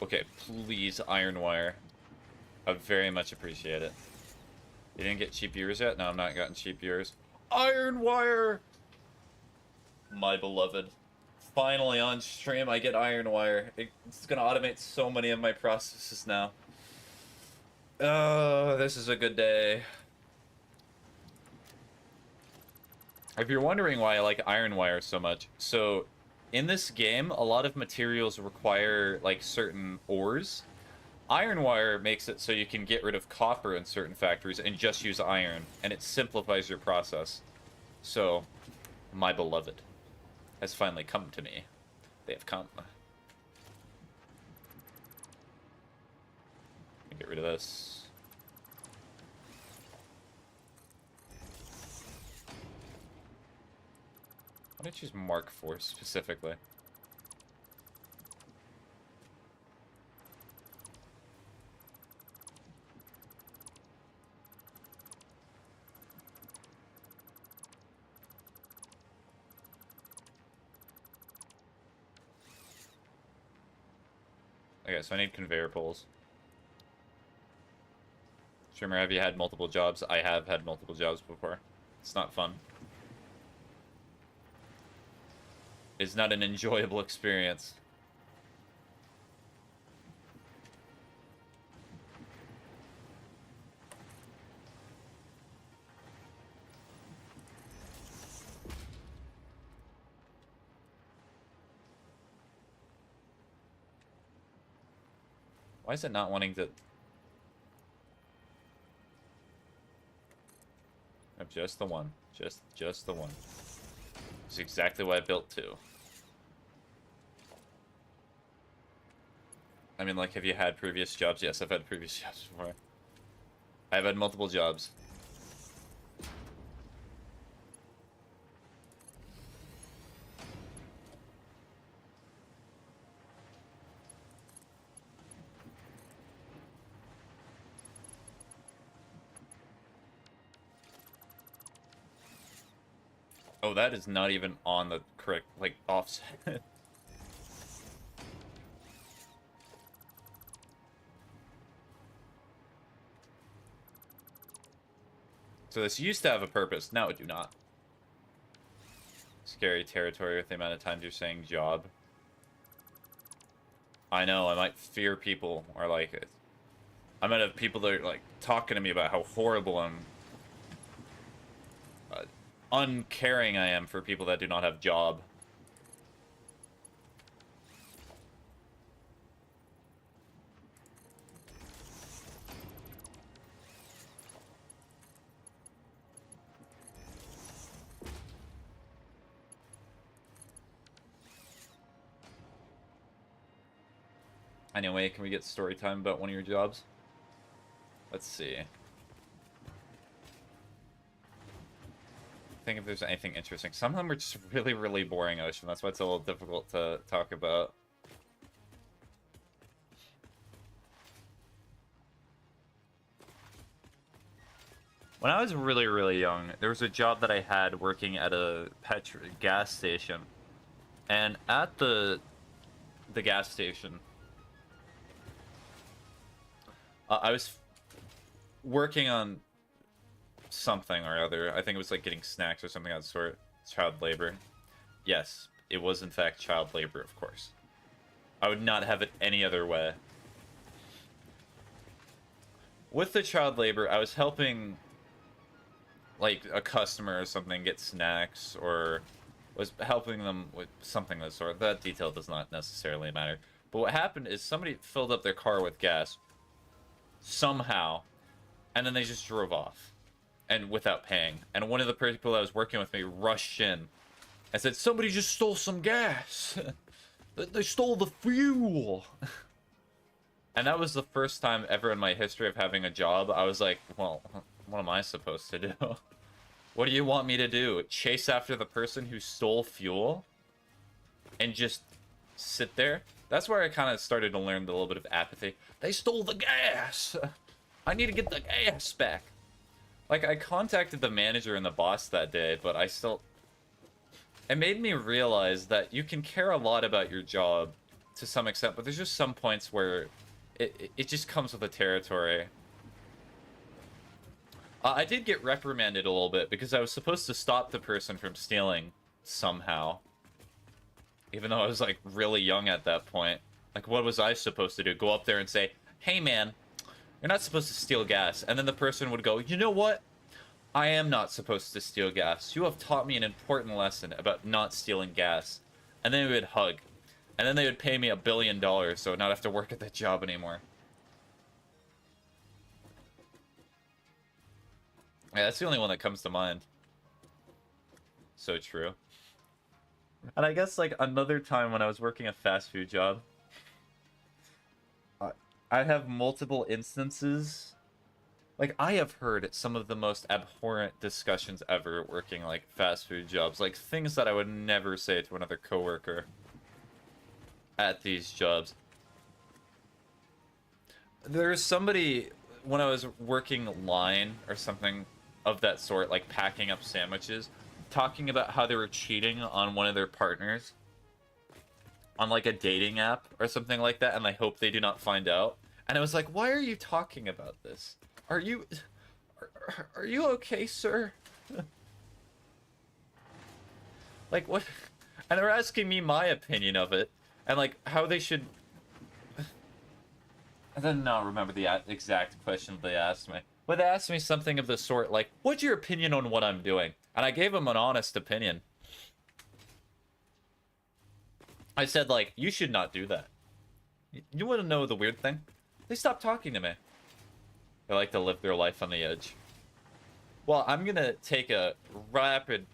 Okay, please, iron wire. I very much appreciate it. You didn't get cheap viewers yet? No, I'm not gotten cheap viewers. Iron wire! My beloved. Finally on stream, I get iron wire. It's gonna automate so many of my processes now. Oh, this is a good day. If you're wondering why I like iron wire so much, so in this game, a lot of materials require like certain ores. Iron wire makes it so you can get rid of copper in certain factories and just use iron, and it simplifies your process. So, my beloved has finally come to me. They have come. Get rid of this. Why did I choose Mark IV specifically? Okay, so I need conveyor poles. Streamer, have you had multiple jobs? I have had multiple jobs before. It's not fun. It's not an enjoyable experience. Why is it not wanting to... Just the one. Just the one. It's exactly what I built to. I mean, like, have you had previous jobs? Yes, I've had previous jobs before. I've had multiple jobs. Oh, that is not even on the correct, like, offset. So this used to have a purpose. Now it do not. Scary territory with the amount of times you're saying job. I know, I might fear people, or like, I might have people that are like talking to me about how horrible and uncaring I am for people that do not have job. Anyway, can we get story time about one of your jobs? Let's see. Think if there's anything interesting. Some of them are just really, really boring, Ocean. That's why it's a little difficult to talk about. When I was really, really young, there was a job that I had working at a gas station. And at the gas station, I was working on something or other. I think it was like getting snacks or something of that sort. Child labor. Yes, it was in fact child labor, of course. I would not have it any other way. With the child labor, I was helping like a customer or something get snacks, or was helping them with something of the sort. That detail does not necessarily matter. But what happened is somebody filled up their car with gas somehow, and then they just drove off, and without paying. And one of the people that was working with me rushed in and said, "Somebody just stole some gas. They stole the fuel." And that was the first time ever in my history of having a job. I was like, well, what am I supposed to do? What do you want me to do? Chase after the person who stole fuel? And just sit there? That's where I kind of started to learn a little bit of apathy. They stole the gas! I need to get the gas back. Like, I contacted the manager and the boss that day, but I still... It made me realize that you can care a lot about your job to some extent, but there's just some points where it just comes with the territory. I did get reprimanded a little bit because I was supposed to stop the person from stealing somehow. Even though I was, like, really young at that point. Like, what was I supposed to do? Go up there and say, "Hey, man, you're not supposed to steal gas." And then the person would go, "You know what? I am not supposed to steal gas. You have taught me an important lesson about not stealing gas." And then we would hug. And then they would pay me $1 billion so I'd not have to work at that job anymore. Yeah, that's the only one that comes to mind. So true. And I guess, like, another time when I was working a fast food job, I have multiple instances. Like, I have heard some of the most abhorrent discussions ever working, like, fast food jobs. Like, things that I would never say to another coworker at these jobs. There's somebody, when I was working line or something of that sort, like packing up sandwiches, talking about how they were cheating on one of their partners on like a dating app or something like that, and I hope they do not find out. And I was like, why are you talking about this? Are you okay, sir? Like, what? And they're asking me my opinion of it, and like how they should. I did not remember the exact question they asked me, but they asked me something of the sort like, "What's your opinion on what I'm doing?" And I gave them an honest opinion. I said, like, "You should not do that." You want to know the weird thing? They stopped talking to me. They like to live their life on the edge. Well, I'm gonna take a rapid...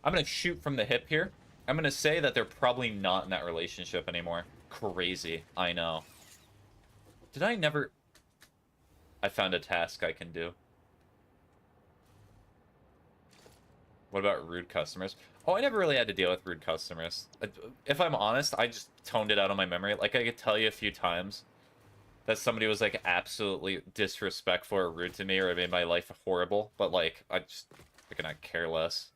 I'm gonna shoot from the hip here. I'm gonna say that they're probably not in that relationship anymore. Crazy, I know. Did I never... I found a task I can do. What about rude customers? Oh, I never really had to deal with rude customers. If I'm honest, I just toned it out of my memory. Like, I could tell you a few times that somebody was, like, absolutely disrespectful or rude to me, or it made my life horrible. But, like, I could not care less.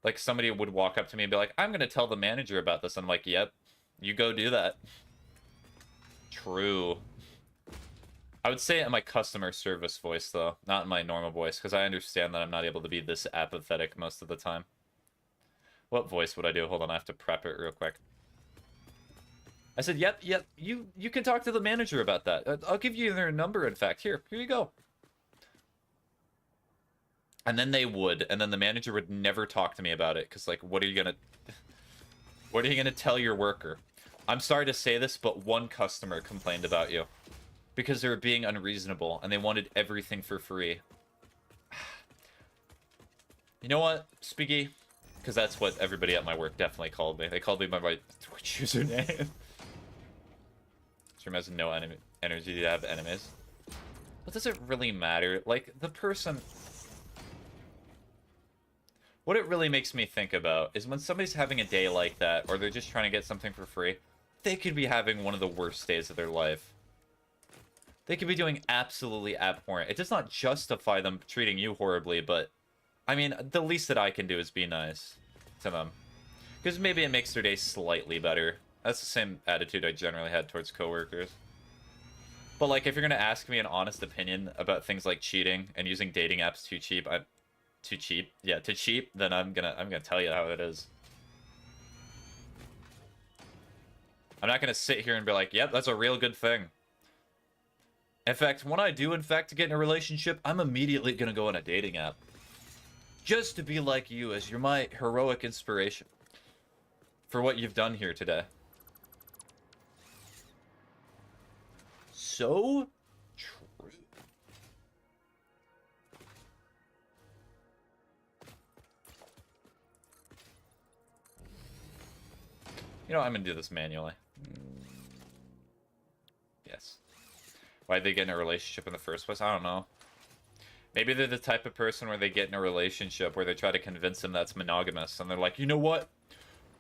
Like, somebody would walk up to me and be like, I'm gonna tell the manager about this. I'm like, yep, you go do that. True. I would say it in my customer service voice, though, not in my normal voice, because I understand that I'm not able to be this apathetic most of the time. What voice would I do? Hold on, I have to prep it real quick. I said, yep, you can talk to the manager about that. I'll give you their number, in fact. Here you go. And then they would, and then the manager would never talk to me about it, because, like, what are you gonna tell your worker? I'm sorry to say this, but one customer complained about you. Because they were being unreasonable, and they wanted everything for free. You know what, Spiggy? Because that's what everybody at my work definitely called me. They called me by my Twitch username. Stream has no energy to have enemies. But does it really matter? Like, the person... What it really makes me think about is when somebody's having a day like that, or they're just trying to get something for free, they could be having one of the worst days of their life. They could be doing absolutely abhorrent. It does not justify them treating you horribly, but... I mean, the least that I can do is be nice to them. Because maybe it makes their day slightly better. That's the same attitude I generally had towards coworkers. But, like, if you're gonna ask me an honest opinion about things like cheating and using dating apps too cheap, to cheap, then I'm gonna tell you how it is. I'm not gonna sit here and be like, yep, that's a real good thing. In fact, when I do, in fact, get in a relationship, I'm immediately gonna go on a dating app. Just to be like you, as you're my heroic inspiration for what you've done here today. So true. You know, I'm gonna do this manually. Yes. Why'd they get in a relationship in the first place? I don't know. Maybe they're the type of person where they get in a relationship where they try to convince them that's monogamous, and they're like, you know what?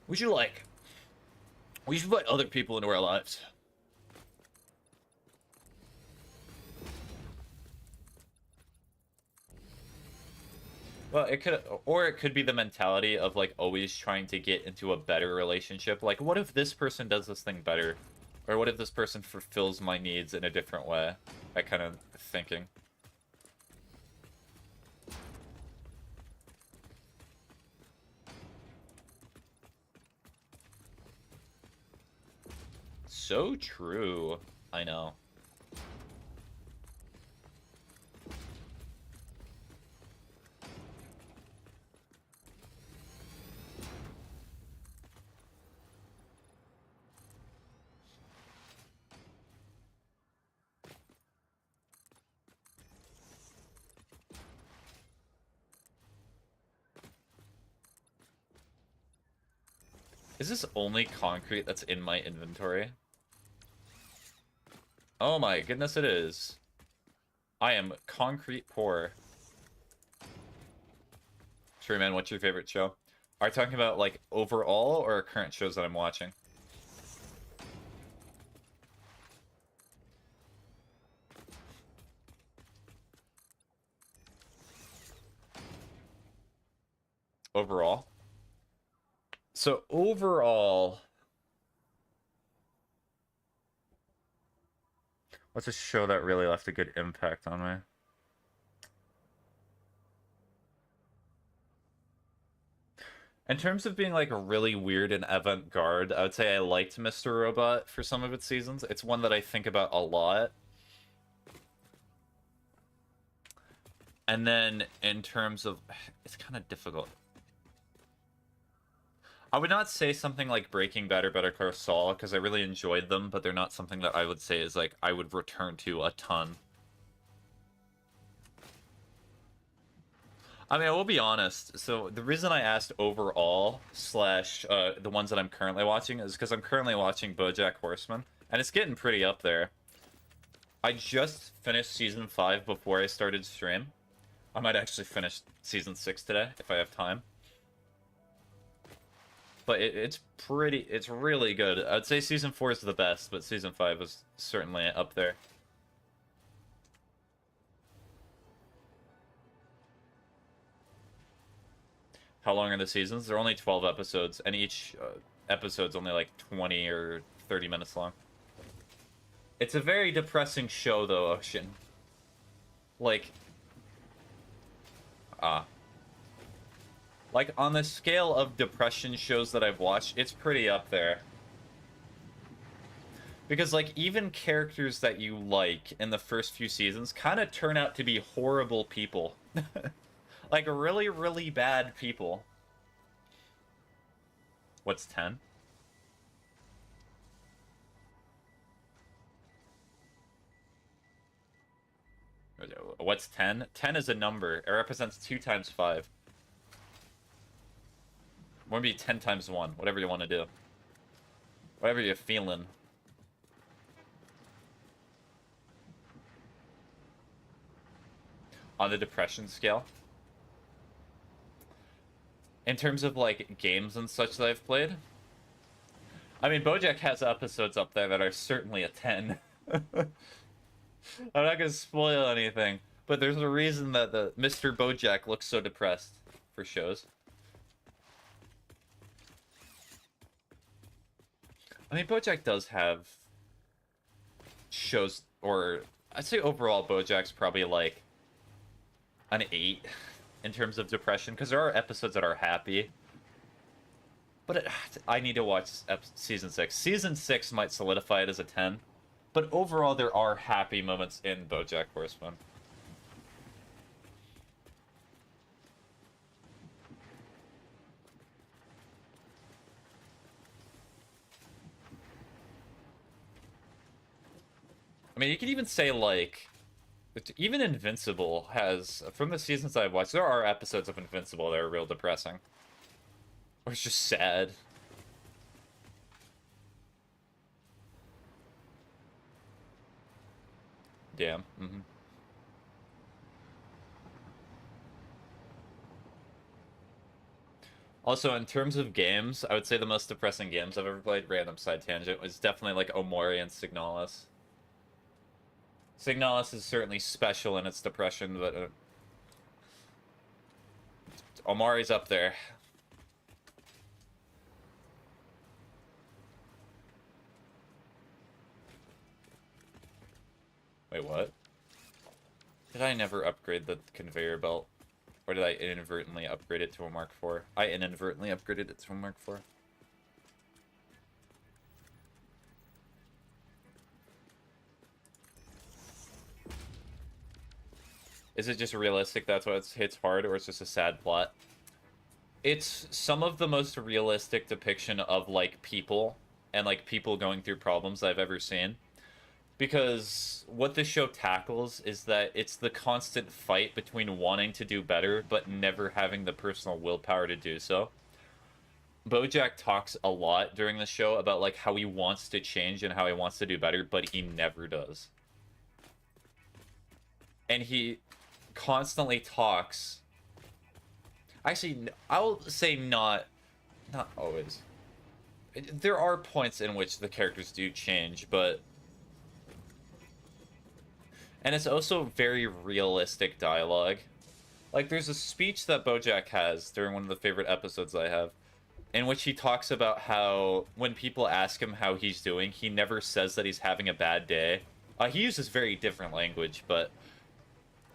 We should let other people into our lives. Well, it could be the mentality of, like, always trying to get into a better relationship. Like, what if this person does this thing better? Or what if this person fulfills my needs in a different way? That kind of thinking. So true. I know. Is this only concrete that's in my inventory? Oh my goodness, it is. I am concrete poor. Sure, man, what's your favorite show? Are you talking about, like, overall or current shows that I'm watching? Overall? So, overall... What's a show that really left a good impact on me? In terms of being, like, really weird and avant-garde, I would say I liked Mr. Robot for some of its seasons. It's one that I think about a lot. And then, in terms of... It's kind of difficult. I would not say something like Breaking Bad or Better Call Saul, because I really enjoyed them, but they're not something that I would say is, like, I would return to a ton. I mean, I will be honest. So, the reason I asked overall, slash, the ones that I'm currently watching, is because I'm currently watching BoJack Horseman, and it's getting pretty up there. I just finished Season 5 before I started stream. I might actually finish Season 6 today, if I have time. But it's really good. I'd say Season 4 is the best, but Season 5 is certainly up there. How long are the seasons? They're only 12 episodes, and each episode's only like 20 or 30 minutes long. It's a very depressing show, though, Ocean. Like, like, on the scale of depression shows that I've watched, it's pretty up there. Because, like, even characters that you like in the first few seasons kind of turn out to be horrible people. Like, really, really bad people. What's 10? What's 10? 10 is a number. It represents 2 times 5. Maybe 10 times 1. Whatever you want to do. Whatever you're feeling. On the depression scale. In terms of, like, games and such that I've played. I mean, BoJack has episodes up there that are certainly a 10. I'm not gonna spoil anything. But there's a reason that the Mr. BoJack looks so depressed for shows. I mean, BoJack does have shows, or I'd say overall BoJack's probably like an 8 in terms of depression, because there are episodes that are happy. But I need to watch season 6. Season 6 might solidify it as a 10. But overall, there are happy moments in BoJack Horseman. I mean, you could even say, like, even Invincible has, from the seasons I've watched, there are episodes of Invincible that are real depressing. Or it's just sad. Damn. Mm-hmm. Also, in terms of games, I would say the most depressing games I've ever played, random side tangent, was definitely like Omori and Signalis. Signalis is certainly special in its depression, but Omori's up there. Wait, what? Did I never upgrade the conveyor belt? Or did I inadvertently upgrade it to a Mark IV? I inadvertently upgraded it to a Mark IV. Is it just realistic that's why it hits hard, or it's just a sad plot? It's some of the most realistic depiction of, like, people, and, like, people going through problems I've ever seen. Because what this show tackles is that it's the constant fight between wanting to do better, but never having the personal willpower to do so. BoJack talks a lot during the show about, like, how he wants to change and how he wants to do better, but he never does. And he constantly talks. Actually, I'll say not always. There are points in which the characters do change, but... And it's also very realistic dialogue. Like, there's a speech that BoJack has during one of the favorite episodes I have, in which he talks about how, when people ask him how he's doing, he never says that he's having a bad day. He uses very different language, but...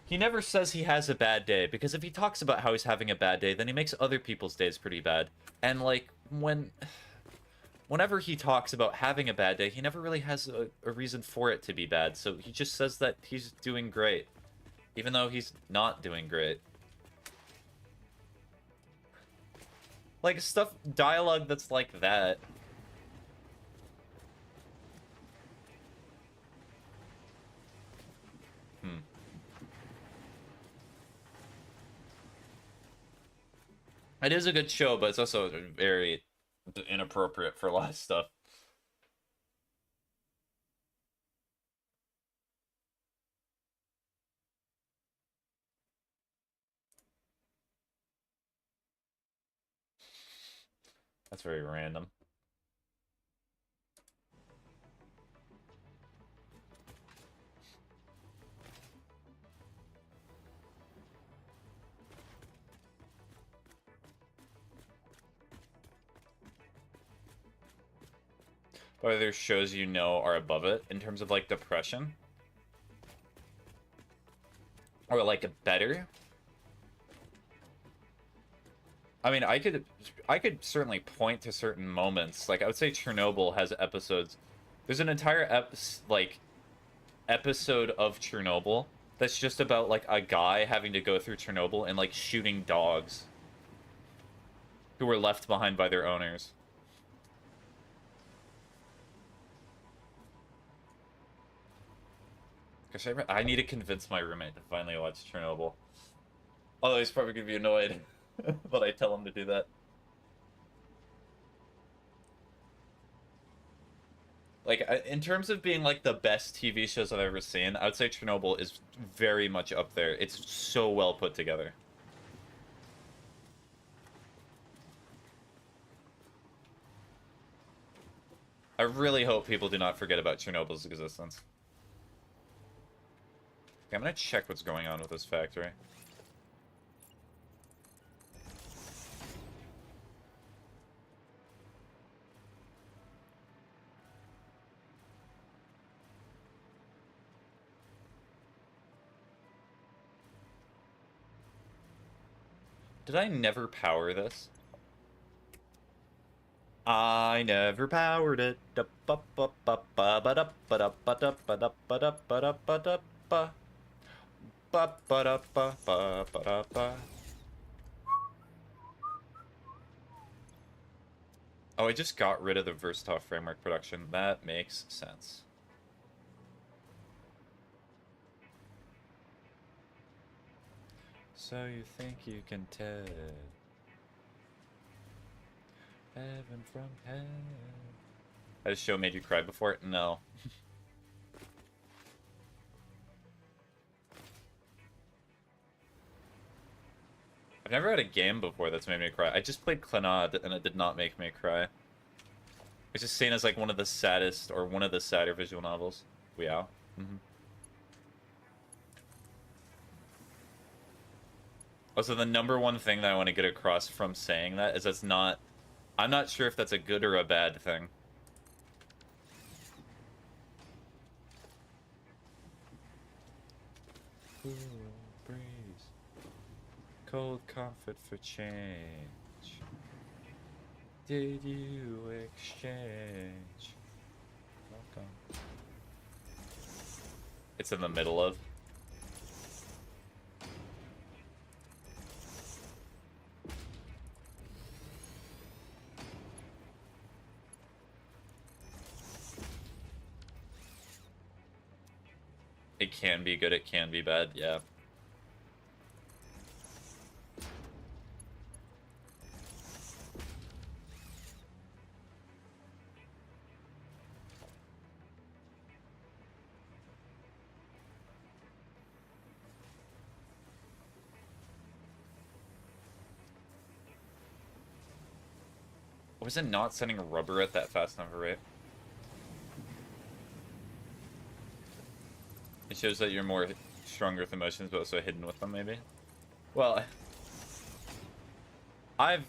He never says he has a bad day, because if he talks about how he's having a bad day, then he makes other people's days pretty bad. And, like, whenever he talks about having a bad day, he never really has a reason for it to be bad, so he just says that he's doing great, even though he's not doing great. Like, dialogue that's like that. It is a good show, but it's also very inappropriate for a lot of stuff. That's very random. What other shows you know are above it in terms of like depression? Or like better? I mean, I could certainly point to certain moments. Like I would say Chernobyl has episodes. There's an entire episode of Chernobyl that's just about like a guy having to go through Chernobyl and like shooting dogs who were left behind by their owners. Gosh, I need to convince my roommate to finally watch Chernobyl. Although he's probably gonna be annoyed, but I tell him to do that. Like, in terms of being, like, the best TV shows I've ever seen, I would say Chernobyl is very much up there. It's so well put together. I really hope people do not forget about Chernobyl's existence. Okay, I'm gonna check what's going on with this factory. Did I never power this? I never powered it. Oh, I just got rid of the versatile framework production. That makes sense. So you think you can tell heaven from hell? Has a show made you cry before? No. I've never had a game before that's made me cry. I just played Clannad, and it did not make me cry. It's just seen as like one of the saddest, or one of the sadder visual novels. Wow. Also, the number one thing that I want to get across from saying that is that's not... I'm not sure if that's a good or a bad thing. Cool breeze. Cold comfort for change. Did you exchange? Welcome. It's in the middle of. It can be good, it can be bad, yeah. Was it not sending rubber at that fast enough rate? It shows that you're more stronger with emotions, but also hidden with them, maybe? Well, I've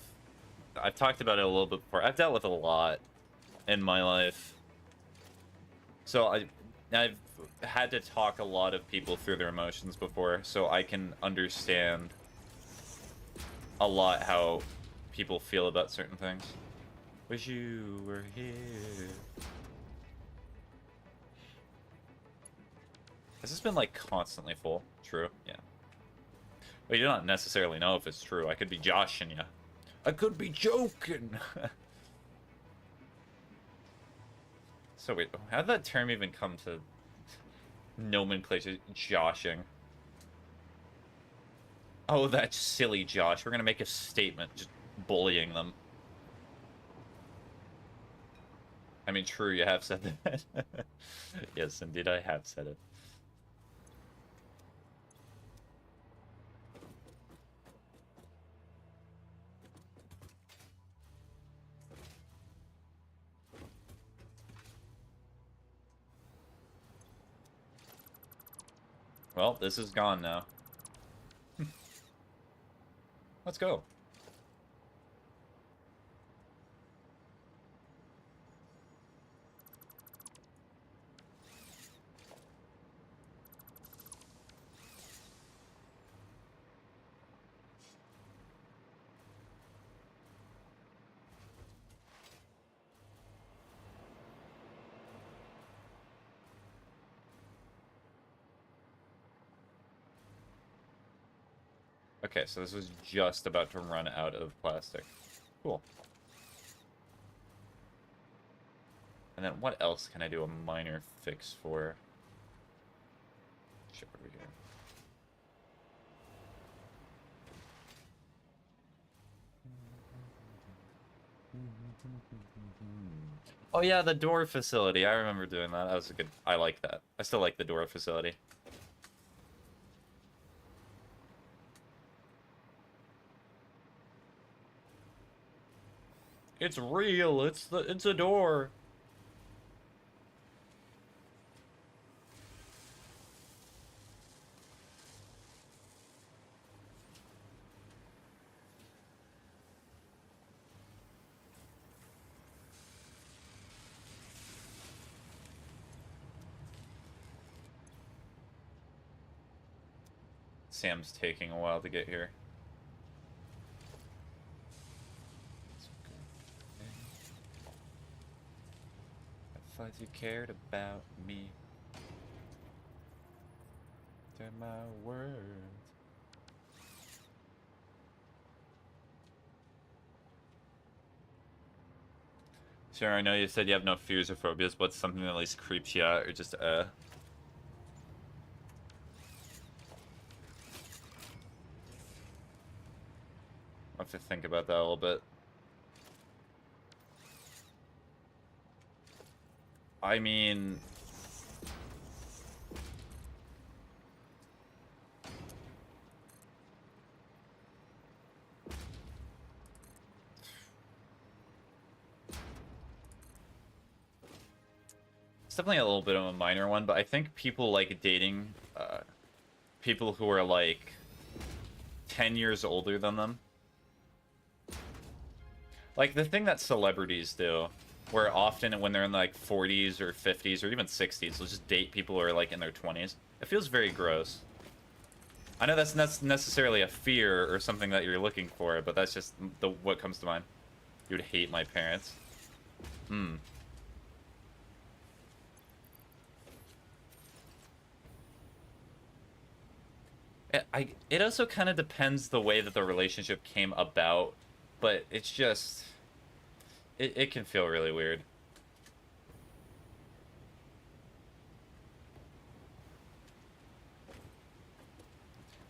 talked about it a little bit before. I've dealt with a lot in my life. So I've had to talk a lot of people through their emotions before, so I can understand a lot how people feel about certain things. Wish you were here. Has this been, like, constantly full? True, yeah. Well, you don't necessarily know if it's true. I could be joshing you. I could be joking! So wait, how did that term even come to nomenclature? Joshing. Oh, that's silly, Josh. We're gonna make a statement, just bullying them. I mean, true, you have said that. Yes, indeed, I have said it. Well, this is gone now. Let's go. Okay, so this was just about to run out of plastic. Cool. And then what else can I do a minor fix for? Ship over here. Oh yeah, the door facility. I remember doing that. That was a good... I like that. I still like the door facility. It's real. It's a door. Sam's taking a while to get here. I thought you cared about me. To my words. Sure, I know you said you have no fears or phobias, but something that at least creeps you out, or just, I'll have to think about that a little bit. I mean... It's definitely a little bit of a minor one, but I think people like dating, people who are, like, 10 years older than them. Like, the thing that celebrities do, where often when they're in, like, 40s or 50s or even 60s, they'll just date people who are, like, in their 20s. It feels very gross. I know that's not necessarily a fear or something that you're looking for, but that's just what comes to mind. You would hate my parents. Hmm. It also kind of depends the way that the relationship came about, but it's just... It can feel really weird.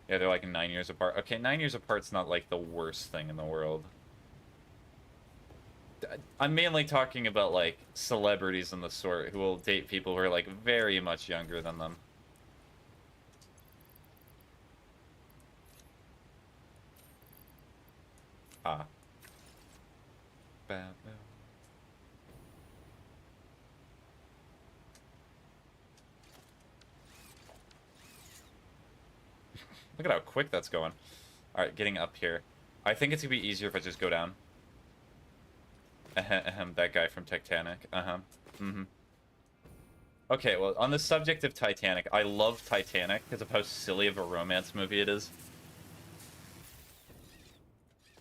Yeah, they're like 9 years apart. Okay, 9 years apart's not like the worst thing in the world. I'm mainly talking about like celebrities and the sort who will date people who are like very much younger than them. Ah. Bam, bam. Look at how quick that's going. Alright, getting up here. I think it's gonna be easier if I just go down. Ahem, that guy from Titanic. Uh-huh. Mm-hmm. Okay, well, on the subject of Titanic, I love Titanic because of how silly of a romance movie it is.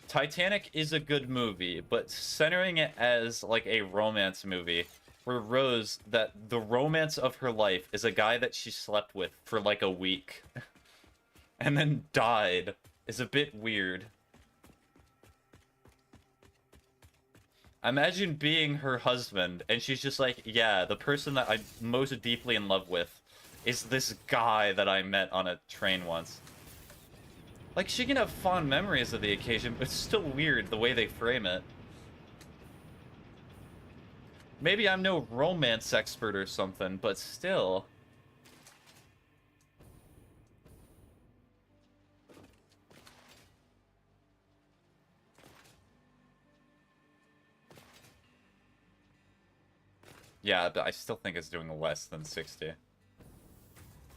Titanic is a good movie, but centering it as, like, a romance movie, where Rose, that the romance of her life is a guy that she slept with for, like, a week, and then died, is a bit weird. Imagine being her husband, and she's just like, yeah, the person that I'm most deeply in love with is this guy that I met on a train once. Like, she can have fond memories of the occasion, but it's still weird the way they frame it. Maybe I'm no romance expert or something, but still. Yeah, but I still think it's doing less than 60.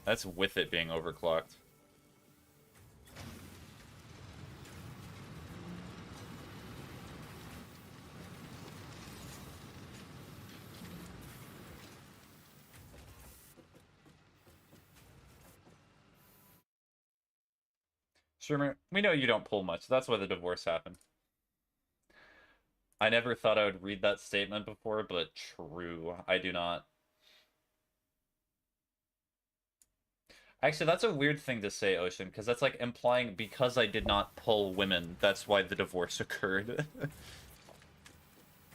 That's with it being overclocked. Shermer, we know you don't pull much. That's why the divorce happened. I never thought I would read that statement before, but true. I do not. Actually, that's a weird thing to say, Ocean, because that's like implying because I did not pull women, that's why the divorce occurred.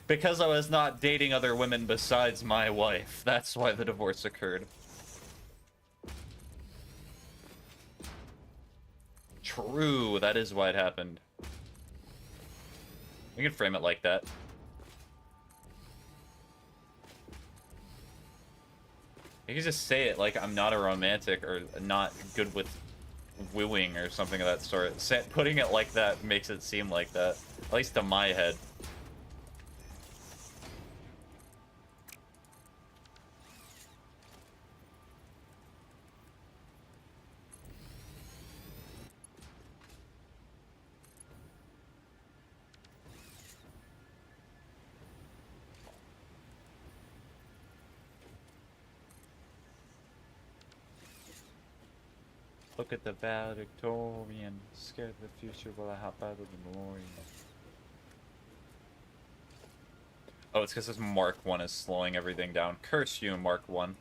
Because I was not dating other women besides my wife, that's why the divorce occurred. True, that is why it happened. We can frame it like that. You can just say it like I'm not a romantic or not good with wooing or something of that sort. Putting it like that makes it seem like that, at least to my head. Look at the valedictorian, scared of the future while I hop out of the DeLorean. Oh, it's because this Mark 1 is slowing everything down. Curse you, Mark 1.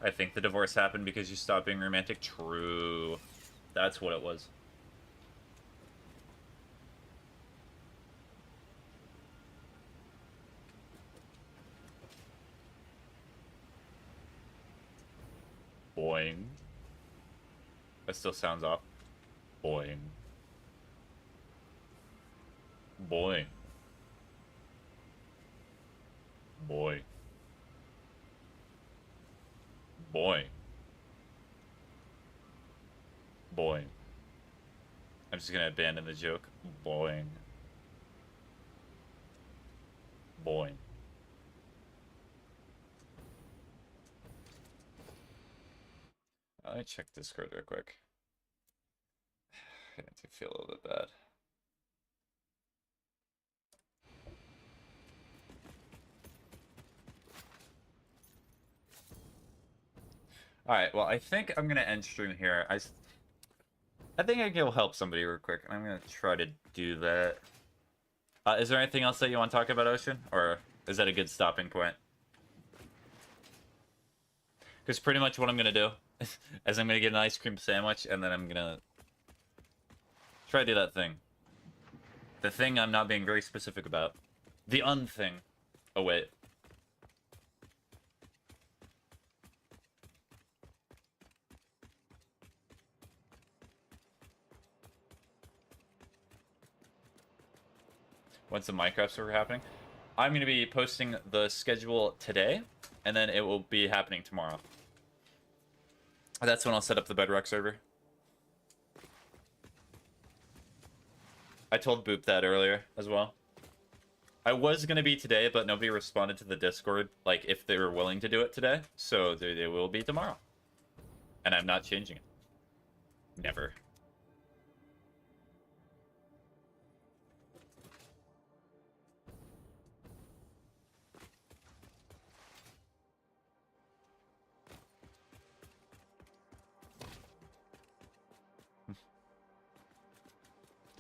I think the divorce happened because you stopped being romantic. True. That's what it was. Boing. That still sounds off. Boing. Boing. Boing. Boing. Boing. I'm just gonna abandon the joke. Boing. Boing. Let me check Discord real quick. I do feel a little bit bad. Alright, well, I think I'm gonna end stream here. I think I can help somebody real quick. I'm gonna try to do that. Is there anything else that you want to talk about, Ocean? Or is that a good stopping point? Because pretty much what I'm gonna do is I'm gonna get an ice cream sandwich, and then I'm gonna try to do that thing. The thing I'm not being very specific about. The unthing. Oh, wait. When's the Minecraft server happening? I'm going to be posting the schedule today, and then it will be happening tomorrow. That's when I'll set up the Bedrock server. I told Boop that earlier as well. I was going to be today, but nobody responded to the Discord, like, if they were willing to do it today. So they will be tomorrow. And I'm not changing it. Never.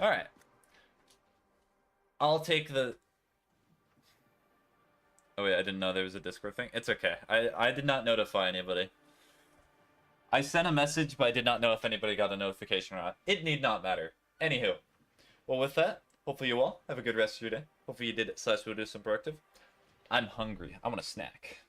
Alright. I'll take the... Oh wait, I didn't know there was a Discord thing. It's okay. I did not notify anybody. I sent a message, but I did not know if anybody got a notification or not. It need not matter. Anywho. Well, with that, hopefully you all have a good rest of your day. Hopefully you did /will do some productive. I'm hungry. I want a snack.